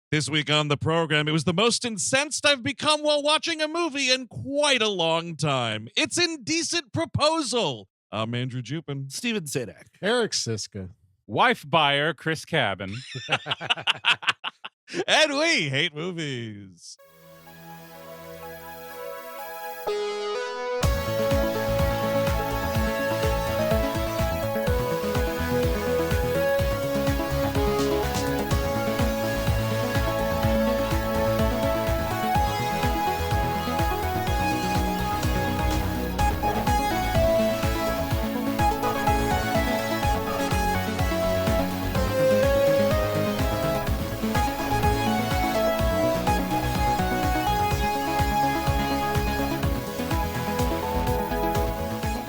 This week on the program, it was the most incensed I've become while watching a movie in quite a long time. It's Indecent Proposal. I'm Andrew Jupin. Steven Sadak. Eric Siska. Wife buyer Chris Cabin. And we hate movies.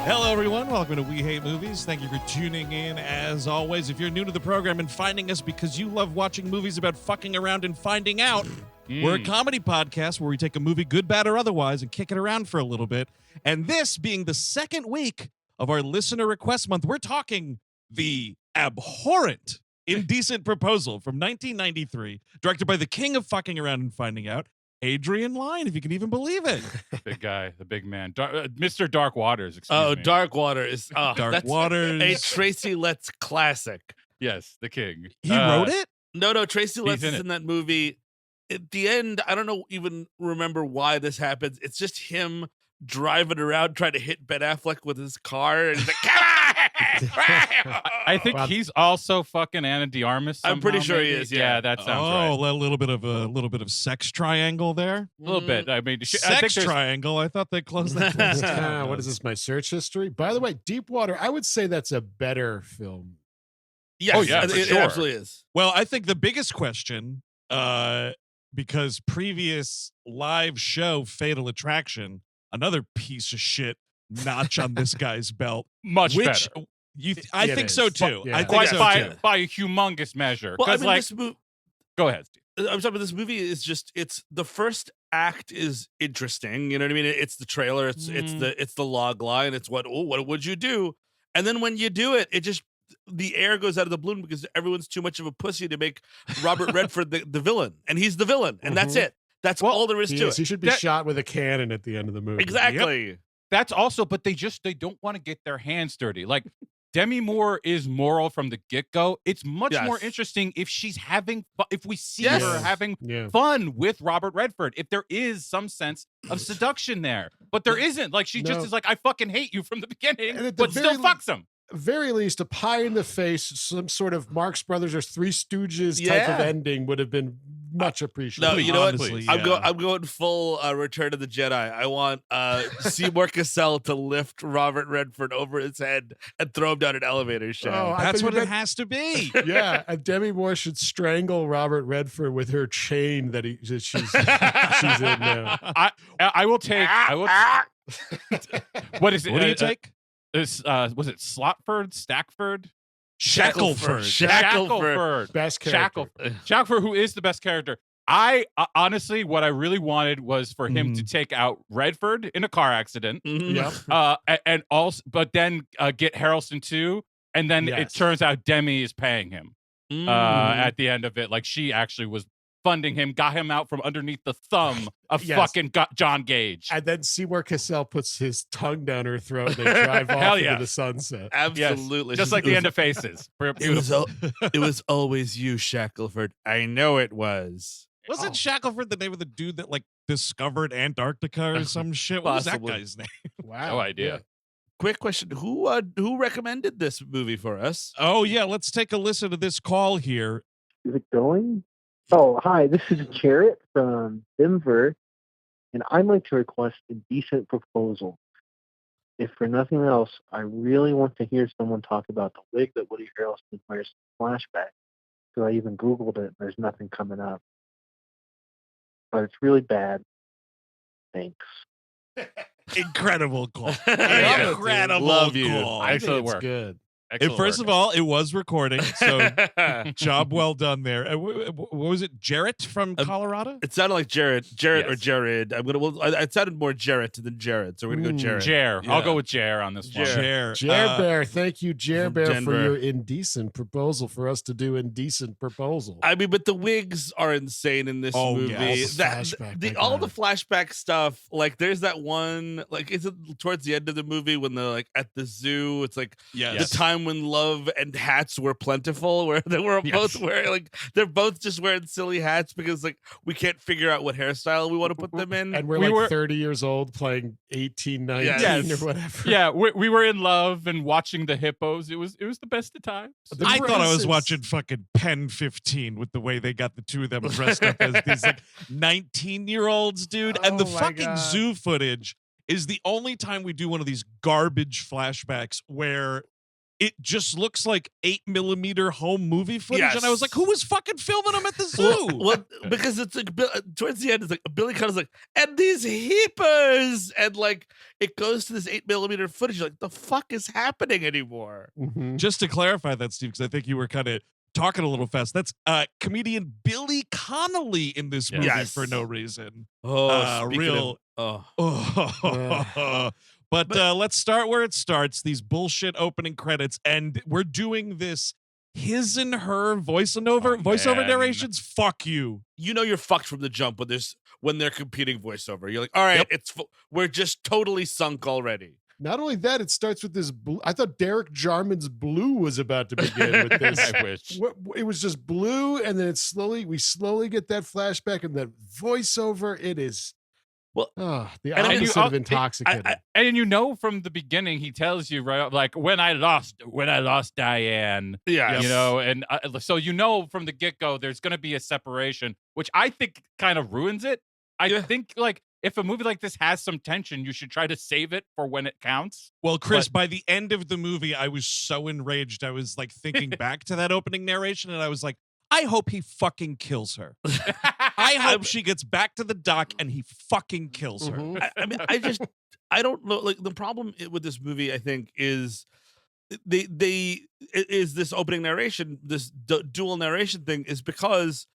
Hello, everyone. Welcome to We Hate Movies. Thank you for tuning in, as always. If you're new to the program and finding us because you love watching movies about fucking around and finding out, we're a comedy podcast where we take a movie, good, bad, or otherwise, and kick it around for a little bit. And this being the second week of our listener request month, we're talking the abhorrent Indecent Proposal from 1993, directed by the king of fucking around and finding out, Adrian Lyne, if you can even believe it. Big guy, the big man. Mr. Dark Waters, excuse me. Dark Water is Dark Waters. a Tracy Letts classic. Yes, the king. He wrote it? No, Tracy Letts in is it. in that movie. At the end, I don't even remember why this happens. It's just him driving around trying to hit Ben Affleck with his car, and he's like, "Come on!" I think he's also fucking Anna de Armas. I'm pretty somehow, sure he maybe. is, yeah. that sounds right. A little bit of sex triangle there. A little bit. I mean, I Sex think there's- triangle. I thought they closed that. What is this? My search history. By the way, Deepwater. I would say that's a better film. Yes, Oh, yeah, for it sure. absolutely is. Well, I think the biggest question, because previous live show Fatal Attraction, another piece of shit notch on this guy's belt. much Which better. I It think is. so too. Yeah. I think Quite so by, too. by a humongous measure. Well, I Because, mean, like, this movie. go ahead, Steve. I'm talking about this movie is just it's the first act is interesting. You know what I mean? It's the trailer. It's the log line. It's what would you do? And then when you do it, it just the air goes out of the balloon because everyone's too much of a pussy to make Robert Redford the villain, and he's the villain, and that's it. That's all there is to it. He should be shot with a cannon at the end of the movie. Exactly. That's also, but they don't want to get their hands dirty. Like, Demi Moore is moral from the get-go. It's much more interesting if she's having if we see her having fun with Robert Redford, if there is some sense of seduction there. But there isn't. Like, she just is like, I fucking hate you from the beginning, but still fucks him. Very least, a pie in the face, some sort of Marx Brothers or Three Stooges type of ending would have been much appreciated. No, you know Honestly, what? I'm going full Return of the Jedi. I want Seymour Cassel to lift Robert Redford over his head and throw him down an elevator shaft. Oh, That's what it has to be. Yeah, and Demi Moore should strangle Robert Redford with her chain that she's in now. I will take. What is it? What do you take? Was it Slotford? Stackford? Shackleford. Best character. Shackleford, who is the best character. I honestly, what I really wanted was for him to take out Redford in a car accident. Yep. And also, but then get Harrelson too. And then it turns out Demi is paying him at the end of it. Like, she actually was funding him, got him out from underneath the thumb of fucking John Gage. And then Seymour Cassel puts his tongue down her throat and they drive off into the sunset. Absolutely. Yes. Just like the end of Faces. It was always you, Shackleford. I know it was. Wasn't Shackleford the name of the dude that like discovered Antarctica or some shit? What was that guy's name? Wow. No idea. Quick question: Who recommended this movie for us? Oh yeah, let's take a listen to this call here. Is it going? Oh, hi, this is Jarrett from Denver, and I'd like to request a decent proposal. If for nothing else, I really want to hear someone talk about the wig that Woody Harrelson wears in Flashback. So I even Googled it, and there's nothing coming up. But it's really bad. Thanks. Incredible call. Love Incredible you. call. I think Excellent it's work. good. First of all, it was recording, so job well done there. What was it, Jarrett from Colorado? It sounded like Jarrett or Yes. Jared. It sounded more Jarrett than Jared, so we're gonna go Jared. Jer. Yeah. I'll go with Jer on this one. Jer. Bear, thank you, Jer Bear, for Denver. your indecent proposal for us to do Indecent Proposal. I mean, but the wigs are insane in this movie. Yes. All the flashback stuff. Like, there's that one. Like, is it towards the end of the movie when they're like at the zoo? It's like the time when love and hats were plentiful, where they were both wearing, like, they're both just wearing silly hats because, like, we can't figure out what hairstyle we want to put them in. And we were 30 years old playing 18, 19 or whatever. Yeah, we were in love and watching the hippos. It was the best of times. I thought I was watching fucking Pen 15 with the way they got the two of them dressed up as these like 19-year-olds, dude. And the fucking zoo footage is the only time we do one of these garbage flashbacks where it just looks like 8mm home movie footage. And I was like, who was fucking filming them at the zoo? Well, because it's like towards the end, it's like Billy Connolly's like, and these heapers, and like it goes to this 8mm footage. You're like, the fuck is happening anymore? Just to clarify that, Steve, because I think you were kind of talking a little fast. That's comedian Billy Connolly in this movie for no reason. But let's start where it starts. These bullshit opening credits, and we're doing this his and her voiceover narrations. Fuck you. You know you're fucked from the jump when they're competing voiceover. You're like, all right, we're just totally sunk already. Not only that, it starts with this blue. I thought Derek Jarman's Blue was about to begin with this. I wish. It was just blue, and then we slowly get that flashback and that voiceover. It is. The opposite of intoxicating. And you know from the beginning, he tells you, right, like, when I lost Diane. Yeah. You know, and so you know from the get-go there's going to be a separation, which I think kind of ruins it. I think, like, if a movie like this has some tension, you should try to save it for when it counts. Well, Chris, by the end of the movie, I was so enraged. I was, like, thinking back to that opening narration, and I was like, I hope he fucking kills her. I hope she gets back to the dock and he fucking kills her. I mean, I don't know. Like, the problem with this movie, I think, is this opening narration, this dual narration thing, is because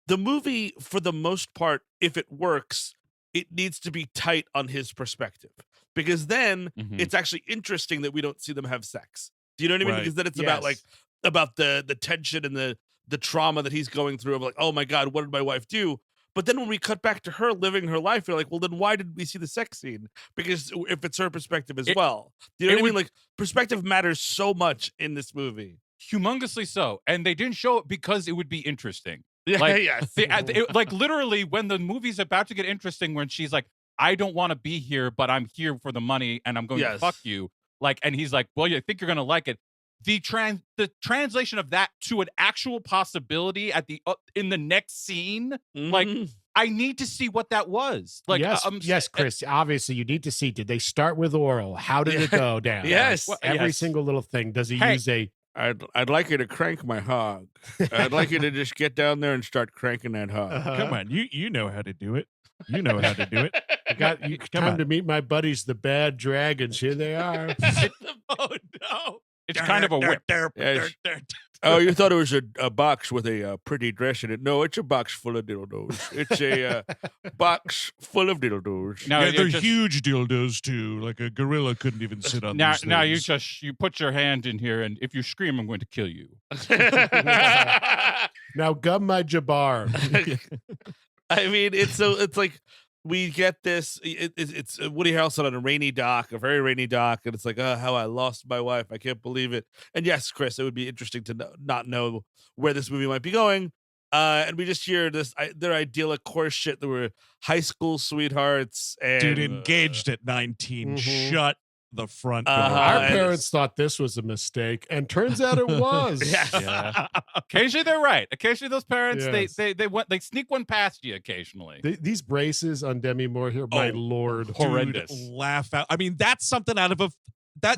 the movie, for the most part, if it works, it needs to be tight on his perspective, because then it's actually interesting that we don't see them have sex. Do you know what I mean? Because then it's about the tension and the trauma that he's going through of like, oh my God, what did my wife do? But then when we cut back to her living her life, you're like, well, then why did we see the sex scene? Because if it's her perspective as well. Do you know what I mean? Like, perspective matters so much in this movie. Humongously so. And they didn't show it because it would be interesting. Yeah, like, like, literally, when the movie's about to get interesting, when she's like, I don't want to be here, but I'm here for the money and I'm going to fuck you. Like, and he's like, well, I think you're going to like it. The translation of that to an actual possibility at in the next scene, like, I need to see what that was. Like, yes, Chris. Obviously, you need to see. Did they start with oral? How did it go down? Yes, every single little thing. Does he use a? I'd like you to crank my hog. I'd like you to just get down there and start cranking that hog. Come on, you know how to do it. You know how to do it. Time to meet my buddies, the bad dragons. Here they are. Oh no. It's kind of a whip. Oh, you thought it was a box with a pretty dress in it. No, it's a box full of dildos. It's a box full of dildos. Now, they're huge dildos, too. Like a gorilla couldn't even sit on these things. Now you put your hand in here, and if you scream, I'm going to kill you. Now gum my Jabbar. I mean, it's like, we get this. It's Woody Harrelson on a rainy dock, a very rainy dock, and it's like, oh, how I lost my wife. I can't believe it. And yes, Chris, it would be interesting to not know where this movie might be going. And we just hear their idyllic course shit. There were high school sweethearts, and dude engaged at 19. Shut the front door. Our parents thought this was a mistake, and turns out it was. Yeah. Occasionally they're right. Occasionally those parents they sneak one past you occasionally. These braces on Demi Moore here, my lord, horrendous. Dude, laugh out. I mean, that's something out of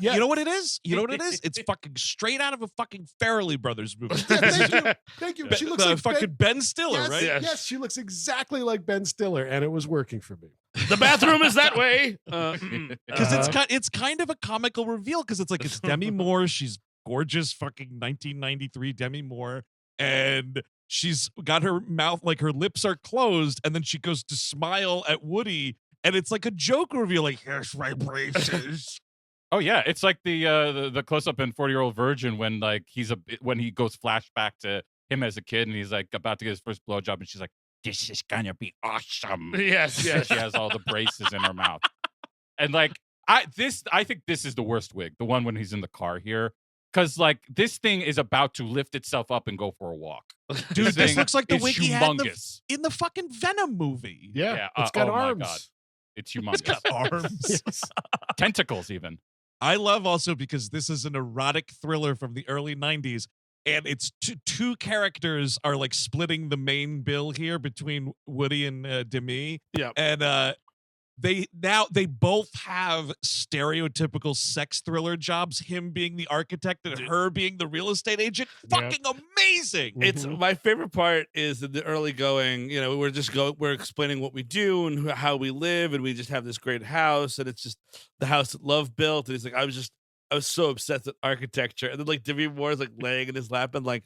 you know what it is? You know what it is? It's fucking straight out of a fucking Farrelly Brothers movie. Thank you. She looks like fucking Ben Stiller, right? Yes, she looks exactly like Ben Stiller, and it was working for me. The bathroom is that way. Because it's kind of a comical reveal, because it's like, it's Demi Moore. She's gorgeous fucking 1993 Demi Moore, and she's got her mouth, like her lips are closed, and then she goes to smile at Woody, and it's like a joke reveal, like, here's my braces. Oh yeah, it's like the close up in 40-Year-Old Virgin when like when he goes flashback to him as a kid and he's like about to get his first blowjob and she's like, "This is gonna be awesome." Yes. She has all the braces in her mouth, and like I think this is the worst wig, the one when he's in the car here, because like this thing is about to lift itself up and go for a walk. Dude, this looks like the wig he had in the fucking Venom movie. Yeah, it's got arms. My God. It's humongous. It's got arms. Yes. Tentacles even. I love also because this is an erotic thriller from the early 90s, and it's two characters are like splitting the main bill here between Woody and Demi. Yeah. And they both have stereotypical sex thriller jobs, him being the architect and her being the real estate agent. Fucking amazing. It's my favorite part is in the early going, you know, we're explaining what we do and how we live, and we just have this great house, and it's just the house that love built. And he's like, I was so obsessed with architecture. And then like Demi Moore is like laying in his lap and like,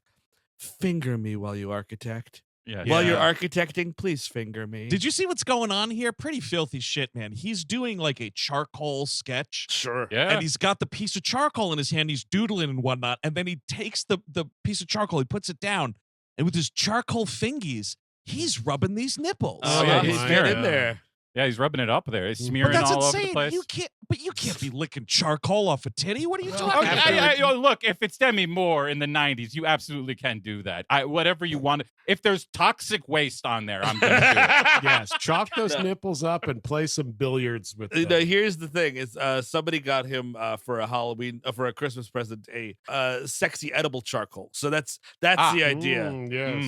finger me while you architect. Yeah. While you're architecting, please finger me. Did you see what's going on here? Pretty filthy shit, man. He's doing like a charcoal sketch. Sure. Yeah. And he's got the piece of charcoal in his hand. He's doodling and whatnot. And then he takes the piece of charcoal, he puts it down, and with his charcoal fingies, he's rubbing these nipples. Oh, yeah, he's getting in there. Yeah, he's rubbing it up there. He's But smearing that's all over insane. the place. You can't be licking charcoal off a titty. What are you talking Okay, about? look, if it's Demi Moore in the 90s, you absolutely can do that. Whatever you want. If there's toxic waste on there, I'm going to do it. Yes, chalk those nipples up and play some billiards with them. No, here's the thing: is somebody got him for a Halloween, for a Christmas present, a sexy edible charcoal. So that's the idea.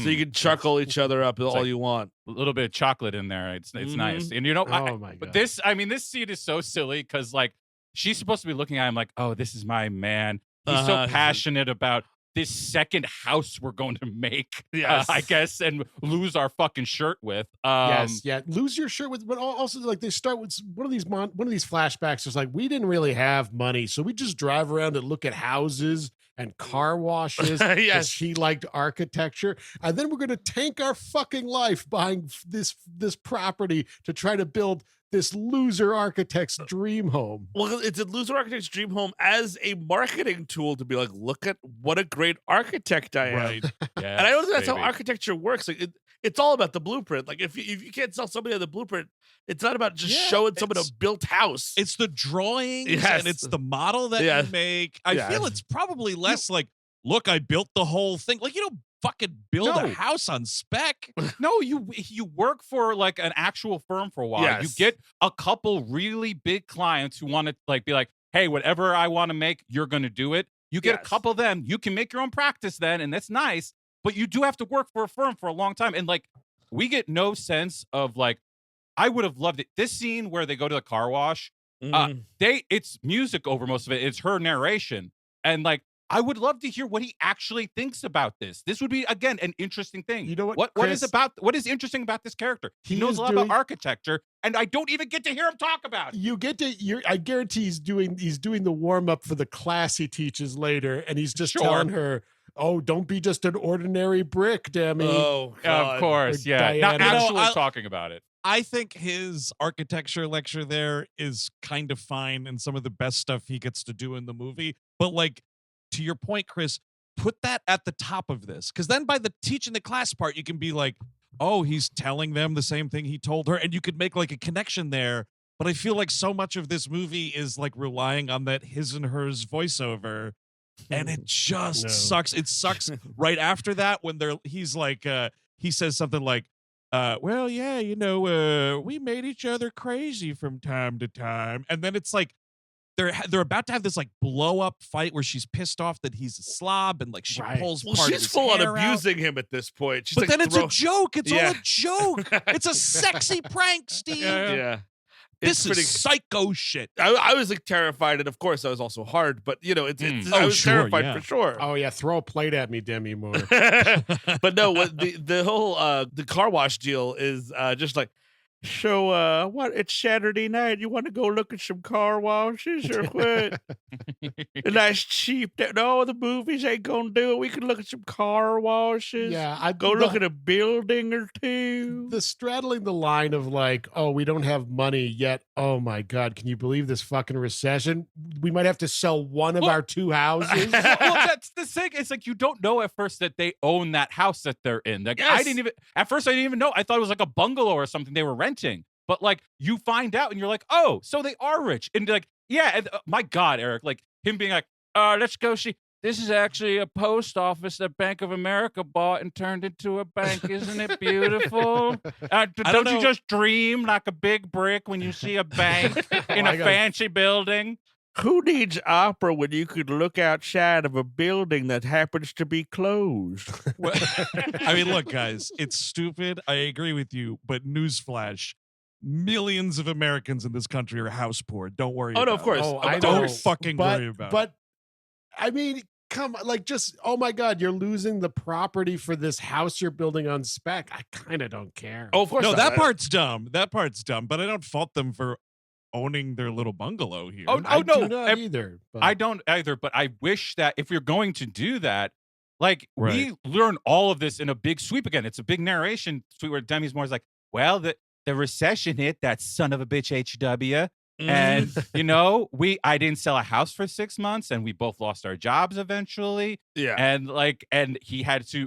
So you can charcoal each other up all you want. A little bit of chocolate in there. It's nice. And you know, Oh my God. but this scene is so silly because like she's supposed to be looking at him like, oh, this is my man. He's so passionate about this second house we're going to make, I guess, and lose our fucking shirt with. Lose your shirt with, but also like they start with one of these flashbacks. It's like, we didn't really have money, so we just drive around and look at houses and car washes. Yes, she liked architecture, and then we're going to tank our fucking life buying this property to try to build this loser architect's dream home. Well, it's a loser architect's dream home as a marketing tool to be like, look at what a great architect I am. Right. And I don't think that's how architecture works. Like it's all about the blueprint. Like if you can't sell somebody on the blueprint, it's not about just showing someone a built house. It's the drawings and it's the model that you make. I feel it's probably less like, look, I built the whole thing. Like, you don't fucking build a house on spec. No, you work for like an actual firm for a while. Yes. You get a couple really big clients who want to like be like, hey, whatever I want to make, you're going to do it. You get a couple of them. You can make your own practice then, and that's nice. But you do have to work for a firm for a long time. And like, we get no sense of like, I would have loved it. This scene where they go to the car wash, it's music over most of it. It's her narration. And like, I would love to hear what he actually thinks about this. This would be, again, an interesting thing. You know what? What is interesting about this character? He knows a lot about architecture, and I don't even get to hear him talk about it. I guarantee he's doing the warm up for the class he teaches later, and he's just telling her, "Oh, don't be just an ordinary brick, Demi." Oh, God. Of course, yeah. Diana. Not actually talking about it. I think his architecture lecture there is kind of fine and some of the best stuff he gets to do in the movie. But like, to your point, Chris, put that at the top of this. Because then by the teaching the class part, you can be like, oh, he's telling them the same thing he told her. And you could make like a connection there. But I feel like so much of this movie is like relying on that his and hers voiceover. And it just sucks. It sucks right after that when he's like, he says something like, well, yeah, you know, we made each other crazy from time to time. And then it's like, they're about to have this like blow up fight where she's pissed off that he's a slob and like she pulls part of his she's full on hair abusing him at this point. She's but like, then it's a joke. It's all a joke. It's a sexy prank, Steve. Yeah. This is psycho shit. I was like terrified, and of course I was also hard, but you know, I was terrified for sure. Oh yeah, throw a plate at me, Demi Moore. But no, what the whole the car wash deal is just like, So, what? It's Saturday night. You want to go look at some car washes or what? A nice cheap. No, the movies ain't gonna do it. We can look at some car washes. Yeah, I Go look at a building or two. The straddling the line of like, oh, we don't have money yet. Oh my God, can you believe this fucking recession? We might have to sell one of our two houses. Well, that's the thing. It's like you don't know at first that they own that house that they're in. Like I didn't even at first. I didn't even know. I thought it was like a bungalow or something they were renting. But like you find out and you're like, oh, so they are rich. And like, yeah, and, my God, Eric, like him being like, let's go see. This is actually a post office that Bank of America bought and turned into a bank. Isn't it beautiful? Don't you just dream like a big brick when you see a bank in a fancy building? Who needs opera when you could look outside of a building that happens to be closed? Well, I mean, look, guys, it's stupid. I agree with you, but newsflash. Millions of Americans in this country are house poor. Don't worry. Oh, no, of course. Don't fucking worry about it. But I mean, come on, like just, oh my God, you're losing the property for this house you're building on spec. I kind of don't care. Oh, of course. No, not. that part's dumb. That part's dumb, but I don't fault them for owning their little bungalow here. I do not either. But. I don't either, but I wish that if you're going to do that, like we learn all of this in a big sweep again. It's a big narration sweep where Demi Moore's like, well, the recession hit, that son of a bitch HW. And you know, I didn't sell a house for 6 months and we both lost our jobs eventually. Yeah. And he has to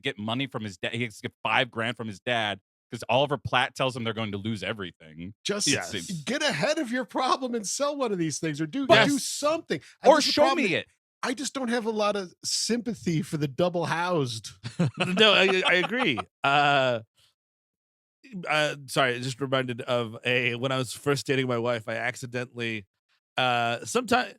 get money from his dad. He has to get $5,000 from his dad because Oliver Platt tells him they're going to lose everything. Just get ahead of your problem and sell one of these things or do something. Or show me it. I just don't have a lot of sympathy for the double housed. No, I agree. Sorry, just reminded of when I was first dating my wife, I accidentally sometimes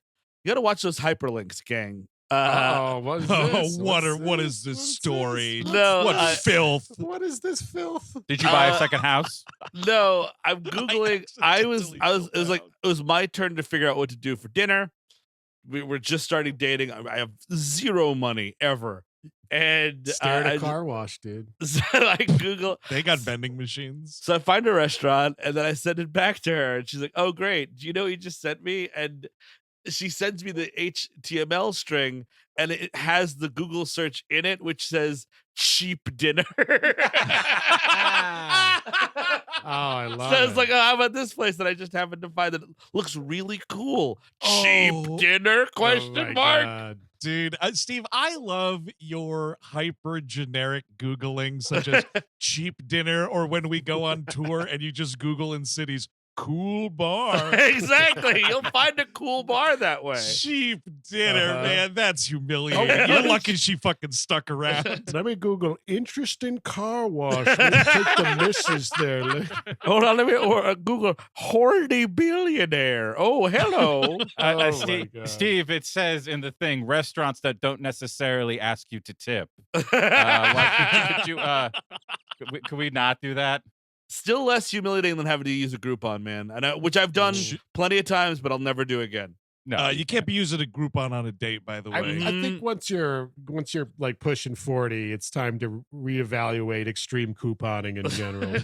you gotta watch those hyperlinks, gang. What is this? What is this story? No, filth? What is this filth? Did you buy a second house? No, I'm Googling. It was my turn to figure out what to do for dinner. We were just starting dating. I have zero money ever. And stare at a car wash, dude. So I Google. They got vending machines. So I find a restaurant and then I send it back to her. And she's like, oh, great. Do you know what you just sent me? And she sends me the HTML string and it has the Google search in it, which says cheap dinner. Oh, I love it. So it. it's like, oh, how about this place that I just happened to find that looks really cool? Cheap dinner? Question mark. God. Dude, Steve, I love your hyper generic Googling, such as cheap dinner, or when we go on tour and you just Google in cities, cool bar. Exactly. You'll find a cool bar that way. Cheap dinner, man. That's humiliating. You're lucky she fucking stuck around. Let me Google interesting car wash. Let me take the missus there. Hold on, let me Google horny billionaire. Oh, hello. Steve, it says in the thing, restaurants that don't necessarily could we not do that? Still less humiliating than having to use a Groupon, man. Which I've done plenty of times, but I'll never do again. No, you can't be using a Groupon on a date, by the way. I think once you're like pushing 40, it's time to reevaluate extreme couponing in general.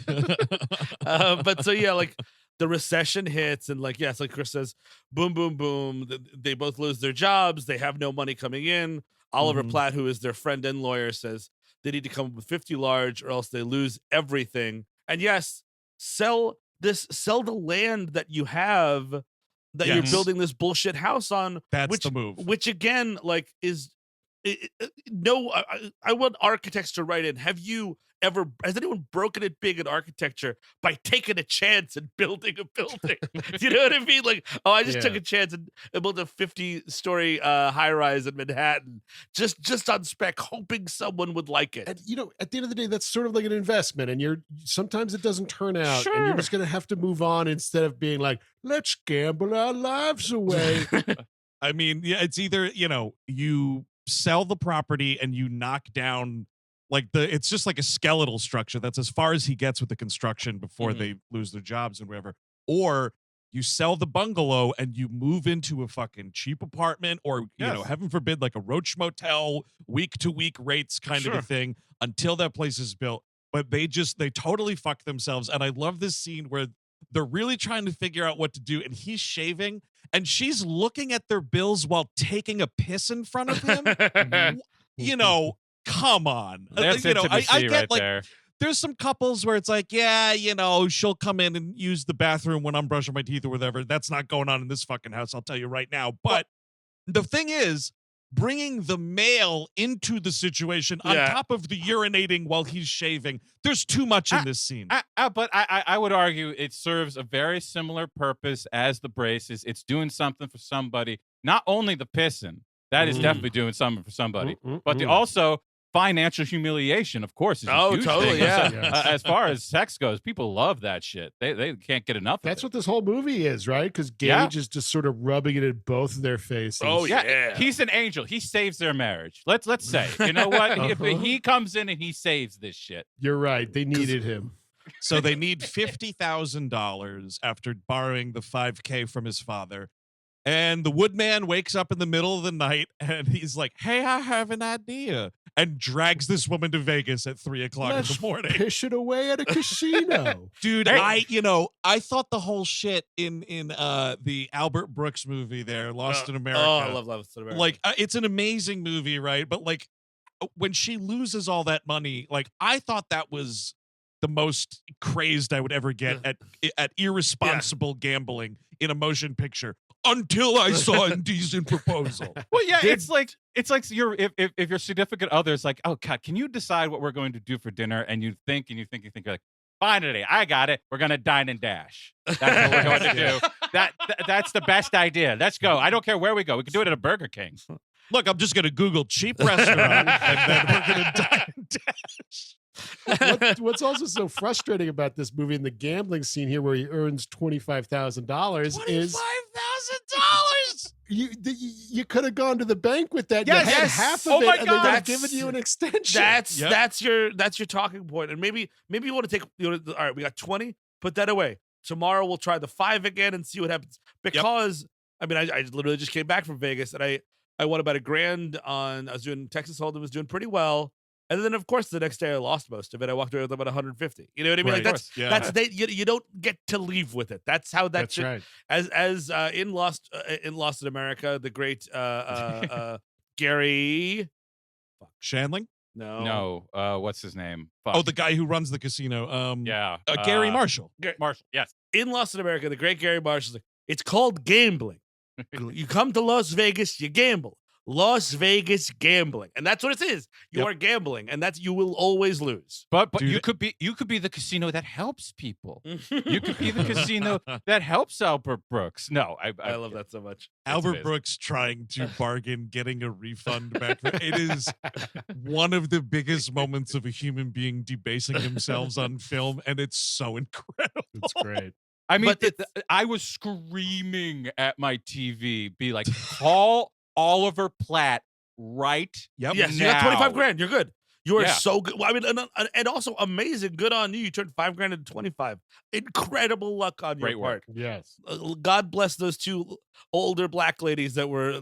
But so yeah, like the recession hits, and like yes, like Chris says, boom, boom, boom. They both lose their jobs. They have no money coming in. Oliver Platt, who is their friend and lawyer, says they need to come up with 50 large, or else they lose everything. And yes, sell the land that you have that you're building this bullshit house on. That's the move. Which again, like is I want architects to write in. Has anyone broken it big in architecture by taking a chance and building a building? Do you know what I mean? Like, I just took a chance and built a 50-story high-rise in Manhattan, just on spec, hoping someone would like it. And at the end of the day, that's sort of like an investment, and sometimes it doesn't turn out, and you're just gonna have to move on instead of being like, let's gamble our lives away. I mean, yeah, it's either you sell the property and you knock down. It's just like a skeletal structure. That's as far as he gets with the construction before they lose their jobs and whatever. Or you sell the bungalow and you move into a fucking cheap apartment, or heaven forbid, like a Roach Motel, week to week rates kind of a thing until that place is built. but they totally fuck themselves. And I love this scene where they're really trying to figure out what to do, and he's shaving, and she's looking at their bills while taking a piss in front of him. You know, come on. That's you know, I intimacy get right like there. there's some couples where it's like, yeah, you know, she'll come in and use the bathroom when I'm brushing my teeth or whatever. That's not going on in this fucking house, I'll tell you right now. But the thing is, bringing the male into the situation on top of the urinating while he's shaving, there's too much in this scene. But I would argue it serves a very similar purpose as the braces. It's doing something for somebody. Not only the pissing, that is definitely doing something for somebody, but the also financial humiliation, of course, is a huge totally, thing. yeah. As far as sex goes, people love that shit. They can't get enough. That's of it. what this whole movie is, right? Because Gage is just sort of rubbing it in both of their faces. Oh yeah, he's an angel. He saves their marriage. Let's say, you know what? If he comes in and he saves this shit. You're right. They needed him. So they need $50,000 after borrowing the $5,000 from his father. And the woodman wakes up in the middle of the night and he's like, hey, I have an idea. And drags this woman to Vegas at 3 o'clock in the morning. Pish it away at a casino. Dude, I thought the whole shit in the Albert Brooks movie there, Lost in America. Oh, I love Lost in America. Like, it's an amazing movie, right? But like, when she loses all that money, like, I thought that was the most crazed I would ever get at irresponsible gambling in a motion picture. Until I saw Indecent Proposal. Well, yeah, it's like if your significant other is like, oh God, can you decide what we're going to do for dinner? And you think, you're like, finally, I got it. We're gonna dine and dash. That's what we're going to do. That's the best idea. Let's go. I don't care where we go. We can do it at a Burger King. Look, I'm just gonna Google cheap restaurant and then we're gonna dine and dash. What's also so frustrating about this movie and the gambling scene here, where he earns $25,000, is $25,000. You could have gone to the bank with that. Yes, you had half of oh it, my and God. they would have given you an extension. That's your talking point. And maybe you want to take. All right, we got 20. Put that away. Tomorrow we'll try the 5 again and see what happens. Because I mean, I literally just came back from Vegas and I won about $1,000 on. I was doing Texas Hold'em, was doing pretty well. And then, of course, the next day I lost most of it. I walked away with about 150. You know what I mean? Right. Like you don't get to leave with it. That's how That's right. As in Lost in America, the great Gary Shandling? No. What's his name? Fuck. Oh, the guy who runs the casino. Gary Marshall. Marshall. Yes. In Lost in America, the great Gary Marshall's like, it's called gambling. You come to Las Vegas, you gamble. Las Vegas gambling, and that's what it is. You are gambling, and you will always lose. But you could be the casino that helps people. You could be the casino that helps Albert Brooks. No, I love that so much. Albert Brooks trying to bargain, getting a refund back. It is one of the biggest moments of a human being debasing themselves on film, and it's so incredible. It's great. I mean, I was screaming at my TV, be like, call Oliver Platt right Yes, now. you got 25 grand. You're good. You are so good. Well, I mean, and also amazing. Good on you. You turned 5 grand into 25. Incredible luck on your part. Yes. God bless those 2 older black ladies that were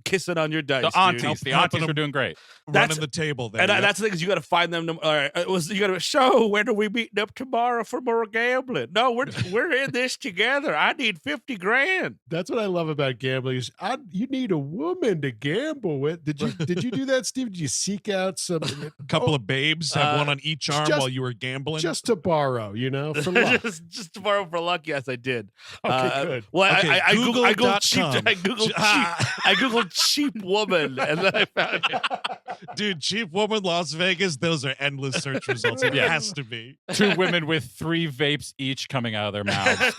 kissing on your dice. The aunties. The aunties were doing great. Running the table there. And that's the thing, is you got to find them. All right, you got to show, when are we meeting up tomorrow for more gambling? No, we're in this together. I need 50 grand. That's what I love about gambling. Is you need a woman to gamble with. Did you do that, Steve? Did you seek out some couple of babes, have one on each arm while you were gambling? Just to borrow, for luck. just to borrow for luck. Yes, I did. Okay, good. Well, okay, I googled cheap. I I googled cheap woman, and then I found it. Dude, cheap woman, Las Vegas. Those are endless search results. It has to be 2 women with 3 vapes each coming out of their mouths.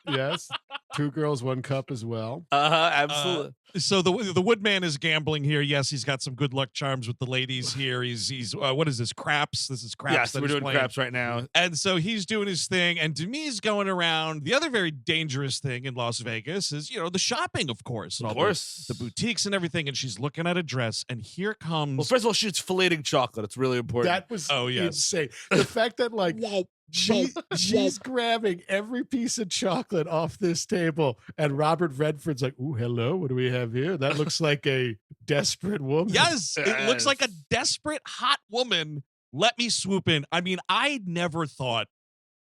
Yes. 2 girls, 1 cup as well. Absolutely. So the woodman is gambling here. Yes, he's got some good luck charms with the ladies here. He's what is this, craps? This is craps. Yes, we're doing craps right now. And so he's doing his thing, and Demi's going around. The other very dangerous thing in Las Vegas is, the shopping, of course. And Of all course. the boutiques and everything, and she's looking at a dress, and here comes... Well, first of all, she's filleting chocolate. It's really important. That was insane. The fact that, like... She's grabbing every piece of chocolate off this table, and Robert Redford's like, "Ooh, hello, what do we have here? That looks like a desperate woman." Yes, it looks like a desperate hot woman let me swoop in. I mean, I never thought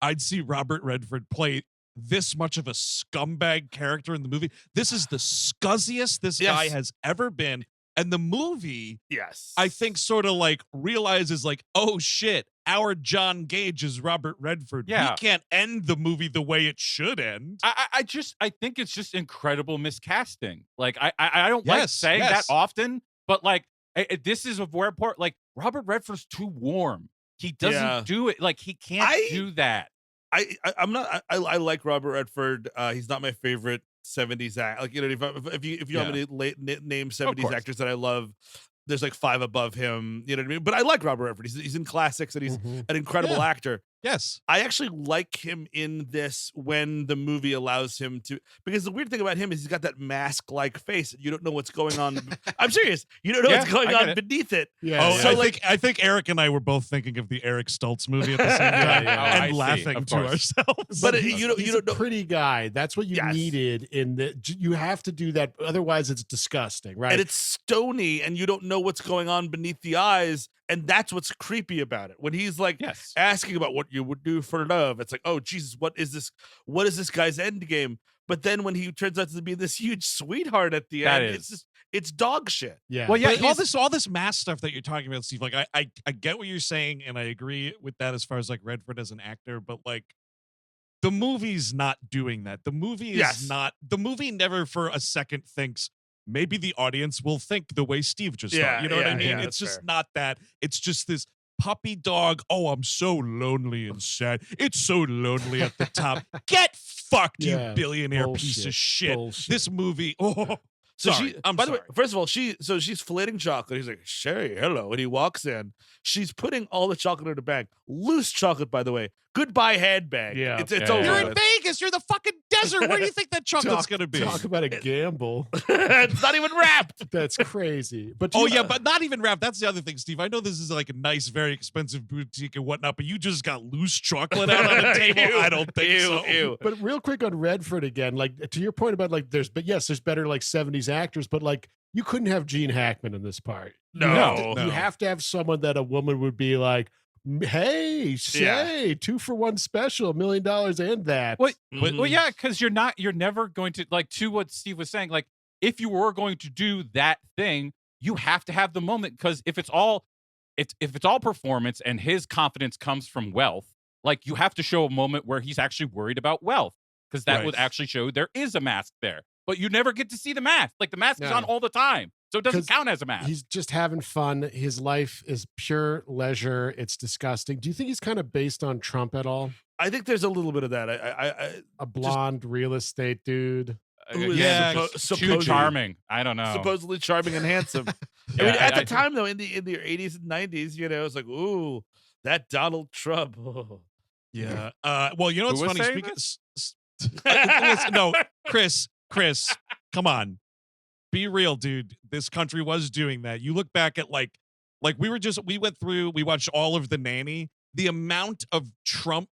I'd see Robert Redford play this much of a scumbag character in the movie. This is the scuzziest this guy has ever been. And the movie, I think, sort of like realizes like, oh shit, our John Gage is Robert Redford. Yeah. We can't end the movie the way it should end. I think it's just incredible miscasting. Like I don't like saying that often, but like this is a very part. Like Robert Redford's too warm. He doesn't do it. Like he can't do that. I'm not. I like Robert Redford. He's not my favorite 70s act. Like, you know, if you want me to name 70s actors that I love, there's like 5 above him. You know what I mean? But I like Robert Redford. He's in classics and he's an incredible actor. Yes. I actually like him in this when the movie allows him to, because the weird thing about him is he's got that mask-like face. You don't know what's going on. I'm serious. You don't know what's going on beneath it. Yeah. Oh, so I think Eric and I were both thinking of the Eric Stoltz movie at the same time and laughing to ourselves. But you don't know. Pretty guy. That's what you needed in the. You have to do that, otherwise it's disgusting, right? And it's stony, and you don't know what's going on beneath the eyes. And that's what's creepy about it. When he's like asking about what you would do for love, it's like, oh Jesus, what is this? What is this guy's end game? But then when he turns out to be this huge sweetheart at the end, it's dog shit. Yeah. Well, yeah. All this mass stuff that you're talking about, Steve. Like, I get what you're saying, and I agree with that as far as like Redford as an actor. But like, the movie's not doing that. The movie is not. The movie never for a second thinks, maybe the audience will think the way Steve just thought. You know what I mean? Yeah, it's just not that. It's just this puppy dog. Oh, I'm so lonely and sad. It's so lonely at the top. Get fucked, you billionaire piece of shit. Bullshit. This movie. Oh, so sorry. by the way, first of all, she's filleting chocolate. He's like, Sherry, hello. And he walks in. She's putting all the chocolate in a bag. Loose chocolate, by the way. Goodbye handbag. Yeah. It's over. You're in Vegas. You're the fucking desert. Where do you think that chocolate's going to be? Talk about a gamble. It's not even wrapped. That's crazy. But but not even wrapped. That's the other thing, Steve. I know this is like a nice, very expensive boutique and whatnot, but you just got loose chocolate out on the table. I don't think so. Ew. But real quick on Redford again, like to your point about like there's better like 70s actors, but like you couldn't have Gene Hackman in this part. No. You have to have someone that a woman would be like, hey, say 2-for-1 special, $1 million and that. Well, yeah, because you're never going to, like, to what Steve was saying, like, if you were going to do that thing, you have to have the moment, because if it's all performance and his confidence comes from wealth, like, you have to show a moment where he's actually worried about wealth, because that would actually show there is a mask there. But you never get to see the mask. Like, the mask is on all the time. So it doesn't count as a mask. He's just having fun. His life is pure leisure. It's disgusting. Do you think he's kind of based on Trump at all? I think there's a little bit of that. A blonde real estate dude. Too charming. I don't know. Supposedly charming and handsome. I mean, at the time, though, in the 80s and 90s, you know, it's like, ooh, that Donald Trump. Oh. Yeah. Well, you know what's funny? Because no, Chris, come on. Be real, dude. This country was doing that. You look back at like we watched all of The Nanny. The amount of Trump,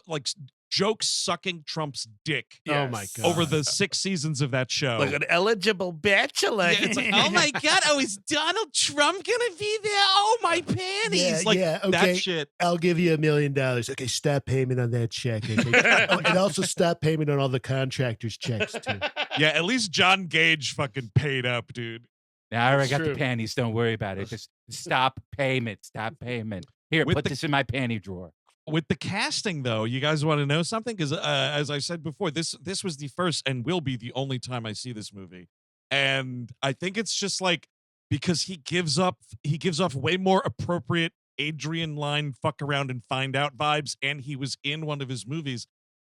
like jokes sucking Trump's dick. Oh my God. Over the 6 seasons of that show. Like an eligible bachelor. Yeah, it's like, oh my God. Oh, is Donald Trump going to be there? Oh, my panties. Okay. That shit. I'll give you $1 million. Okay, stop payment on that check. Okay? And also stop payment on all the contractors' checks, too. Yeah, at least John Gage fucking paid up, dude. I already got the panties. Don't worry about it. Just stop payment. Stop payment. Here, put this in my panty drawer. With the casting, though, you guys want to know something? Because as I said before, this was the first and will be the only time I see this movie. And I think it's just like, because he gives off way more appropriate Adrian Lyne fuck around and find out vibes, and he was in one of his movies.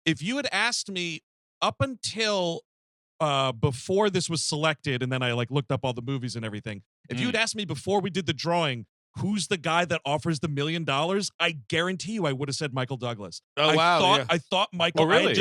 If you had asked me up until before this was selected, and then I like looked up all the movies and everything, if you had asked me before we did the drawing, who's the guy that offers the $1 million? I guarantee you I would have said Michael Douglas. I thought Michael. Oh, really?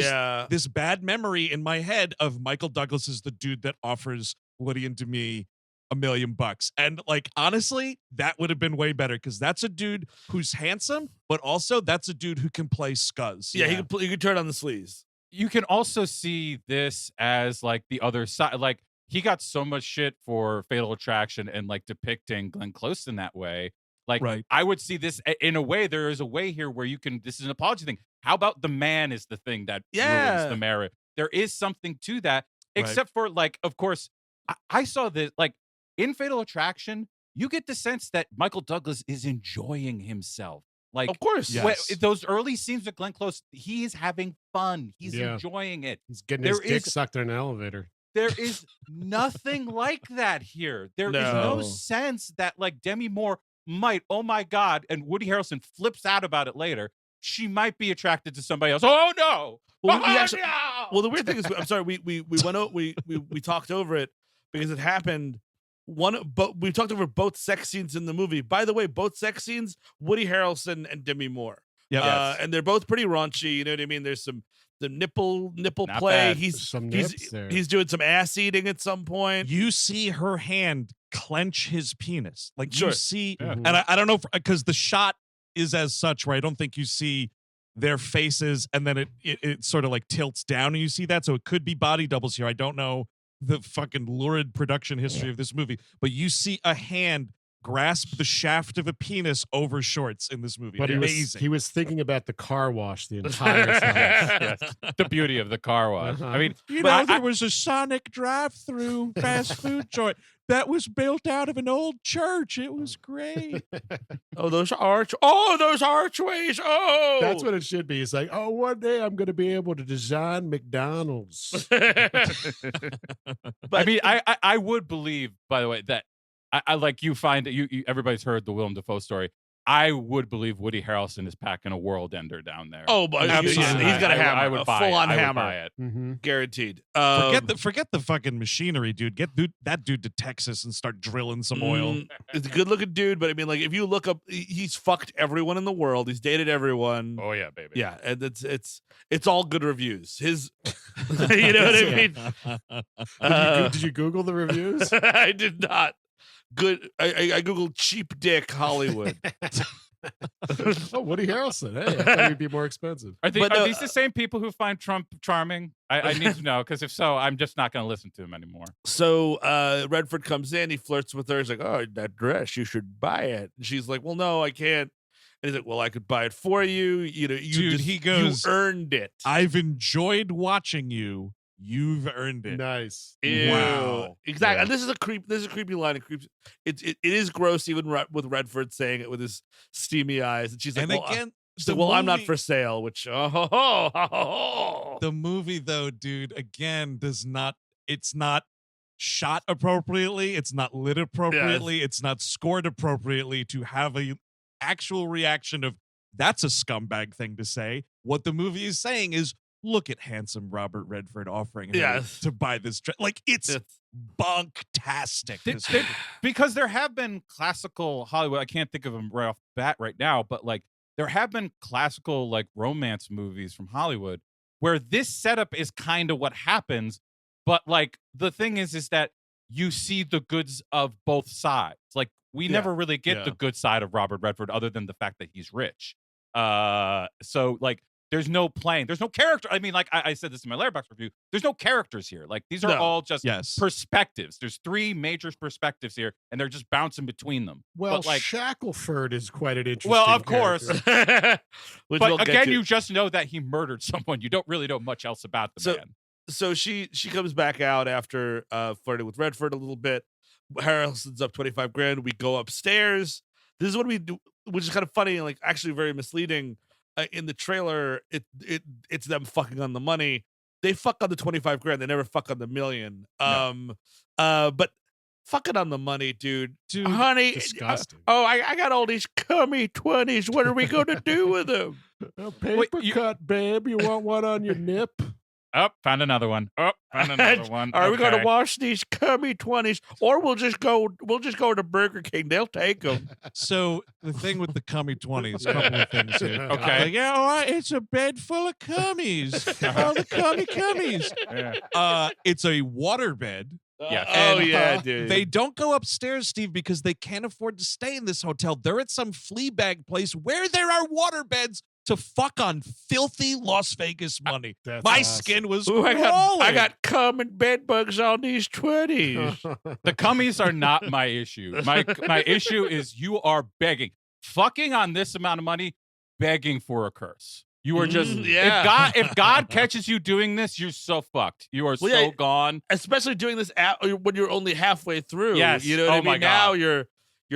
This bad memory in my head of Michael Douglas is the dude that offers Woody and Demi $1 million. And like, honestly, that would have been way better, because that's a dude who's handsome, but also that's a dude who can play scuzz. Yeah, he can turn on the sleaze. You can also see this as like the other side. Like, he got so much shit for Fatal Attraction and like depicting Glenn Close in that way. Like, Right. I would see this in a way. There is a way here where you can. This is an apology thing. How about the man is the thing that ruins the marriage? There is something to that, except for like, of course, I saw this like in Fatal Attraction. You get the sense that Michael Douglas is enjoying himself. Like, of course, those early scenes with Glenn Close, he is having fun. He's enjoying it. He's getting his dick sucked in an elevator. There is nothing like that here. There is no sense that like Demi Moore might, oh my God, and Woody Harrelson flips out about it later. She might be attracted to somebody else. Oh no! Well, no! Well, the weird thing is, I'm sorry, we went out, we talked over it because it happened. But we talked over both sex scenes in the movie. By the way, both sex scenes, Woody Harrelson and Demi Moore. Yeah, and they're both pretty raunchy. You know what I mean? There's the nipple Not play. bad. He's doing some ass eating at some point. You see her hand clench his penis. Like you see, Mhm. and I don't know because the shot is as such where I don't think you see their faces, and then it sort of like tilts down, and you see that. So it could be body doubles here. I don't know the fucking lurid production history of this movie, but you see a hand grasp the shaft of a penis over shorts in this movie. But amazing. he was thinking about the car wash the entire time. Yes. The beauty of the car wash. I mean, there was a Sonic drive-through fast food joint that was built out of an old church. It was great. Those archways. Oh, That's what it should be. It's like, oh, one day I'm going to be able to design McDonald's. I mean, I would believe, by the way, that I like you find that you everybody's heard the Willem Dafoe story. I would believe Woody Harrelson is packing a world ender down there. Oh, but he's got a hammer. I would a buy full-on it. hammer. I would buy it. Guaranteed. Forget the fucking machinery, dude. Get that dude to Texas and start drilling some oil. He's a good-looking dude, but I mean, like, if you look up, he's fucked everyone in the world. He's dated everyone. Oh yeah, baby. Yeah, and it's all good reviews. His, you know what I mean? Did you Google the reviews? I did not. Good. I googled cheap dick Hollywood. Oh, Woody Harrelson. Hey, I thought he'd be more expensive. Are these the same people who find Trump charming? I need to know, because if so, I'm just not going to listen to him anymore. So Redford comes in, he flirts with her. He's like, "Oh, that dress, you should buy it." And she's like, "Well, no, I can't." And he's like, "Well, I could buy it for you. You know, he goes, you earned it. I've enjoyed watching you. You've earned it." Nice. Ew. Wow. Exactly. Yeah. And this is a creepy line. It is gross, even with Redford saying it with his steamy eyes. And she's like, she's like, I'm not for sale. Which the movie though, dude, again it's not shot appropriately. It's not lit appropriately. It's not scored appropriately to have a actual reaction of that's a scumbag thing to say. What the movie is saying is, look at handsome Robert Redford offering her to buy this dress. Like, it's bonktastic. Because there have been classical Hollywood, I can't think of them right off the bat right now, but like there have been classical like romance movies from Hollywood where this setup is kind of what happens. But like the thing is that you see the goods of both sides. Like we never really get the good side of Robert Redford other than the fact that he's rich. So like, there's no playing. There's no character. I mean, like I said this in my Letterboxd review. There's no characters here. Like these are all just perspectives. There's three major perspectives here, and they're just bouncing between them. Well, but like Shackleford is quite an interesting. Well, of course. But again, you just know that he murdered someone. You don't really know much else about the man. So she comes back out after flirting with Redford a little bit. Harrelson's up $25,000. We go upstairs. This is what we do, which is kind of funny and like actually very misleading. In the trailer, it's them fucking on the money. They fuck on the $25,000. They never fuck on the $1 million. But fucking on the money, dude, honey. Disgusting. I got all these cummy 20s. What are we gonna do with them? A paper cut, babe. You want one on your nip? Oh, found another one. Oh, found another one. Are we going to wash these cummy 20s, or we'll just go to Burger King? They'll take them. So the thing with the cummy 20s, a couple of things here. Okay. Like, all right, it's a bed full of cummies. All the cummies. Yeah. It's a water bed. Yes. Dude. They don't go upstairs, Steve, because they can't afford to stay in this hotel. They're at some flea bag place where there are water beds to fuck on filthy Las Vegas money. My skin was Ooh, crawling. I got cum and bed bugs on these 20s. The cummies are not my issue. My issue is you are begging. Fucking on this amount of money, begging for a curse. You are just if God catches you doing this, you're so fucked. You are gone. Especially doing this when you're only halfway through. Yes. You know what I mean? My God. Now you're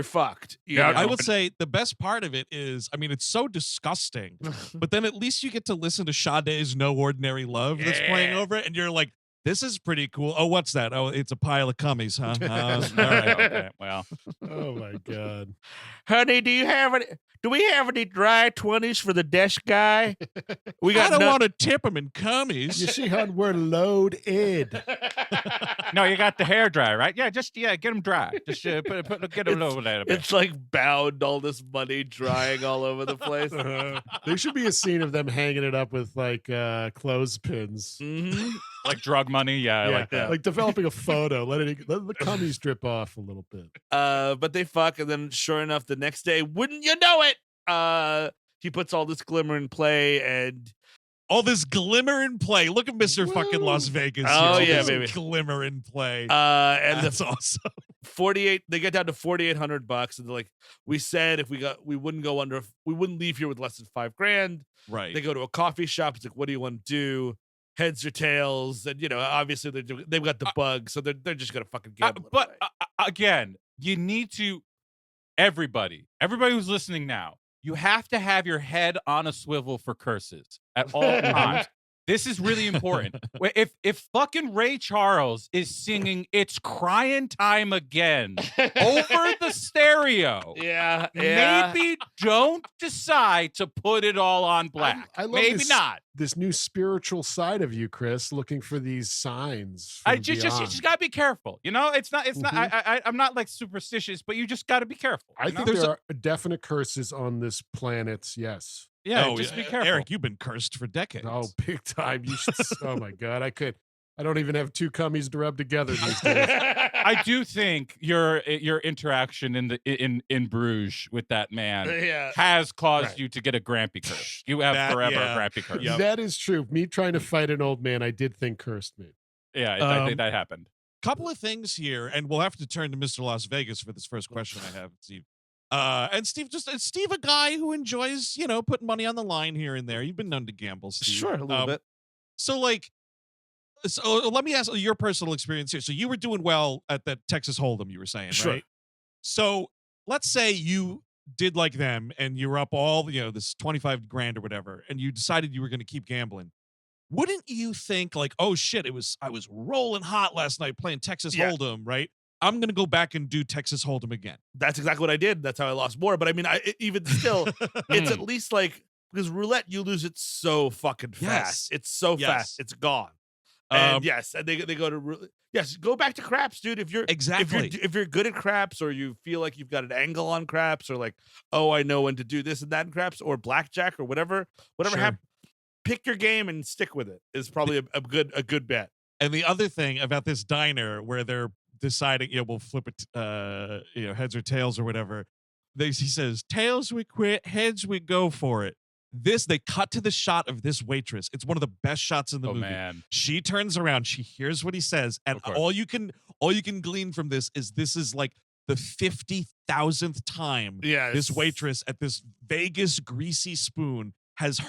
fucked. I would say the best part of it is, I mean, it's so disgusting, but then at least you get to listen to Sade's No Ordinary Love that's playing over it, and you're like, this is pretty cool. Oh, what's that? Oh, it's a pile of cummies, huh? All right. Okay. Well. Oh my God. Honey, do we have any dry 20s for the desk guy? I don't want to tip him in cummies. You see, hon, we're loaded. No, you got the hair dry, right? Yeah, get them dry. Just get them over there. It's like bound, all this money drying all over the place. There should be a scene of them hanging it up with like clothespins. Mm-hmm. Like drug money, I like that. Like developing a photo, let the cummies drip off a little bit. But they fuck, and then sure enough, the next day, wouldn't you know it? He puts all this glimmer in play, and all this glimmer in play. Look at Mr. fucking Las Vegas. Oh, here. yeah, All this baby. Glimmer in play. And that's awesome. 48. They get down to $4,800, and they're like, we said if we wouldn't leave here with less than $5,000. Right. They go to a coffee shop. It's like, what do you want to do? Heads or tails? And obviously they've got the bug, so they're just gonna fucking gamble. But again, you need to. Everybody who's listening now, you have to have your head on a swivel for curses at all times. This is really important. If fucking Ray Charles is singing "It's Crying Time Again" over the stereo, maybe don't decide to put it all on black. I love maybe not. This new spiritual side of you, Chris, looking for these signs. You just gotta be careful. It's not. I'm not like superstitious, but you just gotta be careful. I think there are definite curses on this planet. Yes. Yeah, just be careful. Eric, you've been cursed for decades. Oh, big time. You should, oh my God. I don't even have two cummies to rub together these days. I do think your interaction in Bruges with that man has caused you to get a Grampy curse. You have forever a Grampy curse. Yep. That is true. Me trying to fight an old man, I did think cursed me. Yeah, I think that happened. Couple of things here, and we'll have to turn to Mr. Las Vegas for this first question I have, Steve. And Steve, Steve, a guy who enjoys, putting money on the line here and there. You've been known to gamble, Steve. Sure, a little bit. So let me ask your personal experience here. So you were doing well at that Texas Hold'em, you were saying, Sure. right? So let's say you did like them and you were up all, this 25 grand or whatever, and you decided you were going to keep gambling. Wouldn't you think like, oh shit, I was rolling hot last night playing Texas Hold'em, right? I'm going to go back and do Texas Hold'em again. That's exactly what I did. That's how I lost more. But I mean, even still, it's at least like, because roulette, you lose it so fucking fast. It's so fast. It's gone. And and they go to roulette. Yes, go back to craps, dude. If you're good at craps, or you feel like you've got an angle on craps, or like, oh, I know when to do this and that in craps, or blackjack, or whatever happens, pick your game and stick with it is probably a good bet. And the other thing about this diner where they're deciding, we'll flip it, heads or tails or whatever. He says, tails we quit, heads we go for it. They cut to the shot of this waitress. It's one of the best shots in the movie. Man. She turns around, she hears what he says, and all you can glean from this is like the 50,000th time this waitress at this Vegas greasy spoon has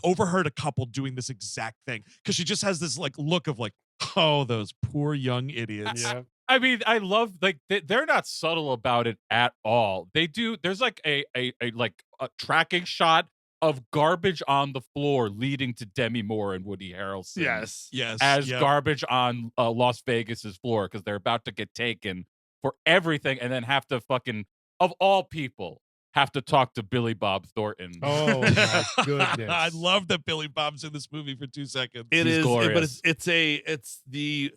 overheard a couple doing this exact thing, because she just has this like look of like, oh, those poor young idiots. Yeah. I mean, I love they're not subtle about it at all. They do. There's like a tracking shot of garbage on the floor leading to Demi Moore and Woody Harrelson. Yes. As garbage on Las Vegas's floor, because they're about to get taken for everything, and then have to fucking, of all people, have to talk to Billy Bob Thornton. Oh my goodness! I love that Billy Bob's in this movie for 2 seconds. It He's is glorious. But it's the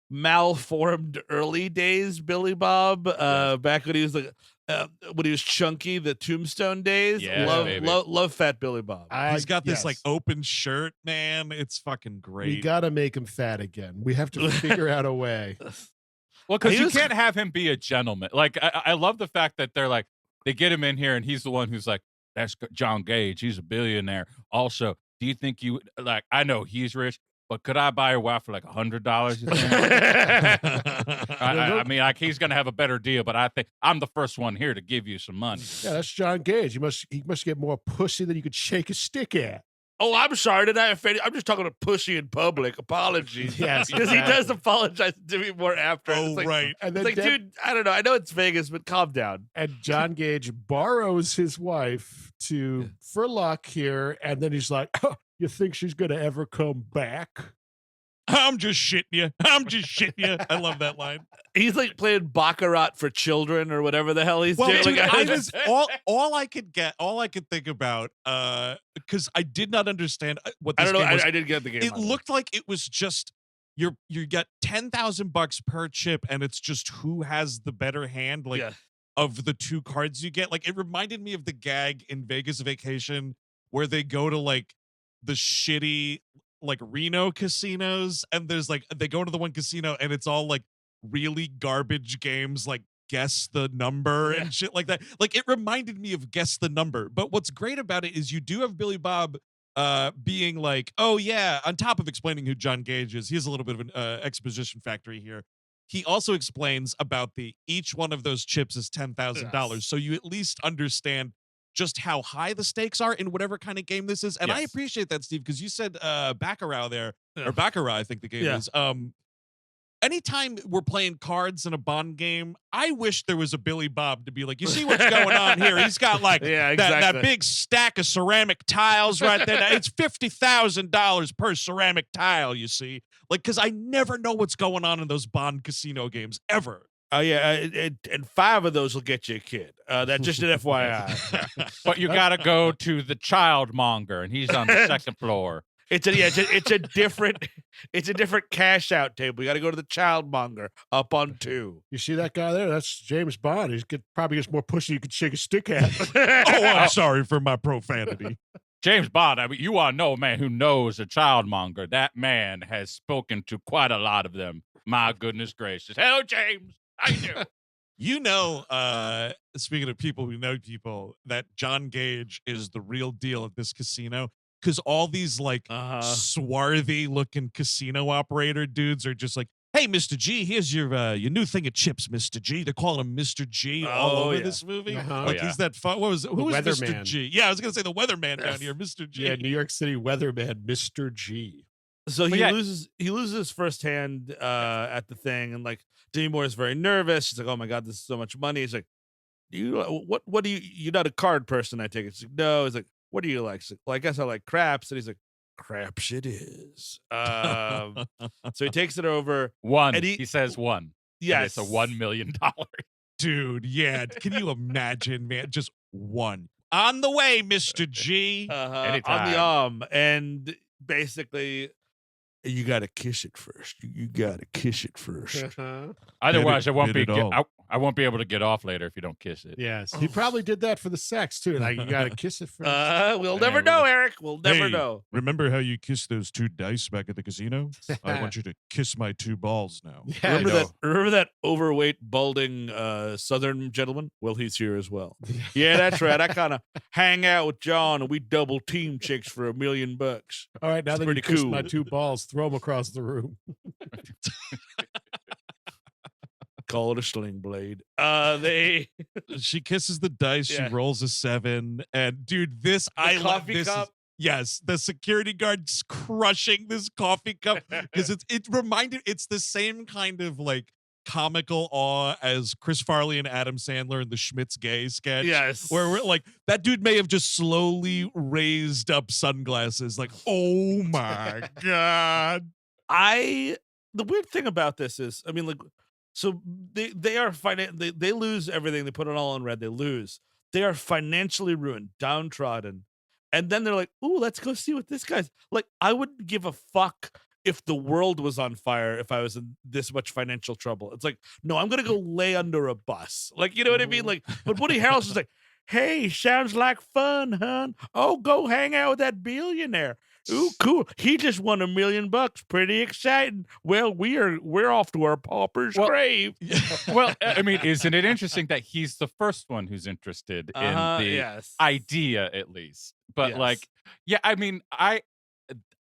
malformed early days Billy Bob. Back when he was when he was chunky, the Tombstone days. Love fat Billy Bob. He's got this like open shirt, man. It's fucking great. We got to make him fat again. We have to figure out a way. Well, because you can't have him be a gentleman. Like I love the fact that they're like, they get him in here and he's the one who's like, that's John Gage. He's a billionaire. Also, do you think you like? I know he's rich, but could I buy your wife for like $100? You think? I mean, like he's gonna have a better deal, but I think I'm the first one here to give you some money. Yeah, that's John Gage. He must get more pussy than you could shake a stick at. Oh, I'm sorry. Did I offend you? I'm just talking to pussy in public. Apologies. Yes, because he does apologize to Demi Moore after. Oh, it's like, right. And It's then like, dude, I don't know. I know it's Vegas, but calm down. And John Gage borrows his wife for luck here, and then he's like, oh, "You think she's gonna ever come back?" I'm just shitting you. I'm just shitting you. I love that line. He's like playing Baccarat for children or whatever the hell he's Well, doing. dude, Like, I was all I could think about, because I did not understand what this I don't know. game was. I didn't get the game. It looked like it was just you get $10,000 per chip, and it's just who has the better hand, like of the two cards you get. Like it reminded me of the gag in Vegas Vacation where they go to like the shitty like Reno casinos, and there's like they go to the one casino and it's all like really garbage games like guess the number and shit like that. Like it reminded me of guess the number. But what's great about it is you do have Billy Bob being like, oh yeah, on top of explaining who John Gage is, he has a little bit of an exposition factory here. He also explains about each one of those chips is $10,000. So you at least understand just how high the stakes are in whatever kind of game this is. And I appreciate that, Steve, because you said Baccarat there, or Baccarat, I think the game is. Anytime we're playing cards in a Bond game, I wish there was a Billy Bob to be like, you see what's going on here? He's got like that big stack of ceramic tiles right there. It's $50,000 per ceramic tile, you see? Like, because I never know what's going on in those Bond casino games, ever. Oh, yeah, and 5 of those will get you a kid. That's just an FYI. But you got to go to the child monger, and he's on the second floor. It's a different cash out table. You got to go to the child monger up on 2. You see that guy there? That's James Bond. Probably gets more pussy you could shake a stick at. Oh, I'm sorry for my profanity. James Bond, I mean, you are no man who knows a child monger. That man has spoken to quite a lot of them. My goodness gracious. Hello, James. How you doing? You know, speaking of people who know people, that John Gage is the real deal at this casino. Because all these like swarthy looking casino operator dudes are just like, hey, Mr. G, here's your new thing of chips, Mr. G. They're calling him Mr. G all over this movie. Like he's that fun. Who was Mr. G? Yeah, I was gonna say the weatherman down here, Mr. G. Yeah, New York City weatherman, Mr. G. So he loses his first hand at the thing, and like Demi Moore is very nervous. She's like, "Oh my god, this is so much money." He's like, what do you're not a card person, I take it." She's like, "No." He's like, "What do you like?" She's like, "Well, I guess I like craps." And he's like, "Craps it is." So he takes it over. One. And he says one. Yes. And it's a $1 million. Dude, yeah. Can you imagine, man? Just one. On the way, Mr. G. On the arm. And basically, you got to kiss it first. You got to kiss it first. Otherwise, I won't be able to get off later if you don't kiss it. Yes. He probably did that for the sex, too. Like, you got to kiss it first. We'll never know, Eric. We'll never know. Remember how you kissed those 2 dice back at the casino? I want you to kiss my 2 balls now. Yeah, remember that overweight, balding Southern gentleman? Well, he's here as well. Yeah, that's right. I kind of hang out with John, and we double team chicks for $1 million. All right, now it's that pretty you kissed cool. my 2 balls, throw them across the room. Call it a sling blade. She kisses the dice. She rolls a 7, and dude, I love this. Yes, the security guard's crushing this coffee cup because it's the same kind of like comical awe as Chris Farley and Adam Sandler in the Schmitz Gay sketch. Yes, where we're like that dude may have just slowly raised up sunglasses. Like, oh my god. The weird thing about this is, I mean, like, so they are they lose everything. They put it all on red. They lose. They are financially ruined, downtrodden. And then they're like, "Ooh, let's go see what this guy's like." I wouldn't give a fuck if the world was on fire if I was in this much financial trouble. It's like, no, I'm gonna go lay under a bus. Like, you know what I mean? Like, but Woody Harrelson's like, Hey, sounds like fun, hun. Oh, go hang out with that billionaire. Ooh, cool. He just won $1 million. Pretty exciting. Well, we're off to our pauper's grave. Well, I mean, isn't it interesting that he's the first one who's interested in the idea, at least? But like, yeah, I mean, I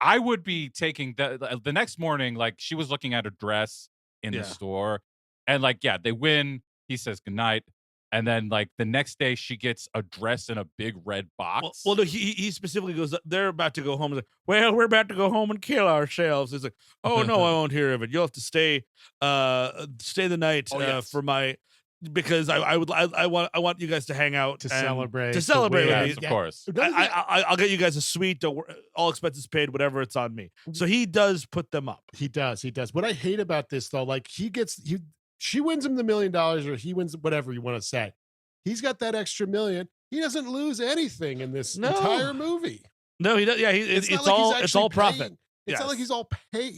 would be taking the next morning. Like, she was looking at a dress in the store, and like, yeah, they win. He says goodnight. And then, like, the next day, she gets a dress in a big red box. Well, no, he specifically goes, they're about to go home. He's like, well, we're about to go home and kill ourselves. He's like, oh, no, I won't hear of it. You'll have to stay the night for my, because I want you guys to hang out. To celebrate. To celebrate. Yes, of course. I'll get you guys a suite, all expenses paid, whatever, it's on me. So he does put them up. He does. What I hate about this, though, like, she wins him the $1 million, or he wins whatever you want to say. He's got that extra $1 million. He doesn't lose anything in this entire movie. No, he does. Yeah, it's all profit. It's not like he's all paid.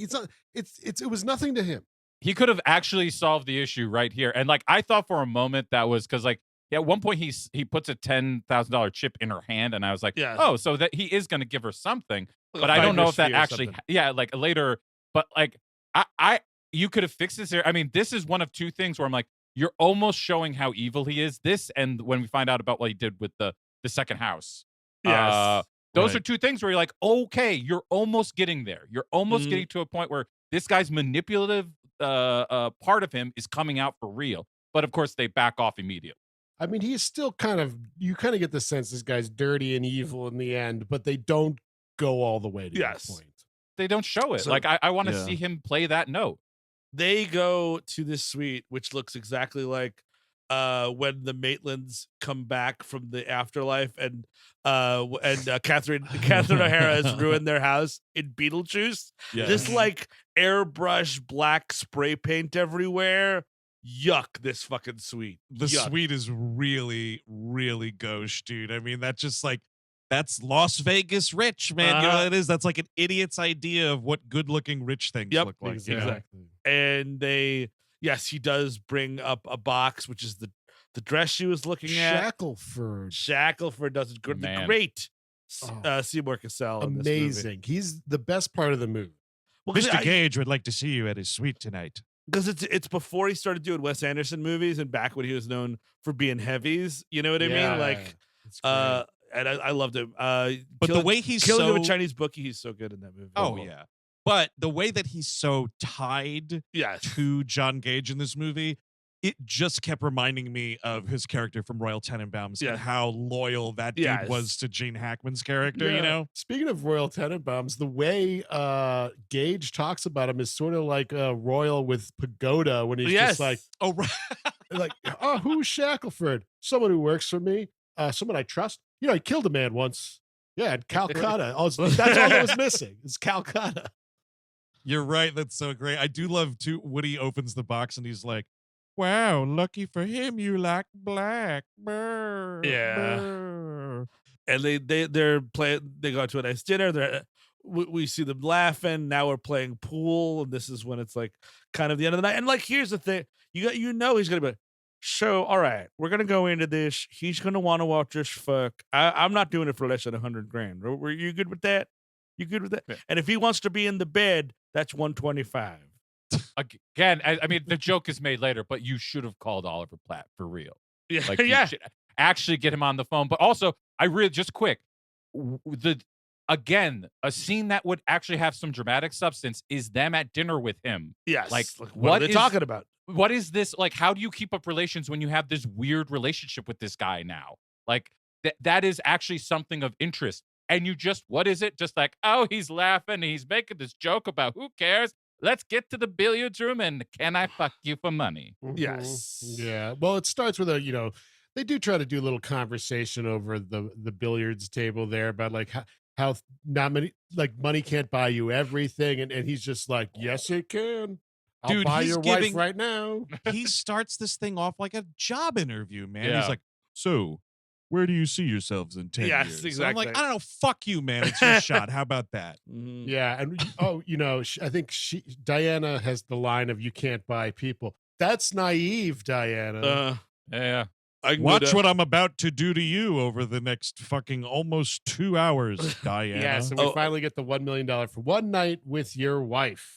It was nothing to him. He could have actually solved the issue right here. And like, I thought for a moment that was because, like, at one point he puts a $10,000 chip in her hand, and I was like, oh, so that he is going to give her something. But I don't know if that actually, like later. But like, you could have fixed this here. I mean, this is one of two things where I'm like, you're almost showing how evil he is. This, and when we find out about what he did with the second house. Yes. Those are two things where you're like, okay, you're almost getting there. You're almost getting to a point where this guy's manipulative part of him is coming out for real. But of course, they back off immediately. I mean, he's still you kind of get the sense this guy's dirty and evil in the end, but they don't go all the way to that point. They don't show it. So, like, I want to see him play that note. They go to this suite, which looks exactly like when the Maitlands come back from the afterlife, and Catherine O'Hara has ruined their house in Beetlejuice. This like airbrush black spray paint everywhere. Yuck, this fucking suite. The suite is really, really gauche, dude. I mean, that's Las Vegas rich, man. You know what it is? That's like an idiot's idea of what good-looking rich things look like. Exactly. And he does bring up a box, which is the dress she was looking at. Shackleford does it good. The great Seymour Cassel. Amazing. He's the best part of the movie. Well, Mr. Gage would like to see you at his suite tonight. Because it's before he started doing Wes Anderson movies, and back when he was known for being heavies. You know what I mean? Like, and I loved him. But the way he's killing him a Chinese bookie, he's so good in that movie. Oh yeah. But the way that he's so tied to John Gage in this movie, it just kept reminding me of his character from Royal Tenenbaums and how loyal that dude was to Gene Hackman's character, you know? Speaking of Royal Tenenbaums, the way Gage talks about him is sort of like Royal with Pagoda, when he's just like, oh, right. Like, oh, who's Shackleford? Someone who works for me, someone I trust. You know, he killed a man once. Yeah, in Calcutta. That's all that was missing. It's Calcutta. You're right. That's so great. I do love too. Woody opens the box and he's like, "Wow, lucky for him, you like black." Brr, brr. And they're playing. They go to a nice dinner. We see them laughing. Now we're playing pool, and this is when it's like kind of the end of the night. And like, here's the thing: you know he's gonna be. So, all right, we're gonna go into this. He's gonna want to watch us fuck. I'm not doing it for less than $100,000. Were you good with that? You good with that? Yeah. And if he wants to be in the bed, that's $125. Again, I mean, the joke is made later, but you should have called Oliver Platt for real. Yeah, like, you should actually get him on the phone. But also, just quick, a scene that would actually have some dramatic substance is them at dinner with him. Yes. Like, what are they talking about? What is this? Like, how do you keep up relations when you have this weird relationship with this guy now? Like, that is actually something of interest. And you just, what is it? Just like, oh, he's laughing. He's making this joke about who cares? Let's get to the billiards room and can I fuck you for money? Mm-hmm. Yes. Yeah. Well, it starts with they do try to do a little conversation over the billiards table there about like how not many, like, money can't buy you everything. And he's just like, yes, it can. I'll buy your wife right now. He starts this thing off like a job interview, man. Yeah. He's like, so where do you see yourselves in 10 years? Yes, exactly. I'm like, I don't know. Fuck you, man. It's your shot. How about that? Mm-hmm. Yeah. And, I think Diana has the line of, you can't buy people. That's naive, Diana. Yeah. Watch what I'm about to do to you over the next fucking almost 2 hours, Diana. Yeah, so we finally get the $1 million for one night with your wife.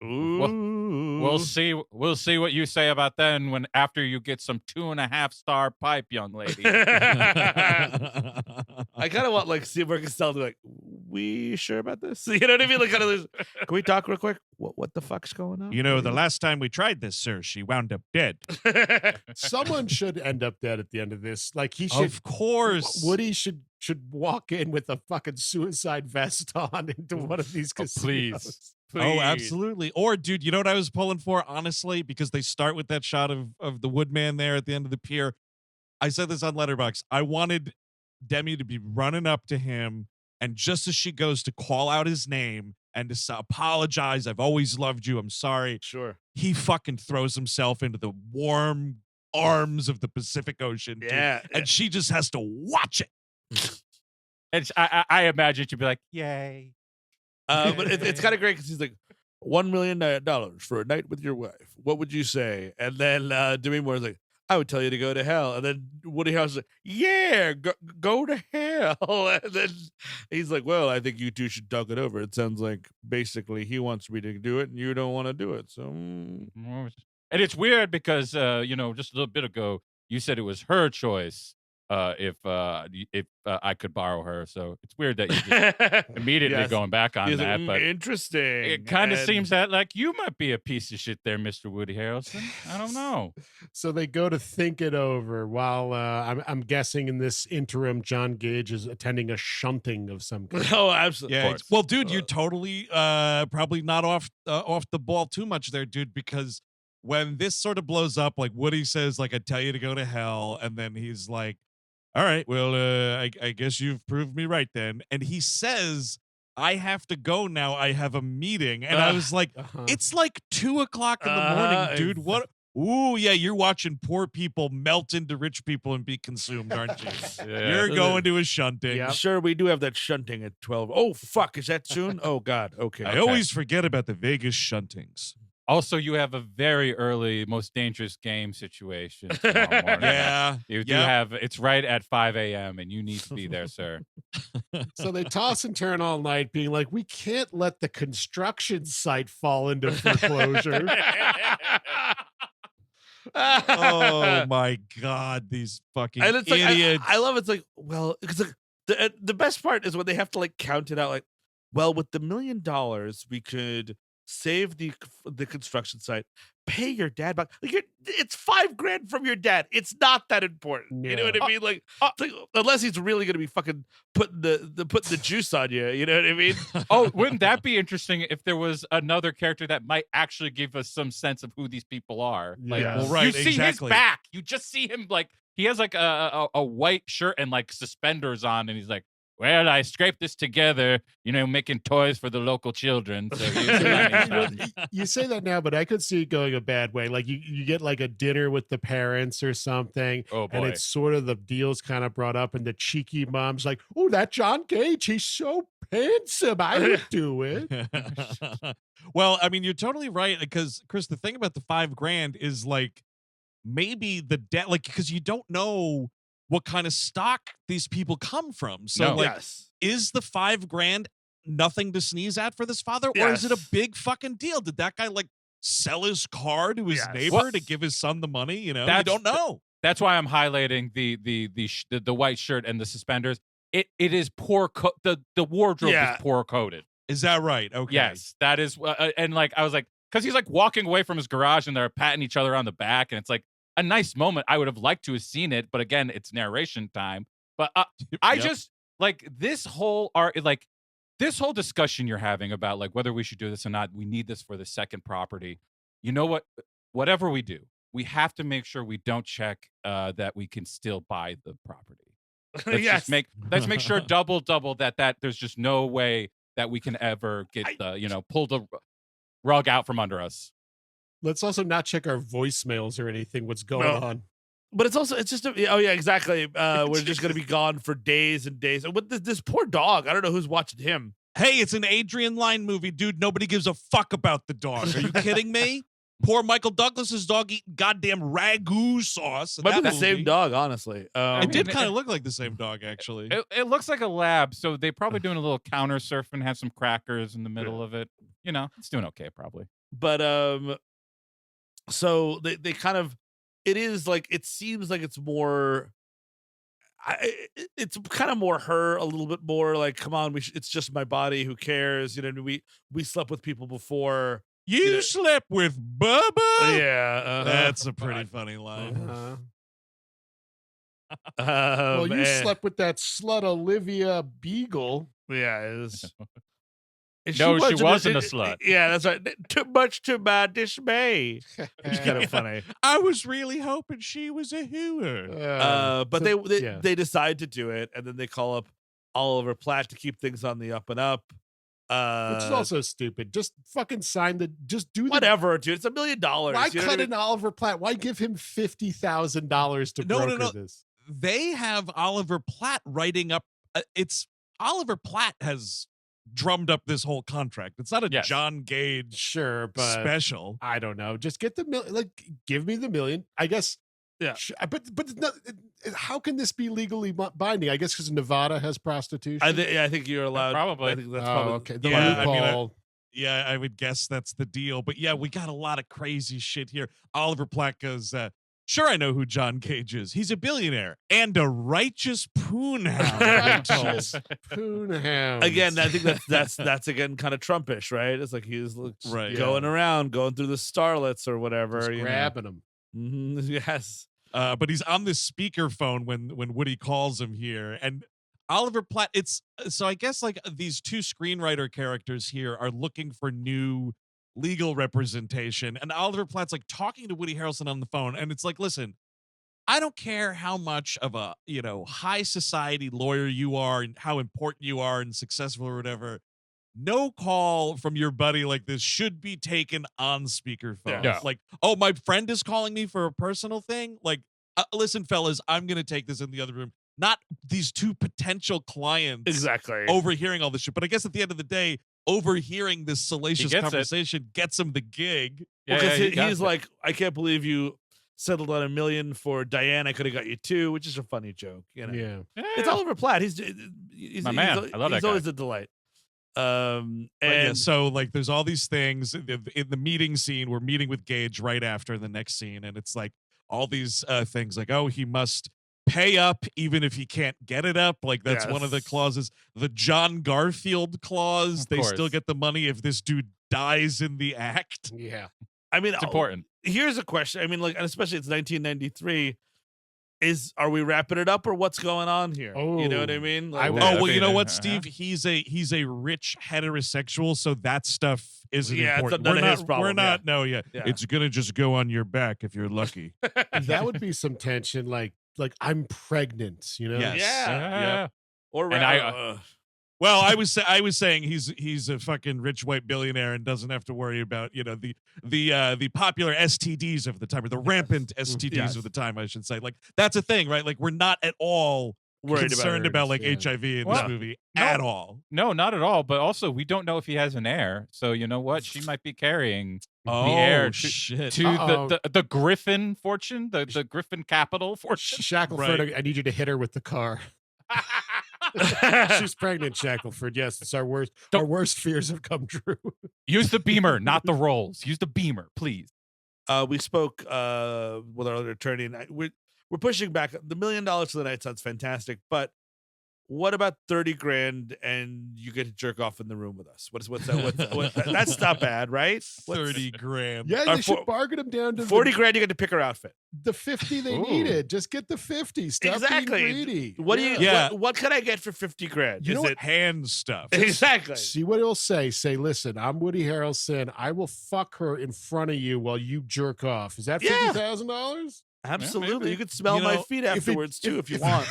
We'll see what you say about then when after you get some 2.5-star pipe, young lady. I kind of want like Seymour Cassel to be like, we sure about this? You know what I mean? Like, kind of, can we talk real quick? What the fuck's going on? You know, the last time we tried this, sir, she wound up dead. Someone should end up dead at the end of this. Like he should. Of course, Woody should walk in with a fucking suicide vest on into one of these casinos. Please. Oh, absolutely. Or, dude, you know what I was pulling for, honestly? Because they start with that shot of the woodman there at the end of the pier. I said this on Letterboxd. I wanted Demi to be running up to him, and just as she goes to call out his name and to apologize, I've always loved you, I'm sorry. Sure. He fucking throws himself into the warm arms of the Pacific Ocean. Dude, yeah. And she just has to watch it. And I imagine she'd be like, yay. But it's kind of great because he's like, $1 million for a night with your wife. What would you say? And then Demi Moore's like, I would tell you to go to hell. And then Woody Harrelson's like, yeah, go to hell. And then he's like, well, I think you two should talk it over. It sounds like basically he wants me to do it and you don't want to do it. So, And it's weird because, just a little bit ago, you said it was her choice. If I could borrow her, so it's weird that you just immediately going back on that. But interesting. It kind of seems that like you might be a piece of shit there, Mr. Woody Harrelson. I don't know. So they go to think it over while I'm guessing in this interim, John Gage is attending a shunting of some kind. Oh, absolutely. Yeah. Well, dude, you're totally probably not off the ball too much there, dude, because when this sort of blows up, like Woody says, like, I tell you to go to hell, and then he's like, all right, well, I guess you've proved me right then. And he says, I have to go now. I have a meeting. And I was like, it's like 2 o'clock in the morning, dude. What? Ooh, yeah, you're watching poor people melt into rich people and be consumed, aren't you? Yeah. You're going to a shunting. Yeah. Sure, we do have that shunting at 12. Oh, fuck, is that soon? Oh, God, okay. I always forget about the Vegas shuntings. Also, you have a very early, most dangerous game situation tomorrow morning. Yeah. You do have, it's right at 5 a.m. and you need to be there, sir. So they toss and turn all night being like, we can't let the construction site fall into foreclosure. Oh my God, these fucking and it's idiots. Like, I love it's like, well, because like, the best part is when they have to like count it out like, well, with the $1 million, we could save the construction site, pay your dad back. Like it's $5,000 from your dad. It's not that important. Yeah. You know what I mean? Like unless he's really gonna be fucking putting the juice on you. You know what I mean? Oh, wouldn't that be interesting if there was another character that might actually give us some sense of who these people are? Like, Yes. Well, right, you see exactly. his back. You just see him like he has like a white shirt and like suspenders on, and he's like, well, I scraped this together, making toys for the local children. So you say that now, but I could see it going a bad way. Like you get like a dinner with the parents or something. Oh, boy. And it's sort of the deal's kind of brought up, and the cheeky mom's like, oh, that John Gage, he's so handsome. I would do it. Well, I mean, you're totally right. Because, Chris, the thing about the $5,000 is like maybe the debt, like, because you don't know what kind of stock these people come from. So, is the $5,000 nothing to sneeze at for this father? Or is it a big fucking deal? Did that guy like sell his car to his neighbor to give his son the money? You don't know. That's why I'm highlighting the white shirt and the suspenders. It is poor. The wardrobe is poor coded. Is that right? Okay. Yes, that is. And like I was like, because he's like walking away from his garage and they're patting each other on the back, and it's like a nice moment. I would have liked to have seen it, but again, it's narration time. But I just like this whole discussion you're having about like whether we should do this or not. We need this for the second property. You know what? Whatever we do, we have to make sure we don't check that we can still buy the property. Let's make sure double that there's just no way that we can ever get pull the rug out from under us. Let's also not check our voicemails or anything. What's going on? But it's just exactly. We're just gonna be gone for days and days. And with this poor dog, I don't know who's watching him. Hey, it's an Adrian Lyne movie, dude. Nobody gives a fuck about the dog. Are you kidding me? Poor Michael Douglas's dog eating goddamn ragu sauce. in Might be that the same movie. dog, honestly. It did kind of look like the same dog, actually. It looks like a lab, so they probably doing a little counter surfing, have some crackers in the middle of it. You know, it's doing okay, probably. But so they kind of, it is like, it seems like it's more, it's kind of more her, a little bit more like, come on, it's just my body, who cares? You know, we slept with people before. You slept with Bubba? Yeah, That's a pretty funny line. Well, you and- slept with that slut Olivia Beagle. Yeah, it is. No, she wasn't a slut. Yeah, that's right. Too much to my dismay. It's kind of funny. I was really hoping she was a hooer. But so- they decide to do it, and then they call up Oliver Platt to keep things on the up and up. Which is also stupid. Just fucking just do whatever, dude. It's $1 million. Why you know cut what I in mean? Oliver Platt? Why give him $50,000 to broker this? They have Oliver Platt writing up. It's Oliver Platt has drummed up this whole contract. It's not a John Gage sure, but special. I don't know. Just get the million. Like, give me the $1 million. I guess. Yeah, but it's not, how can this be legally binding? I guess because Nevada has prostitution. I think you're allowed. Probably. I think that's probably okay. The Yeah, loophole. I would guess that's the deal. But yeah, we got a lot of crazy shit here. Oliver Platt goes, sure, I know who John Gage is. He's a billionaire and a righteous poonhound. Righteous poonhound. Again, I think that's again kind of Trumpish, right? It's like he's going around, going through the starlets or whatever, just grabbing them. Yes. But he's on this speakerphone when Woody calls him here, and Oliver Platt. It's so I guess like these two screenwriter characters here are looking for new legal representation, and Oliver Platt's like talking to Woody Harrelson on the phone, and it's like, listen, I don't care how much of a high society lawyer you are and how important you are and successful or whatever. No call from your buddy like this should be taken on speakerphone. Yeah. Like, oh, my friend is calling me for a personal thing. Like, listen, fellas, I'm going to take this in the other room. Not these two potential clients Exactly. overhearing all this shit. But I guess at the end of the day, overhearing this salacious gets conversation gets him the gig. Because he he's like, I can't believe you settled on $1 million for Diane. I could have got you 2, which is a funny joke. You know? Yeah. It's Oliver Platt. He's My man. I love that He's guy. always a delight. And so like there's all these things in the meeting scene. We're meeting with Gage right after the next scene, and it's like all these things like, oh, he must pay up even if he can't get it up. Like that's one of the clauses. The John Garfield clause. They still get the money if this dude dies in the act. Yeah. I mean, It's important. Here's a question. I mean, like, and especially it's 1993. Are we wrapping it up or what's going on here? You know what I mean? Like, well, you know what, Steve? He's a rich heterosexual, so that stuff isn't important. None of his problem. We're not. No, it's gonna just go on your back if you're lucky. That would be some tension. Like I'm pregnant. You know? Yes. Yeah. Or And well, I was saying he's a fucking rich white billionaire and doesn't have to worry about the popular STDs of the time, or the rampant STDs of the time, I should say. Like that's a thing, right? Like we're not at all concerned about like HIV in this movie at all. No, not at all. But also, we don't know if he has an heir. So you know what? She might be carrying the Oh heir shit! to the Griffin fortune, the Griffin capital fortune. Shackleford, I need you to hit her with the car. She's pregnant, Shackleford. Yes, it's our worst fears have come true. Use the Beamer, not the rolls. Use the Beamer, please. We spoke with our other attorney, and we're pushing back. The $1 million for the night sounds fantastic, but what about 30 grand and you get to jerk off in the room with us? What's that? That's not bad, right? 30 grand. Yeah, they should bargain them down to 40 grand. You get to pick her outfit. The 50 they needed. Just get the 50. Stop being greedy. What do you? What can I get for 50 grand? You know what? Hand stuff. Exactly. See what it'll say. Say, listen, I'm Woody Harrelson. I will fuck her in front of you while you jerk off. Is that $50,000? Absolutely. Yeah, you could smell my feet afterwards too if you want.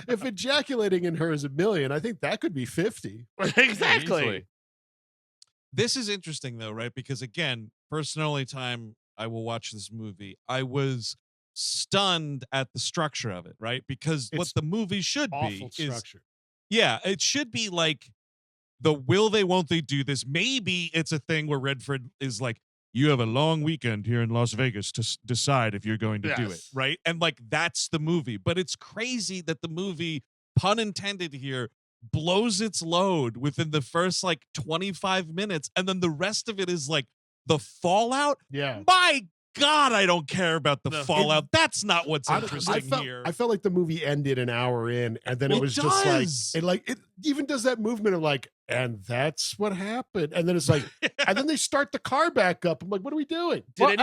If ejaculating in her is $1 million, I think that could be 50. Exactly. This is interesting though, right? Because again, first and only time I will watch this movie, I was stunned at the structure of it, right? Because what the movie should be is, it should be like the will they, won't they do this? Maybe it's a thing where Redford is like, you have a long weekend here in Las Vegas to decide if you're going to do it, Yes. right? And like that's the movie. But it's crazy that the movie, pun intended here, blows its load within the first like 25 minutes, and then the rest of it is like the fallout. Yeah. My God, I don't care about the No. fallout. That's not what's interesting here. I felt like the movie ended an hour in, and then it was just like it even does that movement of like, and that's what happened, and then it's like, and then they start the car back up. I'm like, what are we doing? Did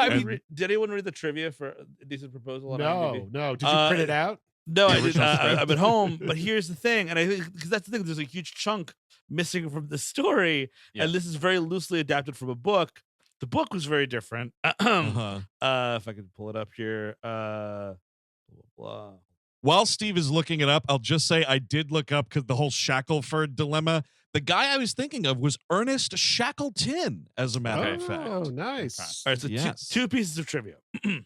anyone read the trivia for Indecent Proposal? On IMDb? No. Did you print it out? No, I didn't. I'm at home, but here's the thing, and I think because that's the thing. There's a huge chunk missing from the story, and this is very loosely adapted from a book. The book was very different. If I could pull it up here. Blah, blah. While Steve is looking it up, I'll just say I did look up the whole Shackleford dilemma. The guy I was thinking of was Ernest Shackleton, as a matter of fact. Oh, nice. All right, so two pieces of trivia.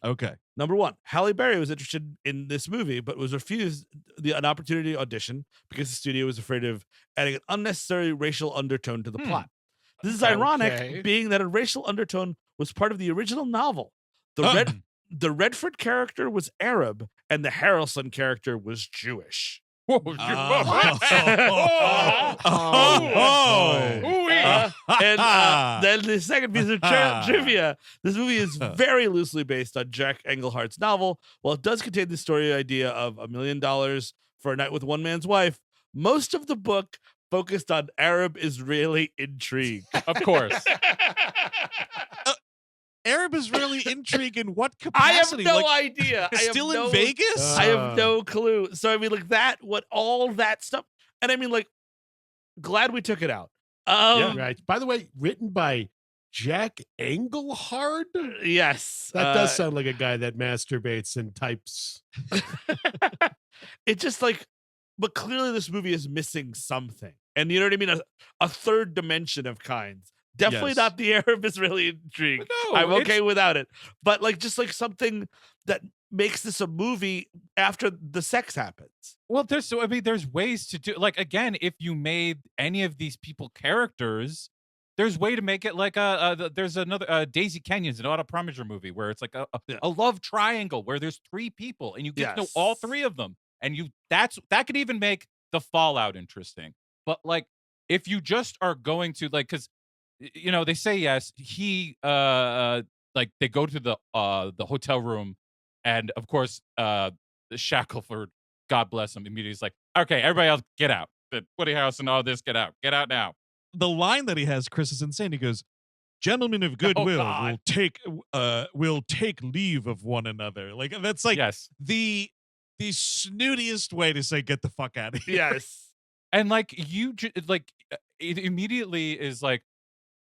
Okay. Number one, Halle Berry was interested in this movie, but was refused an opportunity to audition because the studio was afraid of adding an unnecessary racial undertone to the plot. This is ironic, being that a racial undertone was part of the original novel. The Redford character was Arab, and the Harrelson character was Jewish. And then the second piece of trivia, this movie is very loosely based on Jack Englehart's novel. While it does contain the story idea of $1 million for a night with one man's wife, most of the book focused on Arab-Israeli intrigue. Of course. Arab-Israeli intrigue in what capacity? I have no idea. Still in Vegas? I have no clue. So I mean, like all that stuff. And I mean, like, glad we took it out. Right. By the way, written by Jack Engelhard? Yes. That does sound like a guy that masturbates and types. It just like, but clearly this movie is missing something. And you know what I mean? A third dimension of kinds. Definitely not the Arab-Israeli intrigue. No, I'm okay without it. But like, just like something that makes this a movie after the sex happens. Well, there's ways to do, like, again, if you made any of these people characters, there's way to make it like there's another Daisy Kenyon's an Auto Promiser movie where it's like a love triangle where there's three people and you get to know all three of them. And that could even make the fallout interesting. But like, if you just are going to like, because you know, they say yes, he like they go to the hotel room, and of course the Shackleford, God bless him, immediately is like, okay, everybody else get out. The Woody Harrelson, all this, get out now. The line that he has, Chris, is insane. He goes, "Gentlemen of goodwill will take leave of one another." Like that's like the snootiest way to say get the fuck out of here. Yes. And like it immediately is like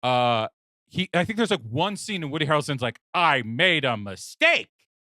I think there's like one scene in Woody Harrelson's like, I made a mistake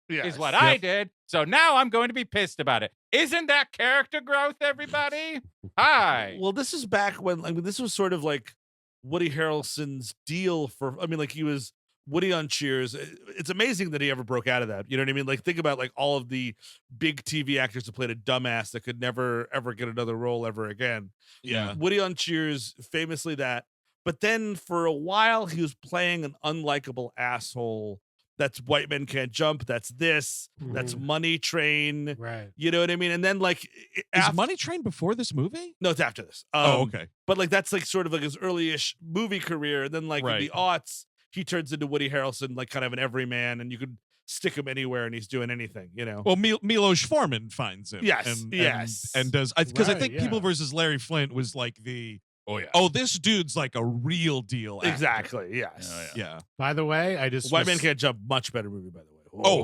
is what I did. So now I'm going to be pissed about it. Isn't that character growth, everybody? Hi. Well, this is back when this was sort of like Woody Harrelson's deal for, like he was Woody on Cheers. It's amazing that he ever broke out of that. You know what I mean? Like, think about like all of the big TV actors that played a dumbass that could never, ever get another role ever again. Yeah. Woody on Cheers, famously that. But then for a while, he was playing an unlikable asshole. That's White Men Can't Jump. That's this. That's Money Train. Right. You know what I mean? And then like, is Money Train before this movie? No, it's after this. Okay. But like, that's like sort of like his early-ish movie career. And then like in the aughts, he turns into Woody Harrelson, like kind of an everyman, and you could stick him anywhere and he's doing anything, you know? Well, Milos Forman finds him. Yes. And does, because I think People versus Larry Flint was like this dude's like a real deal actor. Exactly. Yes. Yeah. By the way, White Man Can't Jump, much better movie, by the way.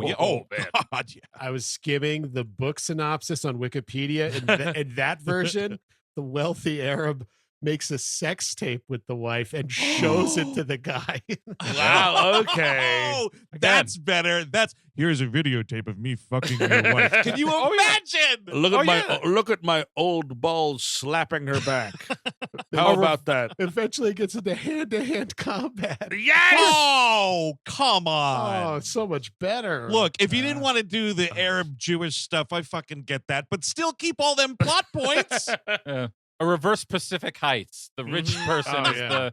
Man. God, yeah. I was skimming the book synopsis on Wikipedia. In that version, the wealthy Arab makes a sex tape with the wife and shows it to the guy. Wow. Okay. Oh, that's better. Here's a videotape of me fucking your wife. Can you imagine? Look at my old balls slapping her back. How about that? Eventually it gets into hand-to-hand combat. Yes. Oh, come on. Oh, it's so much better. Look, if you didn't want to do the Arab Jewish stuff, I fucking get that, but still keep all them plot points. A reverse Pacific Heights. The rich person is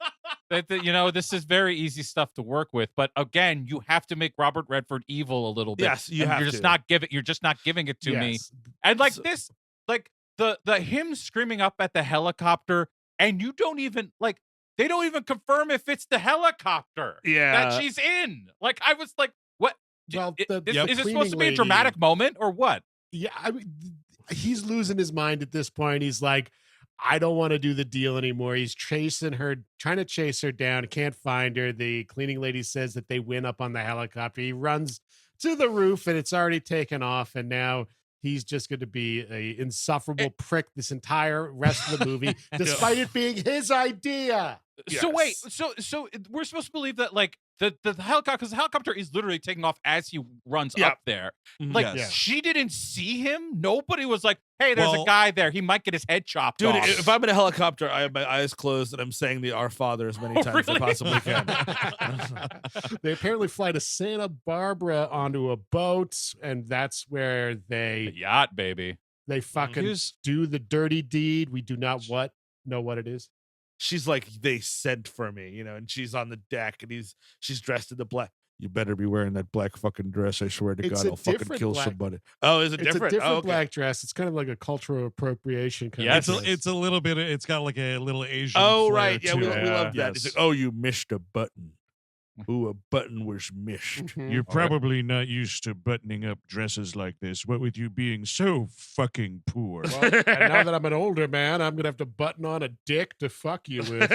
this is very easy stuff to work with. But again, you have to make Robert Redford evil a little bit. Yes, you have you're to. you're just not giving it to me. And like this, like the him screaming up at the helicopter, and you don't even like they don't even confirm if it's the helicopter that she's in. Like I was like, what? Well, is it supposed to be a dramatic moment or what? Yeah, I mean, he's losing his mind at this point. He's like, I don't want to do the deal anymore. He's chasing her, trying to chase her down. Can't find her. The cleaning lady says that they win up on the helicopter. He runs to the roof and it's already taken off. And now he's just going to be a insufferable prick this entire rest of the movie, despite it being his idea. Yes. So wait, so we're supposed to believe that like the helicopter, because the helicopter is literally taking off as he runs up there. Like she didn't see him. Nobody was like, "Hey, there's a guy there. He might get his head chopped off." Dude, if I'm in a helicopter, I have my eyes closed and I'm saying the Our Father as many times as I possibly can. They apparently fly to Santa Barbara onto a boat, and that's where the yacht, baby. They fucking do the dirty deed. We do not know what it is. She's like, they sent for me, and she's on the deck and she's dressed in the black. You better be wearing that black fucking dress. I swear to God, I'll fucking kill somebody. Oh, is it different? It's a different black dress. It's kind of like a cultural appropriation kind of dress. It's a little bit, it's got like a little Asian flair right. Yeah, we love that. It's like, oh, you missed a button. Ooh, a button was missed. You're probably not used to buttoning up dresses like this. What with you being so fucking poor. Well, and now that I'm an older man, I'm going to have to button on a dick to fuck you with.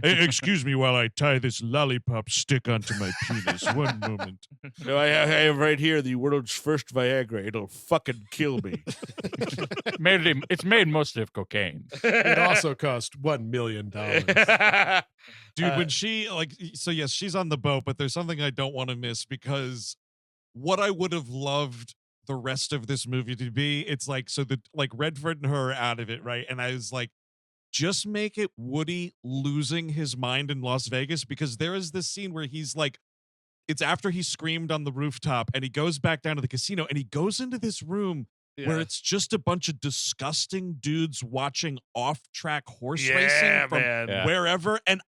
Excuse me while I tie this lollipop stick onto my penis. One moment. No, I have right here the world's first Viagra. It'll fucking kill me. It's made mostly of cocaine. It also cost $1 million. Dude, when she yes, she's on the boat, but there's something I don't want to miss because what I would have loved the rest of this movie to be, it's like, so the like Redford and her are out of it, right? And I was like, just make it Woody losing his mind in Las Vegas, because there is this scene where he's like, it's after he screamed on the rooftop and he goes back down to the casino and he goes into this room where it's just a bunch of disgusting dudes watching off-track horse racing from wherever. And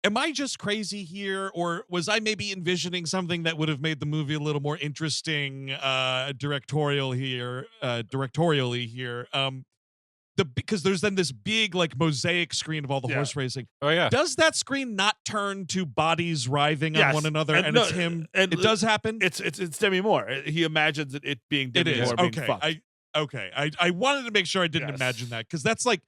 am I just crazy here, or was I maybe envisioning something that would have made the movie a little more interesting directorially here? Because there's then this big like mosaic screen of all the horse racing. Oh yeah. Does that screen not turn to bodies writhing on one another and it's him? And it does happen. It's Demi Moore. He imagines it being Demi Moore being fucked. I wanted to make sure I didn't imagine that, because that's like,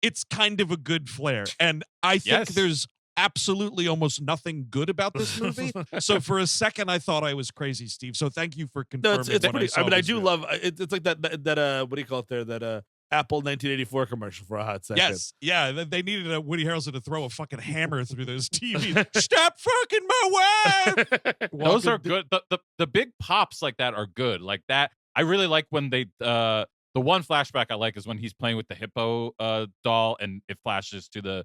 it's kind of a good flair, and I think there's absolutely almost nothing good about this movie. So for a second I thought I was crazy, Steve. So thank you for confirming. It's pretty, I do love it. It's like that what do you call it there, that Apple 1984 commercial for a hot second. Yes, yeah, they needed a Woody Harrelson to throw a fucking hammer through those TVs. Stop fucking my wife. Those are good. The big pops like that are good. Like that, I really like when they the one flashback I like is when he's playing with the hippo doll and it flashes to the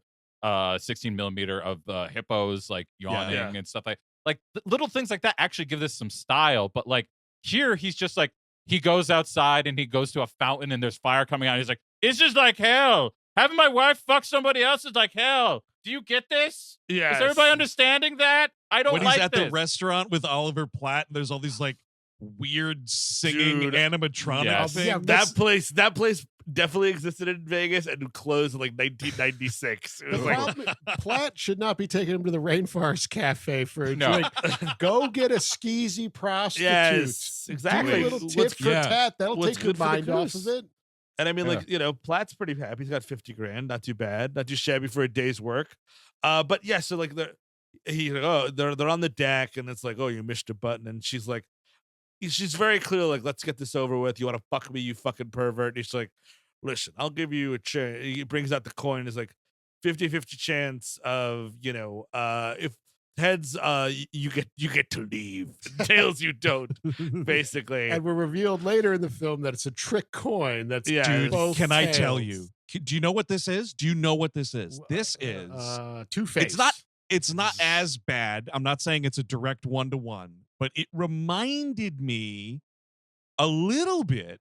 16 millimeter of hippos like yawning and stuff like little things like that actually give this some style. But like here, he's just like, he goes outside and he goes to a fountain and there's fire coming out. He's like, it's just like hell. Having my wife fuck somebody else is like hell. Do you get this? Yeah. Is everybody understanding that? I don't like this. When he's at the restaurant with Oliver Platt, and there's all these like weird singing animatronic things. Yeah, that place definitely existed in Vegas and closed in like 1996. It was like, Platt should not be taking him to the Rainforest Cafe for a drink. Go get a skeezy prostitute. Yes, exactly. Do a little tit for tat. That'll take your mind off of it. And I mean, like, Platt's pretty happy. He's got $50,000. Not too bad. Not too shabby for a day's work. But yeah, so like they're on the deck and it's like, oh, you missed a button. And she's like, she's very clear, like, let's get this over with. You want to fuck me, you fucking pervert? And he's like, listen, I'll give you a chance. He brings out the coin. It's like 50-50 chance of, if heads, you get to leave. Tails, you don't, basically. And we're revealed later in the film that it's a trick coin. That's dude, can tails. I tell you? Do you know what this is? Do you know what this is? This is Two-Face. It's not as bad. I'm not saying it's a direct one-to-one, but it reminded me a little bit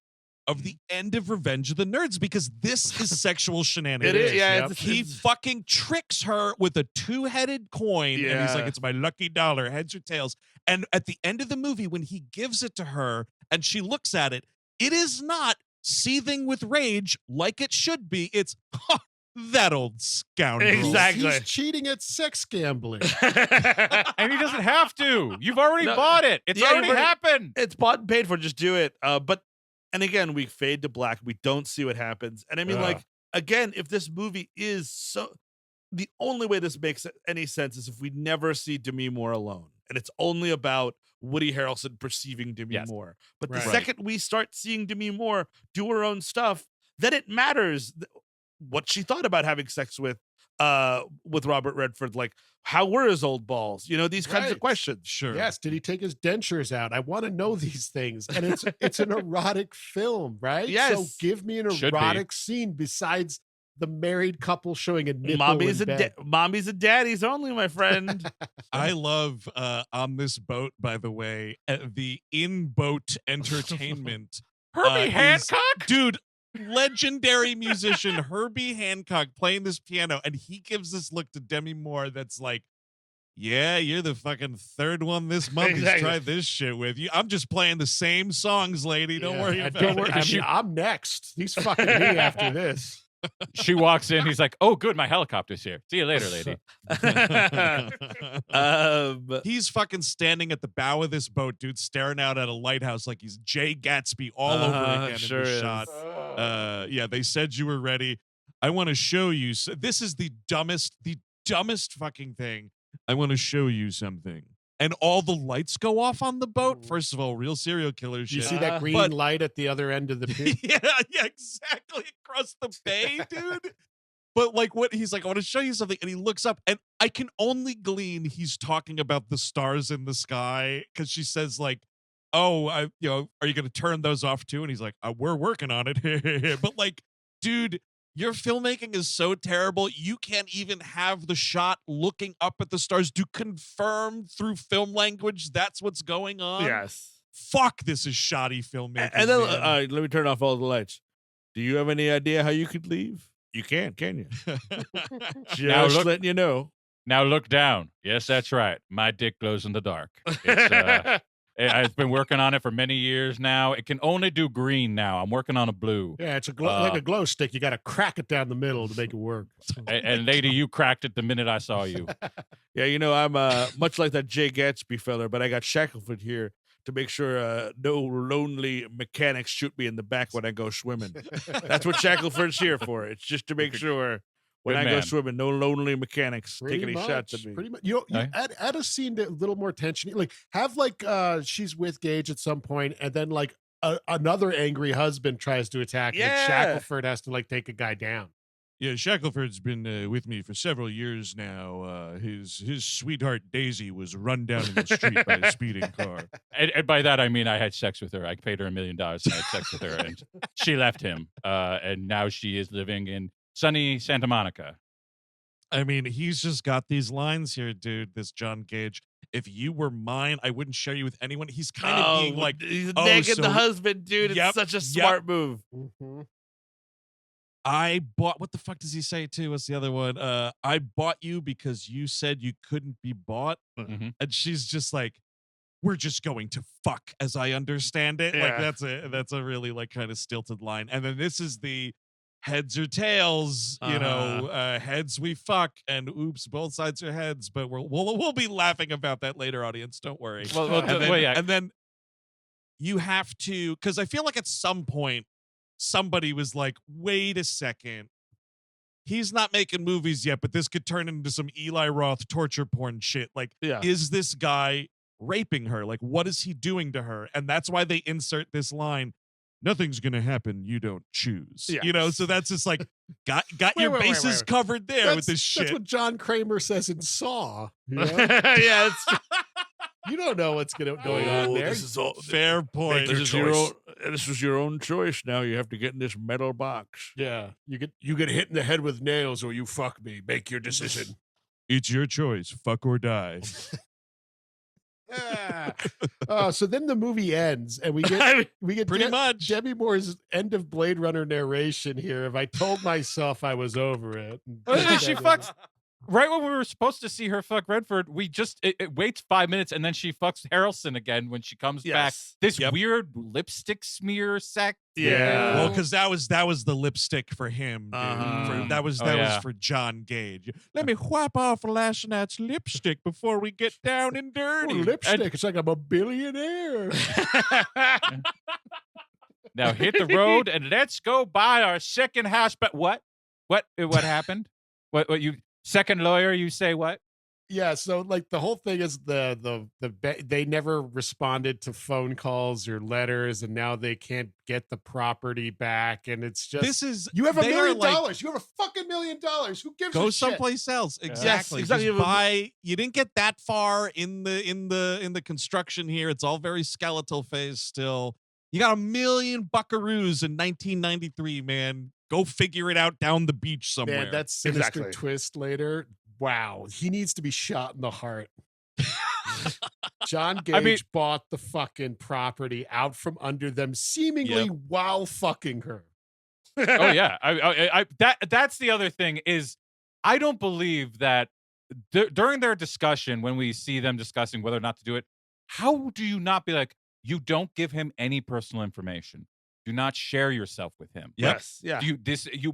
of the end of Revenge of the Nerds because this is sexual shenanigans. It is, yeah. Yep. He fucking tricks her with a 2-headed coin, and he's like, "It's my lucky dollar, heads or tails." And at the end of the movie, when he gives it to her and she looks at it, it is not seething with rage like it should be. It's that old scoundrel. Exactly. He's cheating at sex gambling. And he doesn't have to. You've already bought it. It's already happened. It's bought and paid for. Just do it. And again, we fade to black. We don't see what happens. And I mean, like, again, if this movie is so, the only way this makes any sense is if we never see Demi Moore alone. And it's only about Woody Harrelson perceiving Demi Moore. But the second we start seeing Demi Moore do her own stuff, then it matters what she thought about having sex with Robert Redford. Like, how were his old balls? You know, these kinds of questions. Sure. Yes. Did he take his dentures out? I want to know these things. And it's an erotic film, right? Yes. So give me an erotic scene besides the married couple showing a nipple Mommy's in and daddy's only, my friend. I love on this boat, by the way, the in-boat entertainment. Herbie Hancock? Dude, legendary musician Herbie Hancock playing this piano, and he gives this look to Demi Moore that's like, yeah, you're the fucking third one this month who's tried this shit with you. I'm just playing the same songs, lady. Don't worry about it. I mean, I'm next. He's fucking me after this. She walks in. He's like, "Oh, good, my helicopter's here. See you later, lady." He's fucking standing at the bow of this boat, dude, staring out at a lighthouse like he's Jay Gatsby all over again in the shot. Yeah, they said you were ready. I want to show you. So this is the dumbest fucking thing. I want to show you something. And all the lights go off on the boat. First of all, real serial killer shit. You see that green light at the other end of the pier? Yeah, exactly. Across the bay, dude. But like he's like, I want to show you something. And he looks up and I can only glean he's talking about the stars in the sky. Cause she says like, oh, are you going to turn those off too? And he's like, we're working on it. But like, dude, your filmmaking is so terrible. You can't even have the shot looking up at the stars to confirm through film language that's what's going on. Yes. Fuck, this is shoddy filmmaking. And then let me turn off all the lights. Do you have any idea how you could leave? You can you? Just letting you know. Now look down. Yes, that's right. My dick glows in the dark. It's, I've been working on it for many years now. It can only do green now. I'm working on a blue. Yeah, it's like a glow stick. You got to crack it down the middle to make it work. And lady, you cracked it the minute I saw you. Yeah, I'm much like that Jay Gatsby fella, but I got Shackleford here to make sure no lonely mechanics shoot me in the back when I go swimming. That's what Shackleford's here for. It's just to make sure when I go swimming, no lonely mechanics take any shots at me. Pretty much. You add a scene to a little more tension. Like have she's with Gage at some point, and then like another angry husband tries to attack. Yeah. And Shackleford has to like take a guy down. Yeah, Shackleford's been with me for several years now. His sweetheart Daisy was run down in the street by a speeding car. And by that I mean I had sex with her. I paid her $1 million. I had sex with her, and she left him. And now she is living in sunny Santa Monica. I mean, he's just got these lines here, dude. This John Gage. If you were mine, I wouldn't share you with anyone. He's kind of being like, he's naked the husband, dude. It's such a smart move. Mm-hmm. I bought, what the fuck does he say too? What's the other one? I bought you because you said you couldn't be bought. Mm-hmm. And she's just like, we're just going to fuck as I understand it. Yeah. Like that's a really like kind of stilted line. And then this is the heads or tails, heads we fuck, and oops, both sides are heads, but we'll be laughing about that later, audience. Don't worry. And then you have to, because I feel like at some point somebody was like, wait a second, he's not making movies yet, but this could turn into some Eli Roth torture porn shit. Like, is this guy raping her? Like, what is he doing to her? And that's why they insert this line, nothing's gonna happen you don't choose. Yes. So that's just like got your bases covered there with this shit. That's what John Kramer says in Saw. Yeah, you don't know what's going on there. This is all fair point. This was your own choice. Now you have to get in this metal box. Yeah, you get hit in the head with nails, or you fuck me. Make your decision. It's your choice. Fuck or die. So then the movie ends, and we get Pretty much Demi Moore's end of Blade Runner narration here. If I told myself I was over it, she fucks right when we were supposed to see her fuck Redford. We just it waits 5 minutes, and then she fucks Harrelson again when she comes back. This weird lipstick smear sex. Yeah. Well, because that was the lipstick for him. Dude. That was for John Gage. Let me wipe off last night's lipstick before we get down and dirty. Lipstick. It's like I'm a billionaire. Now hit the road and let's go buy our second house. But what happened? What you second lawyer? You say what? Yeah, so like the whole thing is they never responded to phone calls or letters, and now they can't get the property back, and it's just you have $1 million. You have a fucking $1 million. Who gives a go shit? someplace else? Exactly. Yes, exactly. You didn't get that far in the construction here. It's all very skeletal phase still. You got $1 million buckaroos in 1993, man. Go figure it out down the beach somewhere. Man, that sinister twist later. Wow, he needs to be shot in the heart. John Gage bought the fucking property out from under them, seemingly while fucking her. Oh yeah, that's the other thing is I don't believe that during their discussion when we see them discussing whether or not to do it, how do you not be like, you don't give him any personal information? Do not share yourself with him. Yes. Yeah. You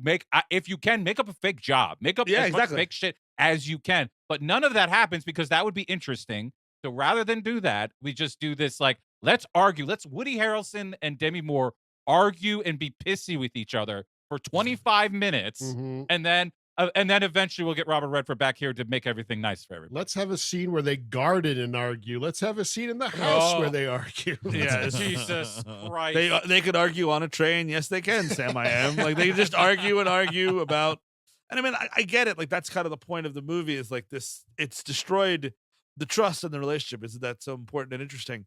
make if you can make up a fake job, make up as much fake shit as you can. But none of that happens because that would be interesting. So rather than do that, we just do this like let's argue. Let's Woody Harrelson and Demi Moore argue and be pissy with each other for 25 minutes, and then eventually we'll get Robert Redford back here to make everything nice for everybody. Let's have a scene where they garden and argue. Let's have a scene in the house where they argue. Yeah, Jesus Christ. They could argue on a train. Yes, they can, Sam. I am. Like they just argue about. And I mean, I get it. Like that's kind of the point of the movie is like this. It's destroyed the trust in the relationship. Isn't that so important and interesting?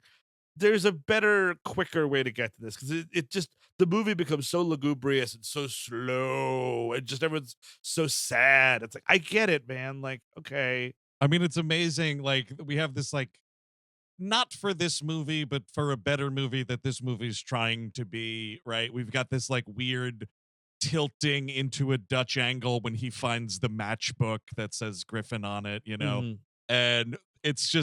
There's a better, quicker way to get to this because it just the movie becomes so lugubrious and so slow and just everyone's so sad. It's like I get it, man. Like okay, I mean it's amazing. Like we have this like not for this movie, but for a better movie that this movie's trying to be. Right? We've got this like weird tilting into a Dutch angle when he finds the matchbook that says Griffin on it. You know, and it's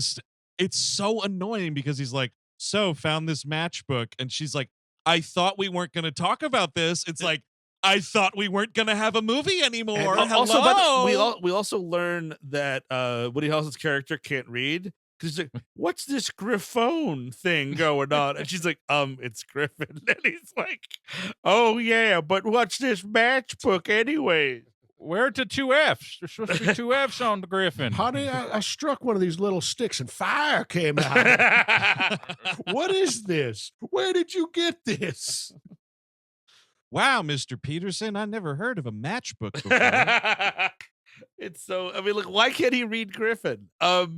so annoying because he's like. So found this matchbook and she's like, I thought we weren't going to talk about this. It's like, I thought we weren't going to have a movie anymore. Also, but we also learn that Woody Harrelson's character can't read because he's like, what's this Griffone thing going on? And she's like, it's Griffin. And he's like, oh yeah, but what's this matchbook anyway? Where to 2 Fs? There's supposed to be 2 Fs on the Griffin. Honey, I struck one of these little sticks and fire came out. What is this? Where did you get this? Wow, Mr. Peterson, I never heard of a matchbook before. It's so, I mean, like, why can't he read Griffin? I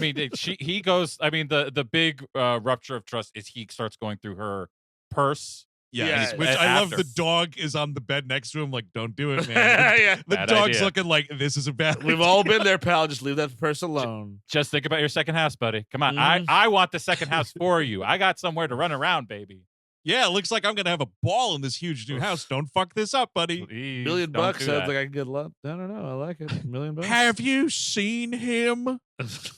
mean, he goes, I mean, the big rupture of trust is he starts going through her purse. Yeah, which I love. The dog is on the bed next to him. Like, don't do it, man. The dog's looking like this is a bad. We've all been there, pal. Just leave that person alone. Just think about your second house, buddy. Come on, I want the second house for you. I got somewhere to run around, baby. Yeah, it looks like I'm gonna have a ball in this huge new house. Don't fuck this up, buddy. Please, $1 million sounds like I can get a lot. I don't know. I like it. $1 million. Have you seen him?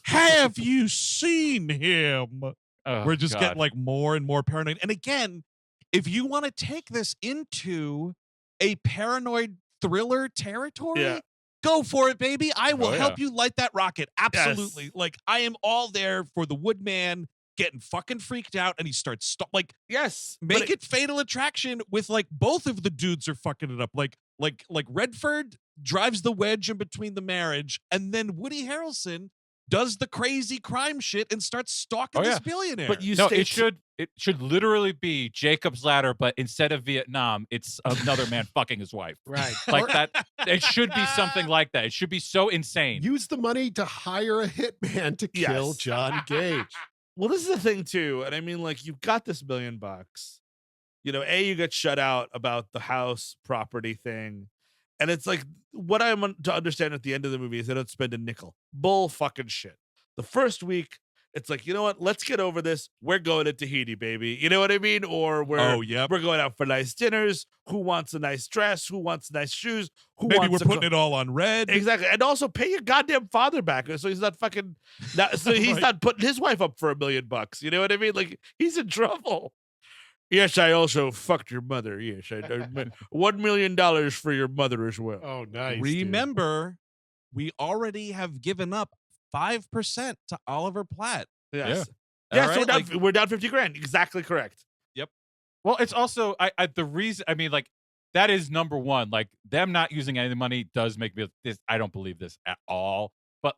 Have you seen him? We're just getting like more and more paranoid. And again. If you want to take this into a paranoid thriller territory, go for it, baby. I will help you light that rocket. Absolutely. Yes. Like, I am all there for the Woodman getting fucking freaked out and he starts make it Fatal Attraction with like both of the dudes are fucking it up. Like Redford drives the wedge in between the marriage and then Woody Harrelson does the crazy crime shit and starts stalking this billionaire. But it should literally be Jacob's Ladder, but instead of Vietnam, it's another man fucking his wife. Right. Like that. It should be something like that. It should be so insane. Use the money to hire a hitman to kill John Gage. Well, this is the thing too. And I mean, like, you've got this $1 million. You know, you get shut out about the house property thing. And it's like, what I'm to understand at the end of the movie is they don't spend a nickel. Bull fucking shit. The first week, It's like, you know what? Let's get over this. We're going to Tahiti, baby. You know what I mean? Or we're going out for nice dinners. Who wants a nice dress? Who wants nice shoes? Maybe we're putting it all on red. Exactly. And also pay your goddamn father back so he's not fucking so he's not putting his wife up for $1 million. You know what I mean? Like, he's in trouble. Yes, I also fucked your mother. Yes, I $1 million for your mother as well. Oh, nice. Remember, we already have given up 5% to Oliver Platt. Yes. Yeah. All So right? we're down 50 grand. Exactly correct. Yep. Well, it's also the reason. I mean, like, that is number one. Like, them not using any of the money does make me this. I don't believe this at all. But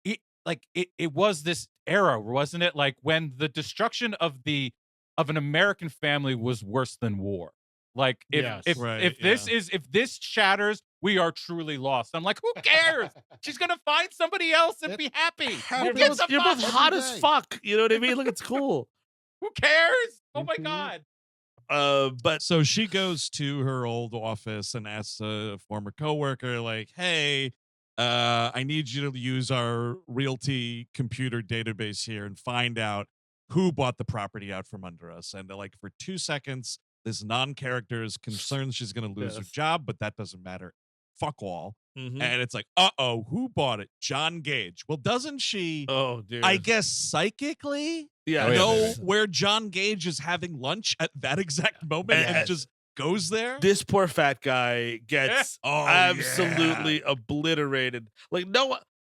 it was this era, wasn't it? Like, when the destruction of an American family was worse than war. Like, if this shatters, we are truly lost. I'm like, who cares? She's gonna find somebody else and be happy. You're both hot as fuck. You know what I mean? Like, it's cool. Who cares? Oh my God. But so she goes to her old office and asks a former coworker, like, hey, I need you to use our realty computer database here and find out who bought the property out from under us. And like, for 2 seconds, this non-character is concerned she's going to lose her job, but that doesn't matter. Fuck all. Mm-hmm. And it's like, who bought it? John Gage. Well, doesn't she, dear. I guess psychically know where John Gage is having lunch at that exact moment and just goes there? This poor fat guy gets absolutely obliterated. Like,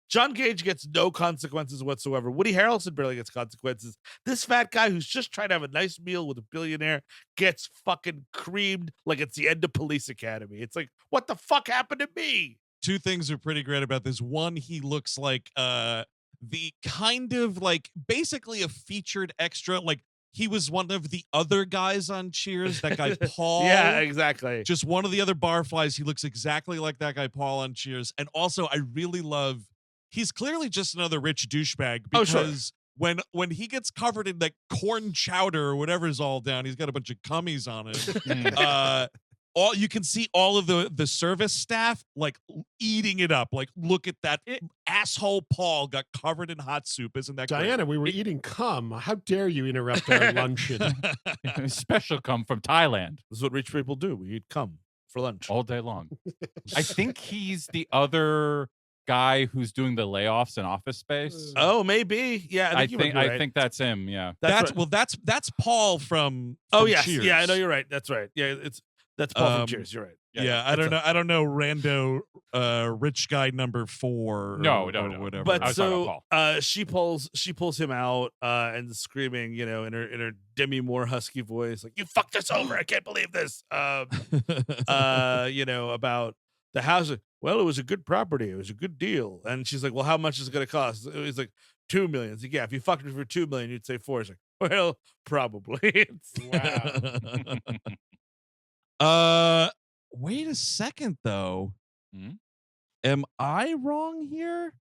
John Gage gets no consequences whatsoever. Woody Harrelson barely gets consequences. This fat guy who's just trying to have a nice meal with a billionaire gets fucking creamed like it's the end of Police Academy. It's like, what the fuck happened to me? Two things are pretty great about this. One, he looks like the kind of like basically a featured extra. Like, he was one of the other guys on Cheers, that guy Paul. Yeah, exactly. Just one of the other barflies. He looks exactly like that guy Paul on Cheers. And also, I really love, he's clearly just another rich douchebag, because when he gets covered in like corn chowder or whatever's all down, he's got a bunch of cummies on him. You can see all of the service staff like eating it up. Like, look at that asshole Paul got covered in hot soup. Isn't that Diana? great? We were eating cum. How dare you interrupt our luncheon? Special cum from Thailand. This is what rich people do. We eat cum for lunch all day long. I think he's the other guy who's doing the layoffs in Office Space. Oh, maybe. Yeah, I think that's him. Yeah, that's Paul from yes, Cheers. Yeah, I know you're right. That's right. Yeah, that's Paul from Cheers. You're right. Yeah, I don't know rando rich guy number 4. No, whatever. But so she pulls him out and screaming, in her Demi Moore husky voice, like, you fucked us over. I can't believe this. About the house. Well, it was a good property. It was a good deal. And she's like, well, how much is it going to cost? It was like $2 million. It's like, yeah, if you fucked me for $2 million, you'd say 4. It's like, well, probably. Wow. Wait a second though. Hmm? Am I wrong here?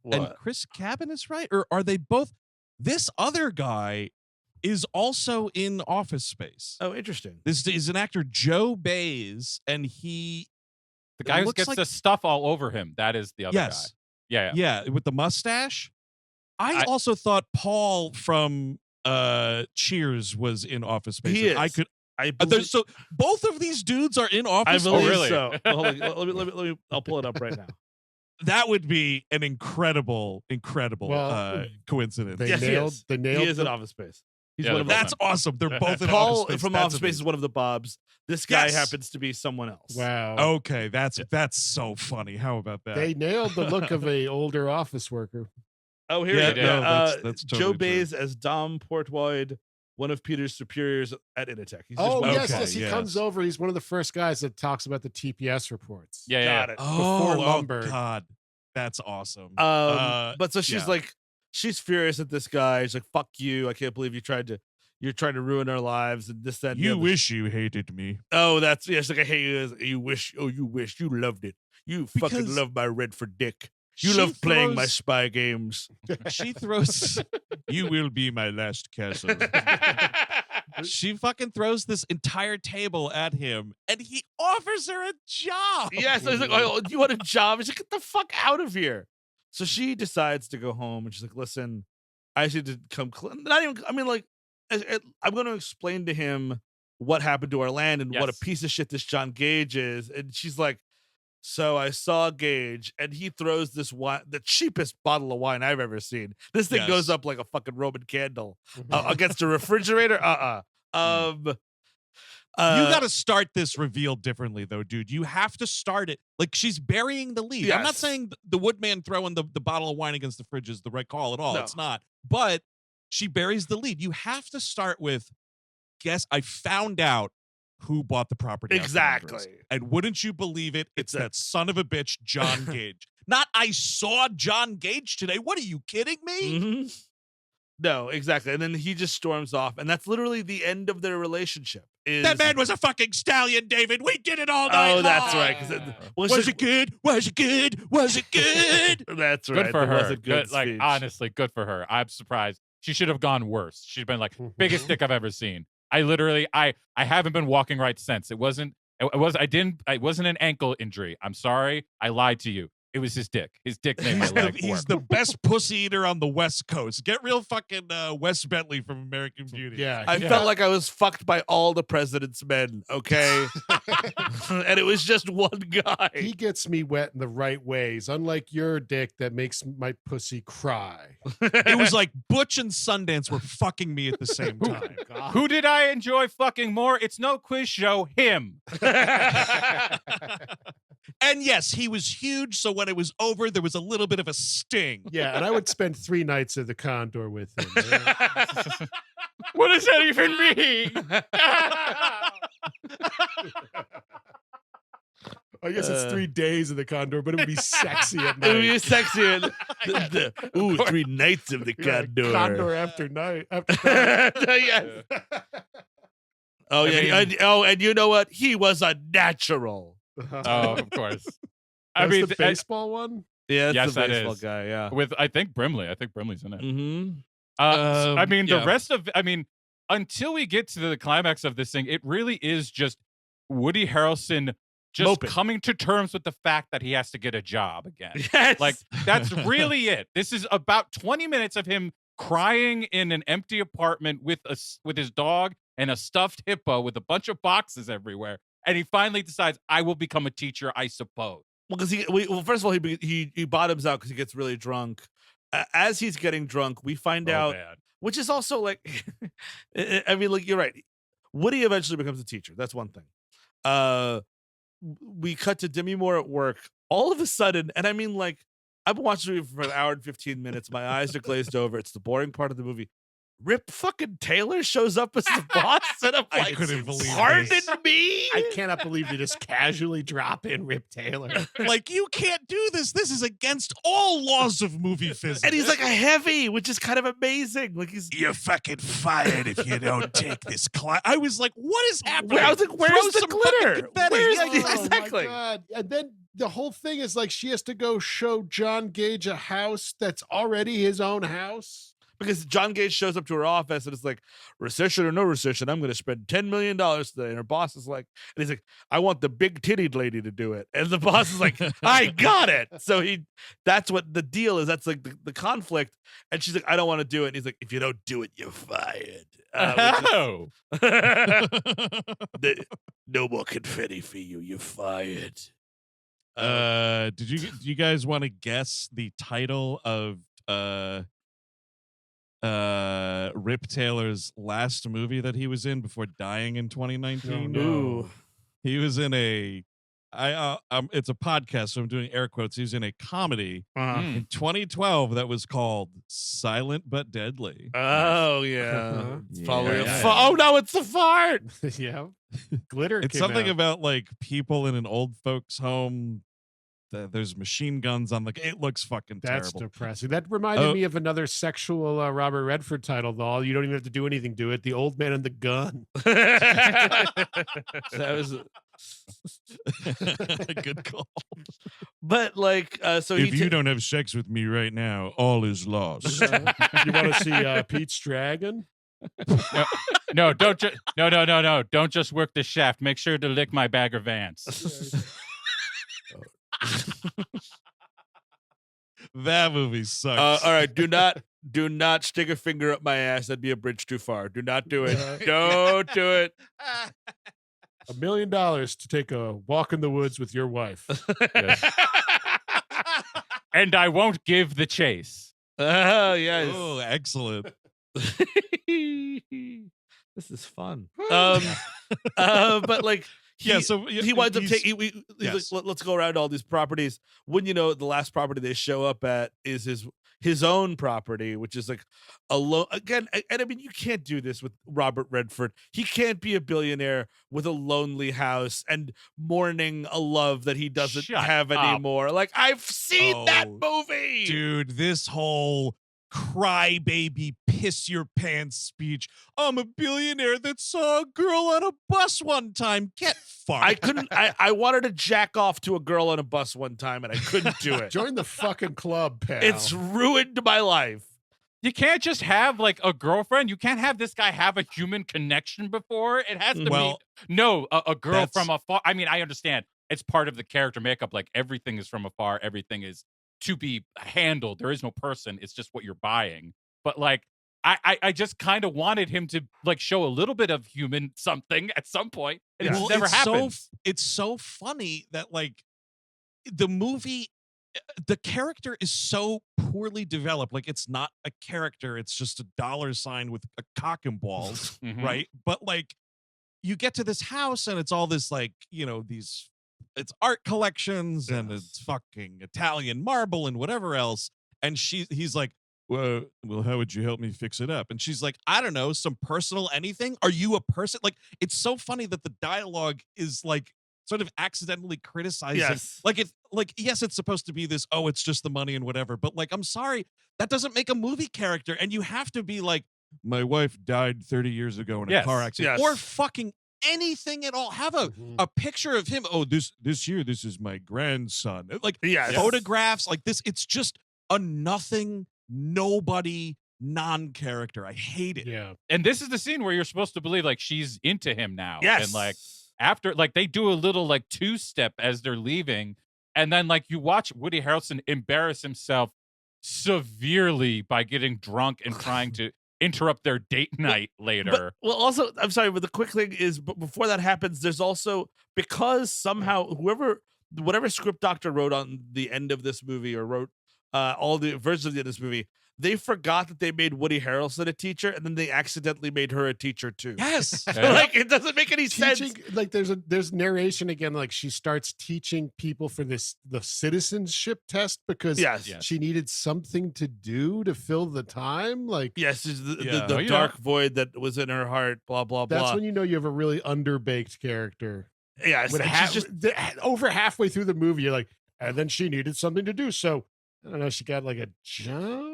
What? And Chris Cabin is right? Or are they both? This other guy is also in Office Space. Oh, interesting. This is an actor, Joe Bays, and the guy who gets the stuff all over him. That is the other guy. Yeah, with the mustache. I also thought Paul from Cheers was in Office Space. He is. So both of these dudes are in Office Space. I believe so. Let me. I'll pull it up right now. That would be an incredible coincidence. They nailed. He is in Office Space. He's one of that's awesome. They're both in Paul Office Space. from Office Space is one of the Bobs. This guy happens to be someone else. Wow. Okay, that's so funny. How about that? They nailed the look of a older office worker. Oh, here we go. That's Joe totally Bays as Dom Portwood, one of Peter's superiors at Initech. He comes over. He's one of the first guys that talks about the TPS reports. Got it. Before Lumber. God, that's awesome. But so she's like, she's furious at this guy. She's like, "Fuck you! I can't believe you're trying to ruin our lives and this, that." And you wish you hated me. Oh, she's like, I hate you. You wish you loved it. You fucking love my Redford dick. You love playing my spy games. She throws, you will be my last castle. She fucking throws this entire table at him, and he offers her a job. Yeah, so he's like, "Oh, do you want a job?" She's like, "Get the fuck out of here." So she decides to go home, and she's like, "Listen, I just need to come clean. Not even. I mean, like, I'm going to explain to him what happened to our land and what a piece of shit this John Gage is. And she's like, so I saw Gage, and he throws this wine, the cheapest bottle of wine I've ever seen. This thing goes up like a fucking Roman candle against a refrigerator. You got to start this reveal differently, though, dude. You have to start it like she's burying the lead. Yes. I'm not saying the woodman throwing the bottle of wine against the fridge is the right call at all. No. It's not. But she buries the lead. You have to start with, guess I found out who bought the property. Exactly. And wouldn't you believe it? It's that son of a bitch, John Gage. Not I saw John Gage today. What are you kidding me? Mm-hmm. No, exactly. And then he just storms off. And that's literally the end of their relationship. That man was a fucking stallion, David. We did it all night long. Oh, that's right. Was it good? Was it good? Was it good? That's right. Good for her. Was a good like, speech. honestly, good for her. I'm surprised. She should have gone worse. She'd been like, biggest dick I've ever seen. I haven't been walking right since. It wasn't an ankle injury. I'm sorry. I lied to you. It was his dick. His dick made my leg He's the best pussy eater on the West Coast. Get real fucking Wes Bentley from American Beauty. Yeah. I felt like I was fucked by all the president's men, okay? And it was just one guy. He gets me wet in the right ways, unlike your dick that makes my pussy cry. It was like Butch and Sundance were fucking me at the same time. Who did I enjoy fucking more? It's no quiz show. Him. And yes, he was huge, so when it was over, there was a little bit of a sting. Yeah, and I would spend 3 nights at the Condor with him. What does that even mean? I guess it's 3 days of the Condor, but it would be sexy at night. It would be sexy. Ooh, 3 nights of the Condor. Condor after night. Yes. Oh, yeah. And you know what? He was a natural. Oh, of course. I mean, the baseball one? Yeah, yes, the that baseball is. guy, yeah. With, I think Brimley is in it. Mm-hmm. I mean, the rest of, until we get to the climax of this thing, it really is just Woody Harrelson just Moping. coming to terms with the fact that he has to get a job again. Yes. Like, that's really it. This is about 20 minutes of him crying in an empty apartment with his dog and a stuffed hippo with a bunch of boxes everywhere. And he finally decides, I will become a teacher, I suppose. Well, because first of all, he bottoms out because he gets really drunk. As he's getting drunk, we find out, which is also like, I mean, like, you're right. Woody eventually becomes a teacher. That's one thing. We cut to Demi Moore at work all of a sudden, and I mean, like, I've been watching the movie for an hour and 15 minutes. My eyes are glazed over. It's the boring part of the movie. Rip fucking Taylor shows up as the boss, and I'm like, I couldn't believe pardon this. me? I cannot believe you just casually drop in Rip Taylor. Like, you can't do this. This is against all laws of movie physics. And he's like a heavy, which is kind of amazing. Like, you're fucking fired if you don't take this class. I was like, what is happening? I was like, where's Throw the some glitter? fucking confetti. Where's Yeah, the- exactly. Oh my God. And then the whole thing is like she has to go show John Gage a house that's already his own house. Because John Gage shows up to her office and it's like, recession or no recession, I'm going to spend $10 million today. And her boss is like, and he's like, I want the big tittied lady to do it. And the boss is like, I got it. So that's what the deal is. That's like the conflict. And she's like, I don't want to do it. And he's like, if you don't do it, you're fired. No more confetti for you. You're fired. Do you guys want to guess the title of Rip Taylor's last movie that he was in before dying in 2019? No. He was in it's a podcast, so I'm doing air quotes. He was in a comedy in 2012 that was called Silent but Deadly. Oh, yeah. It's probably Yeah. oh, no, it's the fart. Yeah. Glitter. It's came something out. about like people in an old folks home. There's machine guns on it looks fucking That's terrible. depressing. That reminded me of another sexual Robert Redford title, though. You don't even have to do anything to it. The Old Man and the Gun. That was a good call. But like, so if you don't have sex with me right now, all is lost. You want to see Pete's Dragon? No, don't no. Don't just work the shaft. Make sure to lick my Bagger Vance. That movie sucks. All right, do not Do not stick a finger up my ass. That'd be a bridge too far. Do not do it. Don't do it. $1 million to take a walk in the woods with your wife. And I won't give the chase. Oh, yes. Oh, excellent. This is fun. But like, he winds up taking. He's like, let's go around all these properties. When the last property they show up at is his own property, which is like alone again. And I mean, you can't do this with Robert Redford. He can't be a billionaire with a lonely house and mourning a love that he doesn't have anymore. Like, I've seen that movie, dude. This whole crybaby piss your pants speech. I'm a billionaire that saw a girl on a bus one time. Get fucked. I couldn't. I wanted to jack off to a girl on a bus one time and I couldn't do it. Join the fucking club, pal. It's ruined my life. You can't just have like a girlfriend. You can't have this guy have a human connection before. It has to be a girl from afar. I mean, I understand it's part of the character makeup. Like, everything is from afar. Everything is to be handled. There is no person. It's just what you're buying. But like, I just kind of wanted him to like show a little bit of human something at some point. And it never happens. It's so funny that like the movie, the character is so poorly developed. Like, it's not a character. It's just a $sign with a cock and balls, right? But like, you get to this house and it's all this like, it's art collections and it's fucking Italian marble and whatever else. And he's like, well, how would you help me fix it up? And she's like, I don't know, some personal anything. Are you a person? Like, it's so funny that the dialogue is like sort of accidentally criticizing. Yes. Yes, it's supposed to be this, it's just the money and whatever. But like, I'm sorry, that doesn't make a movie character. And you have to be like, my wife died 30 years ago in a car accident. Or fucking anything at all. Have a picture of him. Oh, this year, this is my grandson. Like, photographs like this. It's just a nothing, nobody, non-character. I hate it. Yeah. And this is the scene where you're supposed to believe like she's into him now. Yes. And like, after, like, they do a little like two-step as they're leaving, and then like you watch Woody Harrelson embarrass himself severely by getting drunk and trying to interrupt their date night later. Well, also, I'm sorry, but the quick thing is, but before that happens, there's also, because somehow whatever script doctor wrote on the end of this movie or wrote all the versions of the end of this movie, they forgot that they made Woody Harrelson a teacher, and then they accidentally made her a teacher too. Yes. Like, it doesn't make any sense. Like, there's narration again, like she starts teaching people for the citizenship test because she needed something to do to fill the time. Like, yes, the dark void that was in her heart, blah, blah, blah. That's when you know you have a really underbaked character. Yes. Over halfway through the movie, you're like, and then she needed something to do. So, I don't know, she got like a job?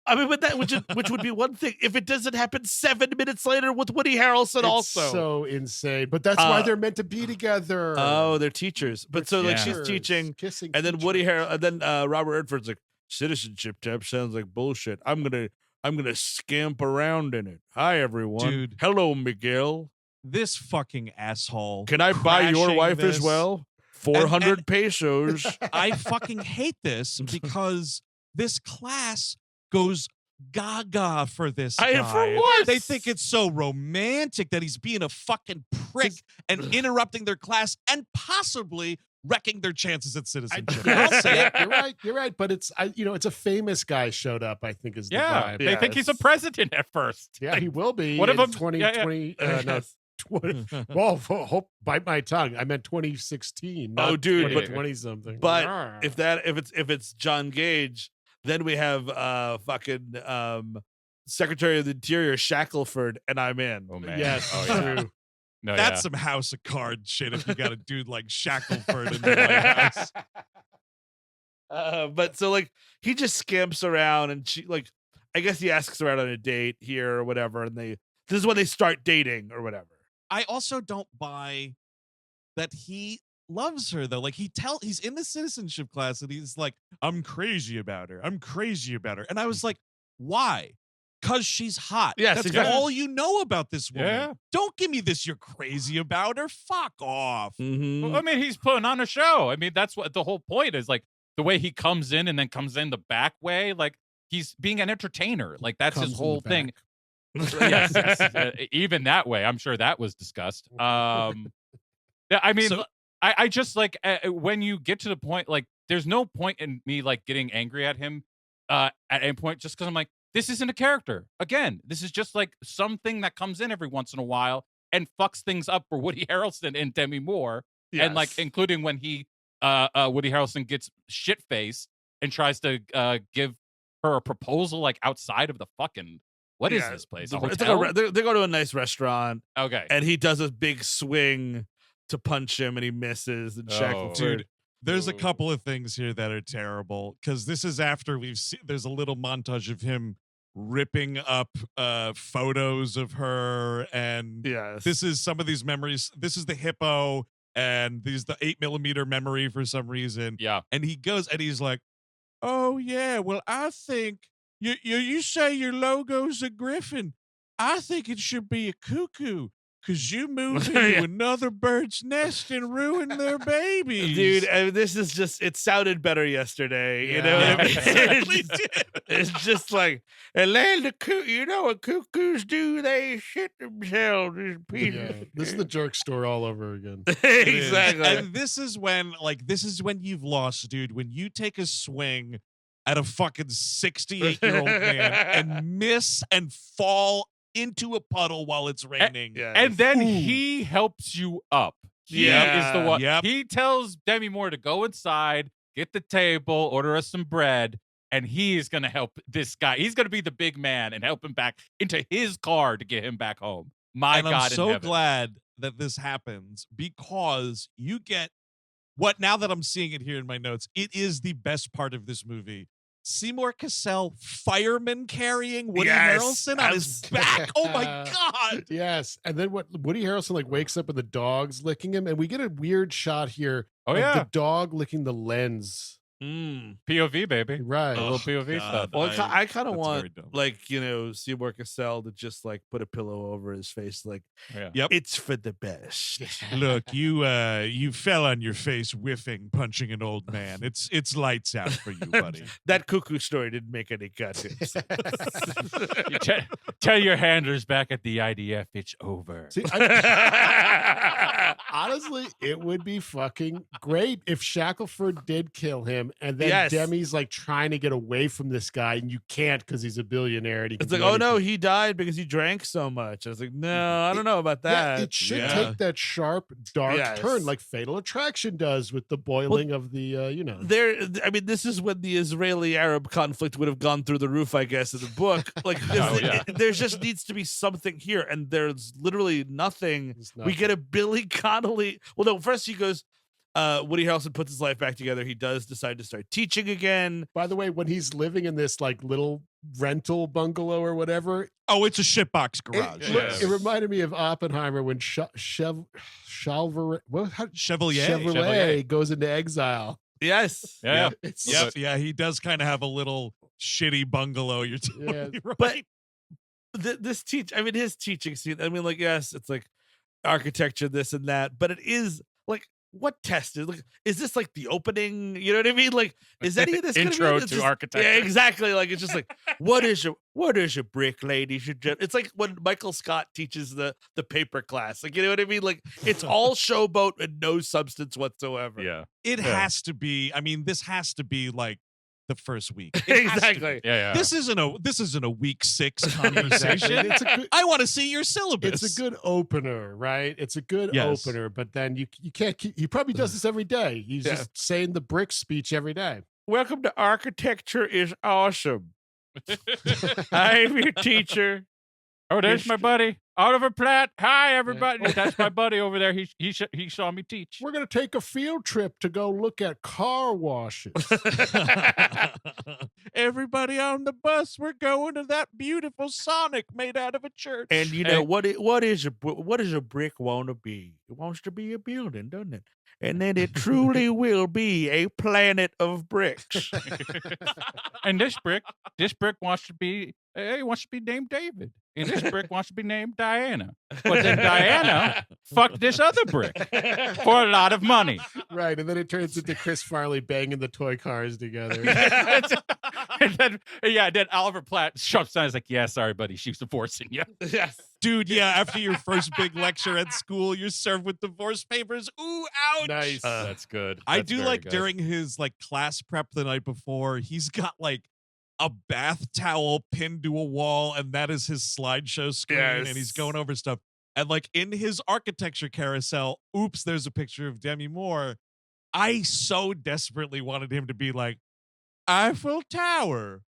I mean, but that which would be one thing if it doesn't happen 7 minutes later with Woody Harrelson. It's so insane, but that's why they're meant to be together. Oh, they're teachers. But so like she's teaching, kissing, and then Robert Redford's like, citizenship test sounds like bullshit. I'm gonna scamp around in it. Hi everyone, dude. Hello Miguel. This fucking asshole. Can I buy your wife as well? 400 pesos. I fucking hate this because this class goes gaga for this guy. For what? They think it's so romantic that he's being a fucking prick and interrupting their class and possibly wrecking their chances at citizenship. I'll say it. You're right. But it's a famous guy showed up, I think is the vibe. They think he's a president at first. Yeah, he will be. What if 2020? Well, hope bite my tongue. I meant 2016. Not dude, 2020 something. But if it's John Gage, then we have fucking Secretary of the Interior Shackleford, and I'm in. Oh man, yes, true. No, that's some House of Cards shit. If you got a dude like Shackleford in the White House. But so like he just scamps around, and she like, I guess he asks her out on a date here or whatever, and this is when they start dating or whatever. I also don't buy that he loves her though. Like he's in the citizenship class and he's like, I'm crazy about her. And I was like, why? Because she's hot. Yes, that's exactly. all you know about this woman. Yeah. Don't give me this. You're crazy about her. Fuck off. Mm-hmm. Well, I mean, he's putting on a show. I mean, that's what the whole point is. Like the way he comes in and then comes in the back way. Like he's being an entertainer. Like that's Comes his in the whole thing. back. Yes. Even that way, I'm sure that was discussed. Yeah, I mean, So- I just like when you get to the point, like, there's no point in me like getting angry at him at any point, just because I'm like, this isn't a character. Again, this is just like something that comes in every once in a while and fucks things up for Woody Harrelson and Demi Moore, and like including when he Woody Harrelson gets shit faced and tries to give her a proposal like outside of the fucking. What is this place? A It's hotel? like they go to a nice restaurant. Okay. And he does a big swing to punch him, and he misses. And Shackleford. Dude, there's a couple of things here that are terrible because this is after we've seen. There's a little montage of him ripping up photos of her, and this is some of these memories. This is the hippo, and these the 8mm memory for some reason. Yeah. And he goes and he's like, "Oh yeah, well I think." You say your logo's a griffin. I think it should be a cuckoo because you move into another bird's nest and ruin their babies. Dude, I mean, this is just, it sounded better yesterday. You know what I mean? It's just like, and land the you know what cuckoos do? They shit themselves. This is the jerk store all over again. Exactly. And this is when you've lost, dude. When you take a swing at a fucking 68-year-old man and miss and fall into a puddle while it's raining. And then he helps you up. He is the one. Yep. He tells Demi Moore to go inside, get the table, order us some bread, and he is going to help this guy. He's going to be the big man and help him back into his car to get him back home. My God, I'm so in heaven. glad that this happens because you get what, now that I'm seeing it here in my notes, it is the best part of this movie. Seymour Cassel, fireman carrying Woody Harrelson on his back. Oh my God. Yes. And then what Woody Harrelson like wakes up and the dog's licking him. And we get a weird shot here of the dog licking the lens. POV, baby. Right. A little POV stuff. Well, I kind of want, like, you know, Seymour Cassel to just like put a pillow over his face, like, it's for the best. Look, you fell on your face whiffing, punching an old man. It's lights out for you, buddy. That cuckoo story didn't make any guts. Tell your handlers back at the IDF it's over. See, honestly, it would be fucking great if Shackleford did kill him, and then Demi's like trying to get away from this guy, and you can't because he's a billionaire. And it's like, oh no, he died because he drank so much. I was like, no, I don't know about that. Yeah, it should take that sharp, dark turn like Fatal Attraction does with the boiling of the, you know. I mean, this is when the Israeli-Arab conflict would have gone through the roof, I guess, in the book. Like, there just needs to be something here, and there's literally nothing. We get a Billy Connolly. Well, no, first he goes, Woody Harrelson puts his life back together. He does decide to start teaching again. By the way, when he's living in this like little rental bungalow or whatever. Oh, it's a shitbox garage. It reminded me of Oppenheimer when Chevalier goes into exile. Yes. Yeah. Yeah, he does kind of have a little shitty bungalow. You're totally right. But his teaching scene, I mean, like, yes, it's like architecture, this and that, but it is like, what test is, like, is this like the opening? You know what I mean? Like, is any of this intro to architecture? Yeah, exactly. Like, it's just like, what is a brick, ladies and gentlemen? It's like when Michael Scott teaches the paper class. Like, you know what I mean? Like, it's all showboat and no substance whatsoever. Yeah, it has to be. I mean, this has to be like the first week. Exactly. Yeah. This isn't a week 6 conversation. I want to see your syllabus. It's a good opener, right? It's a good opener, but then you can't keep. He probably does this every day. He's just saying the brick speech every day. Welcome to Architecture is Awesome. I'm your teacher. Oh, there's my buddy Oliver Platt. Hi, everybody. Oh, that's my buddy over there. He saw me teach. We're gonna take a field trip to go look at car washes. Everybody on the bus, we're going to that beautiful Sonic made out of a church. And you know what is a brick want to be? It wants to be a building, doesn't it? And then it truly will be a planet of bricks. And this brick wants to be named David. And this brick wants to be named Diana. But then Diana fucked this other brick for a lot of money. Right, and then it turns into Chris Farley banging the toy cars together. then Oliver Platt shuts down. He's like, "Yeah, sorry, buddy. She's divorcing you." Yes. Dude, yeah, after your first big lecture at school, you're served with divorce papers. Ooh, ouch. Nice. That's good. I That's do very like good. during his like class prep the night before, he's got like a bath towel pinned to a wall, and that is his slideshow screen, and he's going over stuff. And like in his architecture carousel, oops, there's a picture of Demi Moore. I so desperately wanted him to be like Eiffel Tower,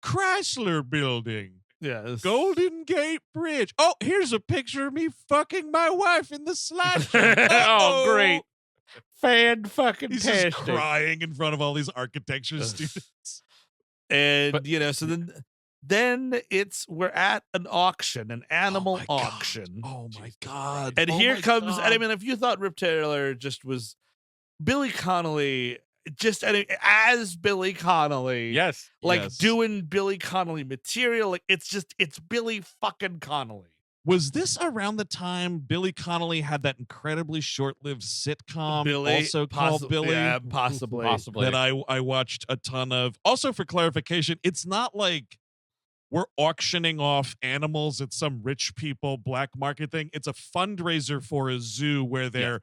Chrysler Building, Yes. Golden Gate Bridge. Oh, here's a picture of me fucking my wife in the slideshow. Oh, great. He's just crying in front of all these architecture students. And But- so then we're at an auction, an animal Oh my God. auction. Oh my God. And Oh here my comes, God. and I mean, if you thought Rip Taylor just was Billy Connolly, as Billy Connolly, Yes. like Yes. doing Billy Connolly material, like it's Billy fucking Connolly. Was this around the time Billy Connolly had that incredibly short-lived sitcom also called Billy? Yeah, possibly. That I watched a ton of. Also, for clarification, it's not like we're auctioning off animals at some rich people black market thing. It's a fundraiser for a zoo where they're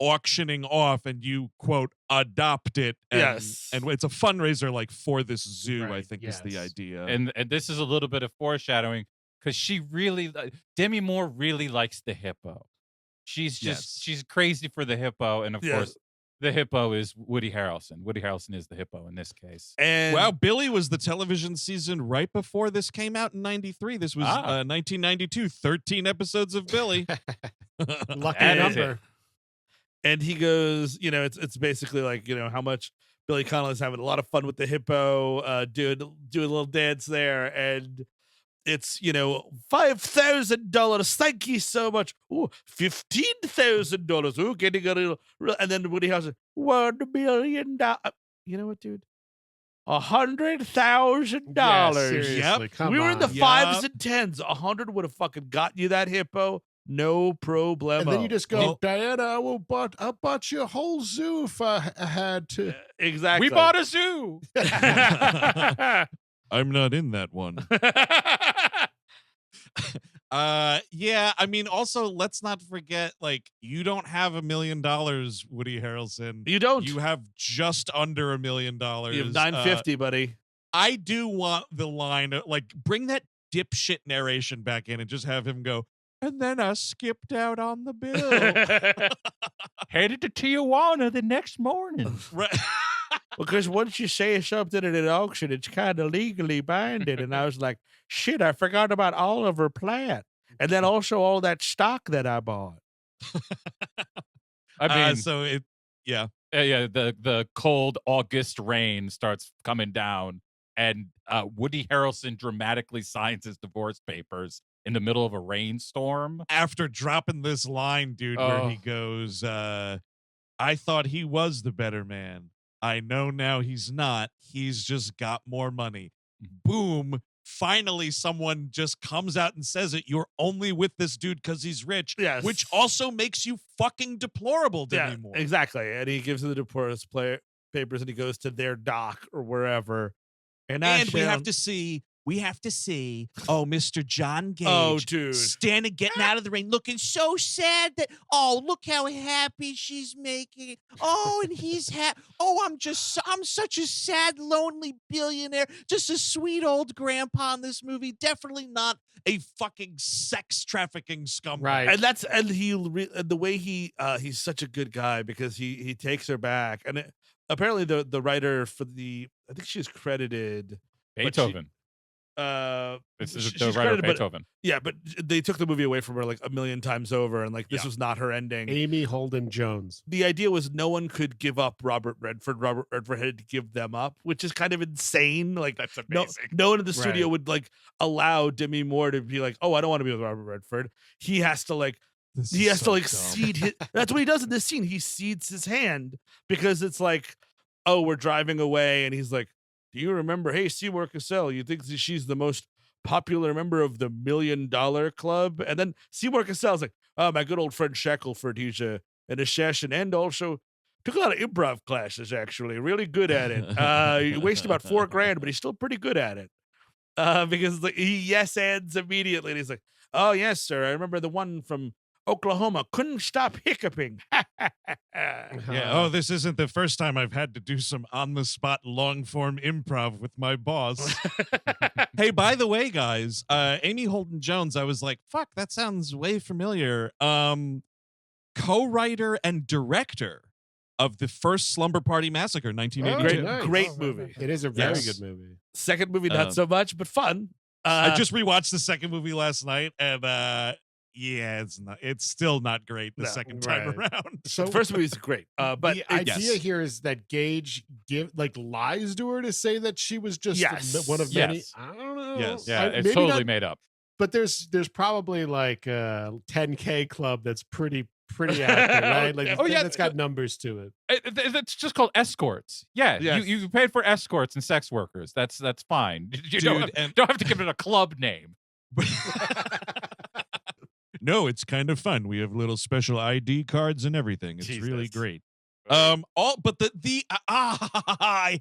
auctioning off and you quote adopt it. And, Yes. and it's a fundraiser like for this zoo, I Right, think is the yes. idea. And this is a little bit of foreshadowing because she really Demi Moore really likes the hippo. She's just she's crazy for the hippo, and of course the hippo is Woody Harrelson. Woody Harrelson is the hippo in this case. And wow, Billy was the television season right before this came out in 93. This was 1992, 13 episodes of Billy. Lucky And- number. And he goes, it's basically like, how much Billy Connolly's having a lot of fun with the hippo, doing a little dance there, and it's $5,000. Thank you so much. Ooh, $15,000. Ooh, getting a little, and then Woody Harrelson, $1 million. You know what, dude? $100,000. Yeah, seriously, come we were in the on. fives and tens. 100 would have fucking gotten you that hippo. No problemo. And then you just go, Diana, I'll bought you a whole zoo if I had to. Exactly. We bought a zoo. I'm not in that one. Yeah, I mean, also let's not forget, like, you don't have $1 million, Woody Harrelson. You don't. You have just under $1 million. You have 950, buddy. I do want the line, like, bring that dipshit narration back in and just have him go, and then I skipped out on the bill. Headed to Tijuana the next morning. Right. Because once you say something at an auction, it's kind of legally binding. And I was like, shit, I forgot about Oliver Platt. And then also all that stock that I bought. I mean, the cold August rain starts coming down, and Woody Harrelson dramatically signs his divorce papers in the middle of a rainstorm. After dropping this line, dude, where he goes, I thought he was the better man. I know now he's not. He's just got more money. Boom. Finally, someone just comes out and says it. You're only with this dude because he's rich. Yes. Which also makes you fucking deplorable, Demi Moore. Exactly. And he gives them the divorce papers and he goes to their dock or wherever. And we have to see, Mr. John Gage. Oh, dude. Standing, getting out of the rain, looking so sad that, look how happy she's making it. Oh, and he's happy. Oh, I'm such a sad, lonely billionaire. Just a sweet old grandpa in this movie. Definitely not a fucking sex trafficking scumbag. Right. And the way he's such a good guy because he takes her back. And apparently the writer for I think she's credited Beethoven. This is the writer of Beethoven. But they took the movie away from her like a million times over, and like this was not her ending. Amy Holden Jones. The idea was no one could give up Robert Redford. Robert Redford had to give them up, which is kind of insane. Like That's amazing. No one in the studio would like allow Demi Moore to be like, oh, I don't want to be with Robert Redford. He has to like. He has to like cede his. That's what he does in this scene. He cedes his hand because it's like, oh, we're driving away, and he's like, do you remember? Hey, Seymour Cassel, you think she's the most popular member of the $1 Million Club? And then Seymour Cassel's like, oh, my good old friend Shackleford, he's an assassin and also took a lot of improv classes, actually. Really good at it. He wasted about $4,000, but he's still pretty good at it. Because he yes ands immediately. And he's like, oh, yes, sir. I remember the one from Oklahoma. Couldn't stop hiccuping. Yeah. Oh, this isn't the first time I've had to do some on-the-spot long-form improv with my boss. Hey, by the way, guys, Amy Holden Jones, I was like, fuck, that sounds way familiar. Co-writer and director of the first Slumber Party Massacre, 1982. Nice. Great movie. It is a very good movie. Second movie, not so much, but fun. I just rewatched the second movie last night, and yeah, it's still not great the second time around. So the first movie is great, but the idea here is that Gage lies to her to say that she was just one of many. I don't know. Yes. Yeah, it's totally made up. But there's probably like a 10K club that's pretty accurate, right? Like that's got numbers to it. It's just called escorts. Yeah, yes. you paid for escorts and sex workers. That's fine. You Dude, don't have to give it a club name. No, it's kind of fun. We have little special ID cards and everything. It's really great. I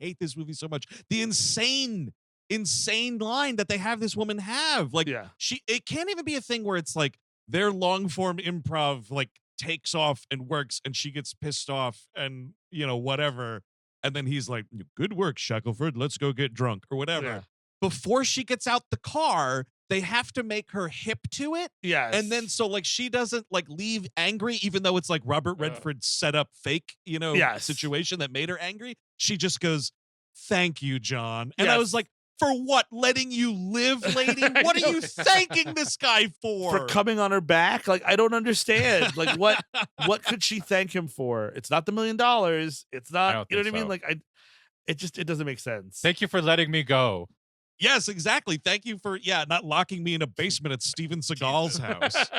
hate this movie so much. The insane line that they have this woman have. Like it can't even be a thing where it's like their long form improv like takes off and works and she gets pissed off and whatever. And then he's like, good work, Shackleford. Let's go get drunk or whatever. Yeah. Before she gets out the car, they have to make her hip to it. Yes. And then so like she doesn't like leave angry, even though it's like Robert Redford set up fake, situation that made her angry. She just goes, thank you, John. And I was like, for what? Letting you live, lady? What are you thanking this guy for? For coming on her back? Like, I don't understand. Like, what could she thank him for? It's not the $1 million. It's not, you know what I mean? Like, it doesn't make sense. Thank you for letting me go. Yes, exactly. Thank you for not locking me in a basement at Steven Seagal's house.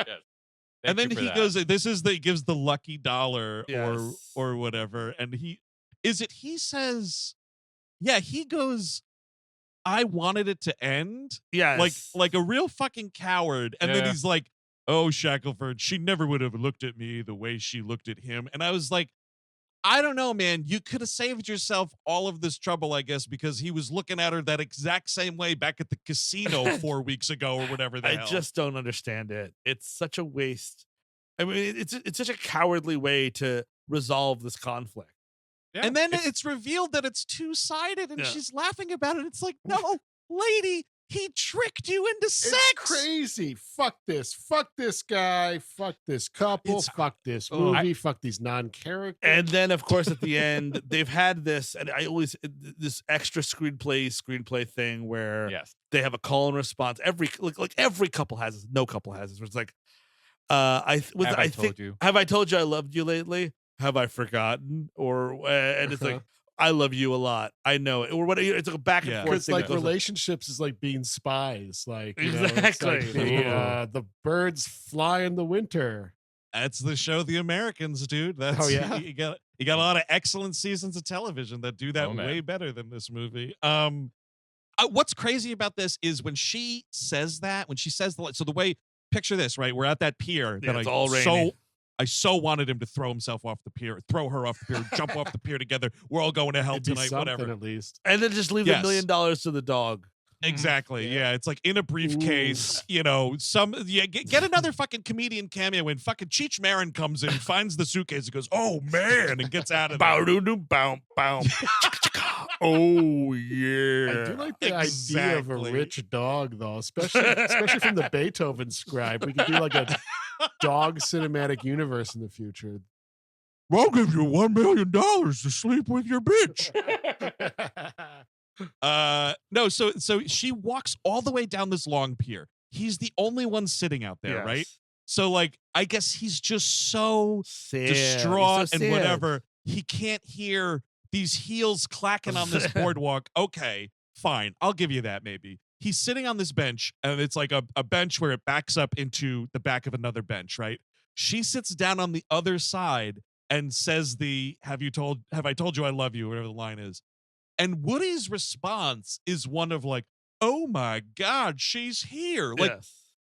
And then he goes, he gives the lucky dollar or whatever. And he says, he goes, I wanted it to end. Yes. Like a real fucking coward. And then he's like, oh, Shackleford, she never would have looked at me the way she looked at him. And I was like, I don't know, man. You could have saved yourself all of this trouble, I guess, because he was looking at her that exact same way back at the casino 4 weeks ago or whatever the hell. I just don't understand it. It's such a waste. I mean, it's such a cowardly way to resolve this conflict. Yeah. And then it's revealed that it's two-sided and she's laughing about it. It's like, no, lady, he tricked you into sex. It's crazy. Fuck this. Fuck this guy. Fuck this couple. Fuck this movie. Fuck these non-characters. And then, of course, at the end, they've had this, and this extra screenplay thing where they have a call and response. Every couple has this. No couple has this. Where it's like, have I told you I loved you lately? Have I forgotten? And it's like, I love you a lot. I know it. Or what? It's like a back and forth. Because like relationships is like being spies. Like exactly. The birds fly in the winter. That's the show The Americans, dude. That's you got a lot of excellent seasons of television that do that way better than this movie. What's crazy about this is when she says the way. Picture this, right? We're at that pier that I so wanted him to throw himself off the pier, throw her off the pier, jump off the pier together. We're all going to hell tonight, whatever. At least. And then just leave $1 million to the dog. Exactly. Yeah. It's like in a briefcase, get another fucking comedian cameo when fucking Cheech Marin comes in, finds the suitcase, and goes, oh man, and gets out of there. Bow. Oh yeah. I do like the idea of a rich dog though, especially from the Beethoven scribe. We could do like a dog cinematic universe in the future. I'll give you $1 million to sleep with your bitch. No, so she walks all the way down this long pier. He's the only one sitting out there, right? So like I guess he's just so distraught and whatever. He can't hear these heels clacking on this boardwalk. Okay, fine. I'll give you that maybe. He's sitting on this bench, and it's like a bench where it backs up into the back of another bench, right? She sits down on the other side and says have I told you I love you, whatever the line is. And Woody's response is one of like, oh my God, she's here. Like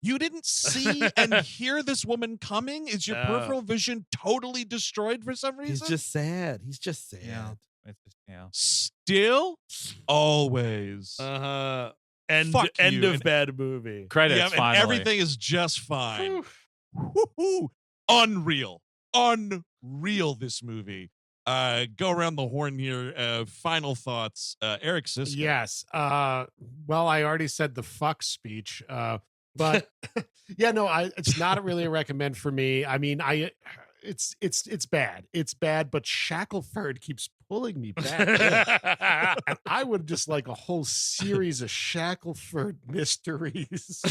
You didn't see and hear this woman coming? Is your peripheral vision totally destroyed for some reason? He's just sad. He's just sad. Yeah. It's just, yeah. Still? Always. End of bad movie. Credits, finally. And everything is just fine. Woo-hoo. Unreal. Unreal, this movie. Go around the horn here. Final thoughts. Eric Siska. Yes. Well, I already said the fuck speech. But yeah, no, it's not really a recommend for me. I mean, it's bad. It's bad, but Shackleford keeps pulling me back. And I would just like a whole series of Shackleford mysteries.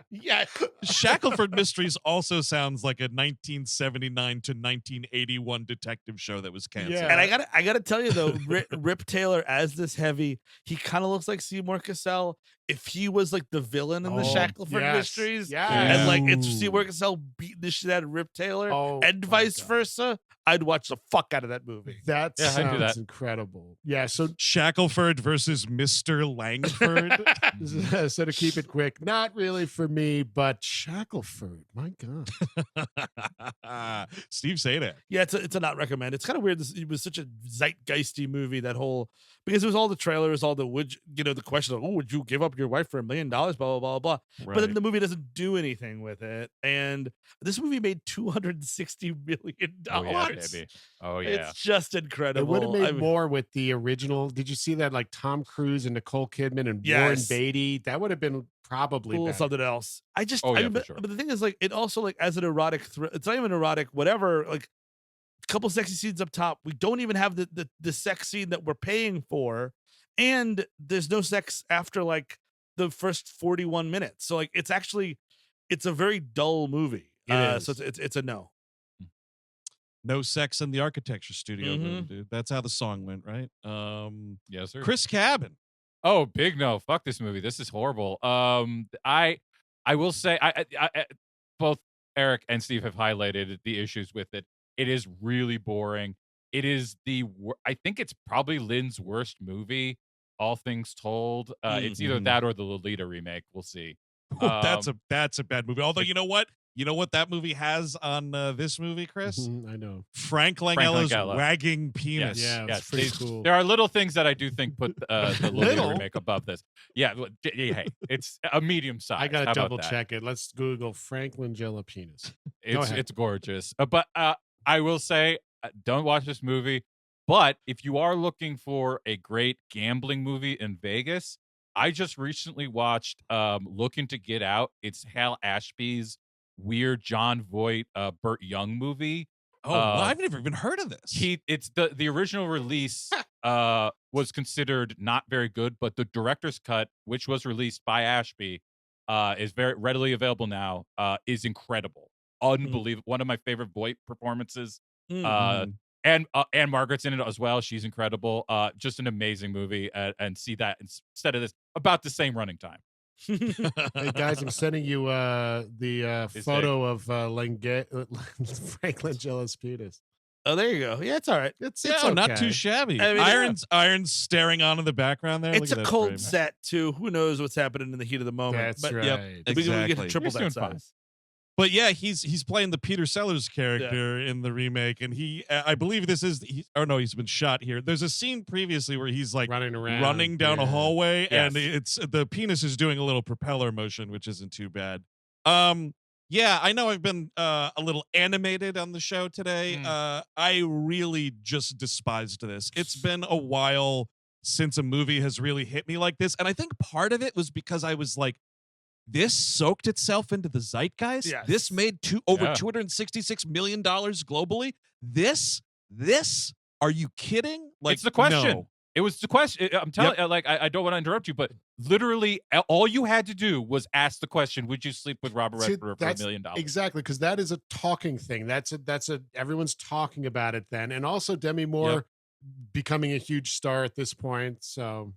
Yeah, Shackleford Mysteries also sounds like a 1979 to 1981 detective show that was canceled. Yeah. And I gotta tell you though, Rip Taylor as this heavy, he kind of looks like Seymour Cassel if he was like the villain in the Shackleford Mysteries. Yeah, and like it's Seymour Cassel beating the shit out of Rip Taylor, and vice versa. I'd watch the fuck out of that movie. That sounds incredible. Yeah, so Shackleford versus Mr. Langford. So to keep it quick, not really for me, but Shackleford, my God. Steve Sadak. Yeah, it's a not recommend. It's kind of weird. It was such a zeitgeisty movie, that whole, because it was all the trailers, all the the question of, would you give up your wife for $1 million? Blah blah blah blah. Right. But then the movie doesn't do anything with it, and this movie made $260 million. Oh yeah, baby. Oh yeah. It's just incredible. It would have made more with the original. Did you see that, like Tom Cruise and Nicole Kidman and Warren Beatty? That would have been probably better. Something else. I just, for sure. But the thing is, like, it also, like, as an erotic it's not even erotic, whatever, like a couple sexy scenes up top. We don't even have the sex scene that we're paying for, and there's no sex after like the first 41 minutes. So like it's a very dull movie. So it's a no. No sex in the architecture studio, dude. That's how the song went, right? Yes, sir. Chris Cabin. Oh, big no. Fuck this movie. This is horrible. I will say, I both Eric and Steve have highlighted the issues with it. It is really boring. It is I think it's probably Lynn's worst movie, all things told. It's either that or the Lolita remake. We'll see. That's a bad movie. Although, you know what? You know what that movie has on this movie, Chris? I know. Frank Langella's wagging penis. Yes. Yeah, it's pretty cool. There are little things that I do think put the Lolita remake above this. Yeah, hey, it's a medium size. I gotta double check it. Let's Google Frank Langella penis. It's gorgeous. But I will say, don't watch this movie. But if you are looking for a great gambling movie in Vegas, I just recently watched Looking to Get Out. It's Hal Ashby's weird John Voight, Burt Young movie. Oh, well, I've never even heard of this. It's the original release was considered not very good, but the director's cut, which was released by Ashby, is very readily available now. Is incredible, unbelievable. One of my favorite Voight performances. And Margaret's in it as well. She's incredible. Just an amazing movie. And see that instead of this, about the same running time. Hey guys, I'm sending you the photo of Frank Langella's penis. Oh, there you go. Yeah, it's all right. It's okay. Not too shabby. I mean, Iron's staring on in the background there. It's a cold set too. Who knows what's happening in the heat of the moment? That's right. Yep, exactly. We get to triple that size. But yeah, he's playing the Peter Sellers character in the remake, and I believe this is he's been shot here. There's a scene previously where he's like running down a hallway, and it's the penis is doing a little propeller motion, which isn't too bad. Yeah, I know I've been a little animated on the show today. I really just despised this. It's been a while since a movie has really hit me like this, and I think part of it was because I was like, this soaked itself into the zeitgeist. Yes. This made over $266 million globally. This, are you kidding? Like, it's the question. No. It was the question. I'm telling you, like, I don't want to interrupt you, but literally all you had to do was ask the question, would you sleep with Robert Redford for $1 million? Exactly, because that is a talking thing. That's everyone's talking about it then. And also Demi Moore becoming a huge star at this point. So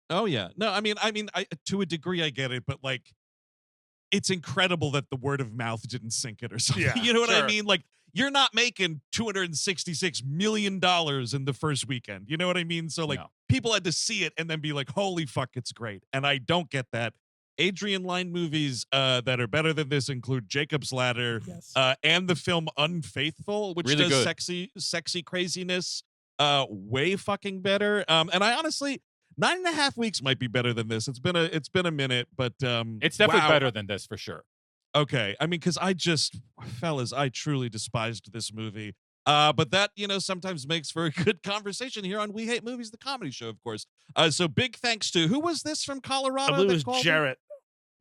Oh yeah. No, I mean, I to a degree I get it, but like, it's incredible that the word of mouth didn't sink it or something. Yeah, you know what I mean? Like, you're not making $266 million in the first weekend. You know what I mean? So like, people had to see it and then be like, holy fuck, it's great. And I don't get that. Adrian Lyne movies that are better than this include Jacob's Ladder and the film Unfaithful, which Really does good. sexy craziness way fucking better. And I honestly, 9.5 weeks might be better than this. It's been a minute, but it's definitely wow. better than this for sure. Okay, I mean, because fellas, I truly despised this movie. But that, sometimes makes for a good conversation here on We Hate Movies, the comedy show, of course. So big thanks to, who was this from Colorado? I believe it was called Jarrett.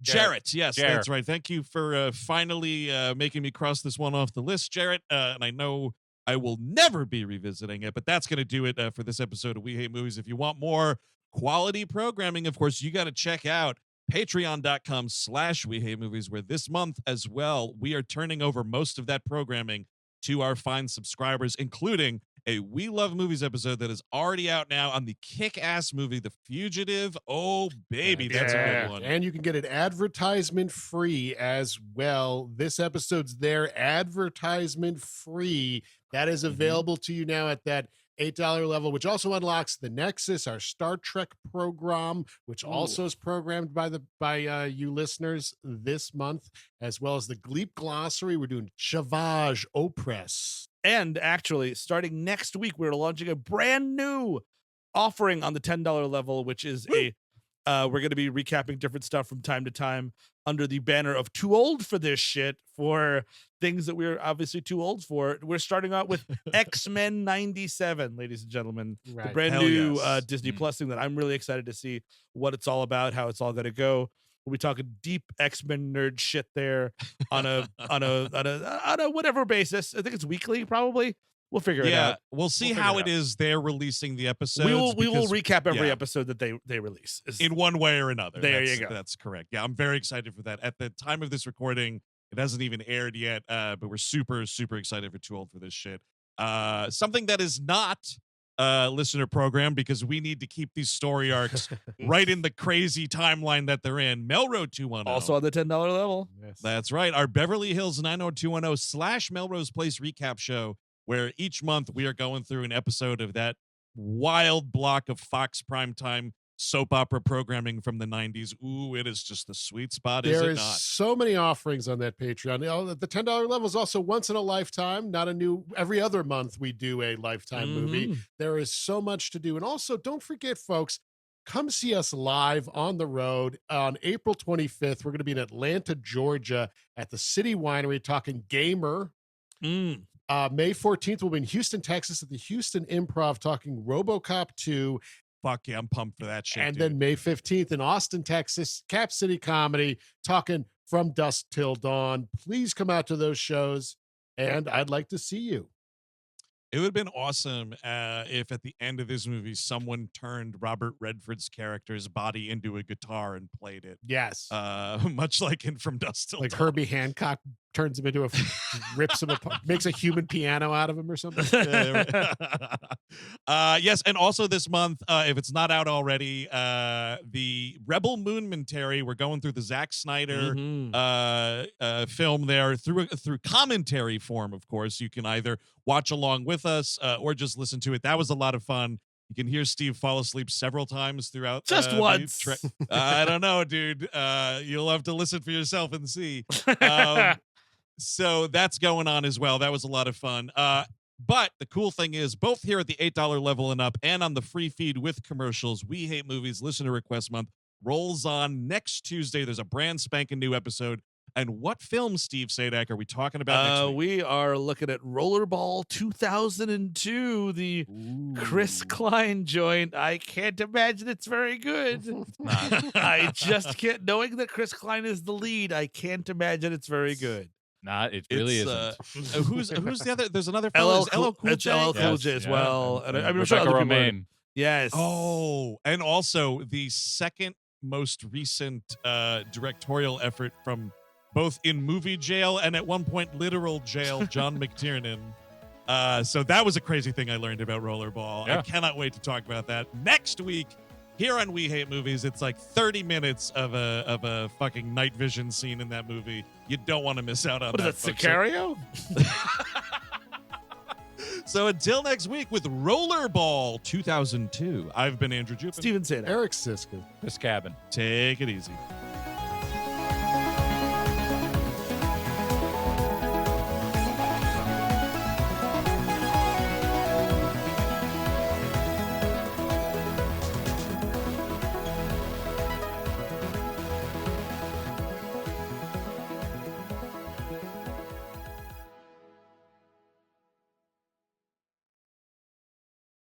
Jarrett, yes, Jarrett. that's right. Thank you for finally making me cross this one off the list, Jarrett. And I know I will never be revisiting it, but that's going to do it for this episode of We Hate Movies. If you want more quality programming, of course, you got to check out patreon.com/We Hate Movies, where this month as well, we are turning over most of that programming to our fine subscribers, including a We Love Movies episode that is already out now on the kick-ass movie, The Fugitive. Oh, baby, that's a good one. And you can get it advertisement-free as well. This episode's there, advertisement-free. That is available to you now at that $8 level, which also unlocks the Nexus, our Star Trek program, which also is programmed by you listeners this month, as well as the Gleep Glossary. We're doing Chavage Opress. And actually, starting next week, we're launching a brand new offering on the $10 level, which is we're going to be recapping different stuff from time to time under the banner of Too Old for This Shit, for things that we're obviously too old for. We're starting out with X-Men 97, ladies and gentlemen. Right. The brand Hell new yes. Disney Plus thing that I'm really excited to see what it's all about, how it's all going to go. We'll be talking deep X-Men nerd shit there on a whatever basis. I think it's weekly, probably. We'll figure it out. We'll see how it is they're releasing the episodes. We will recap every episode that they release in one way or another. There you go. That's correct. Yeah, I'm very excited for that. At the time of this recording, it hasn't even aired yet, but we're super, super excited for Too Old for This Shit. Something that is not listener program, because we need to keep these story arcs right in the crazy timeline that they're in. Melrose 210. Also on the $10 level. Yes. That's right. Our Beverly Hills 90210 / Melrose Place recap show, where each month we are going through an episode of that wild block of Fox primetime soap opera programming from the 90s. Ooh, it is just the sweet spot, is it There is not? so many offerings on that Patreon. The $10 level is also once in a lifetime, not a new, every other month we do a lifetime movie. There is so much to do. And also, don't forget, folks, come see us live on the road on April 25th. We're going to be in Atlanta, Georgia at the City Winery talking Gamer. May 14th, we'll be in Houston, Texas at the Houston Improv talking RoboCop 2. Fuck yeah, I'm pumped for that shit. And dude. then May 15th in Austin, Texas, Cap City Comedy, talking From Dusk Till Dawn. Please come out to those shows, and I'd like to see you. It would have been awesome if at the end of this movie, someone turned Robert Redford's character's body into a guitar and played it. Yes. Much like in From Dusk Till Like Dawn. Herbie Hancock turns him into rips him apart, makes a human piano out of him or something. Yes, and also this month, if it's not out already, the Rebel Moonmentary, we're going through the Zack Snyder film there through commentary form, of course. You can either watch along with us or just listen to it. That was a lot of fun. You can hear Steve fall asleep several times throughout. Just once. I don't know, dude. You'll have to listen for yourself and see. So that's going on as well. That was a lot of fun. But the cool thing is, both here at the $8 level and up and on the free feed with commercials, We Hate Movies Listener Request Month rolls on next Tuesday. There's a brand spanking new episode. And what film, Steve Sadak, are we talking about next week? We are looking at Rollerball 2002, the Chris Klein joint. I can't imagine it's very good. I just can't, knowing that Chris Klein is the lead, I can't imagine it's very good. It really isn't. Who's the other? There's another fellow. LL Cool J as well. And I'm sure Rebecca other Romaine. Yes. Oh, and also the second most recent directorial effort from both in movie jail and at one point literal jail, John McTiernan. So that was a crazy thing I learned about Rollerball. Yeah. I cannot wait to talk about that next week here on We Hate Movies. It's like 30 minutes of a fucking night vision scene in that movie. You don't want to miss out on What that. is that, Sicario? So until next week with Rollerball 2002, I've been Andrew Jupin. Steven Sadak. Eric Siska. This cabin. Take it easy.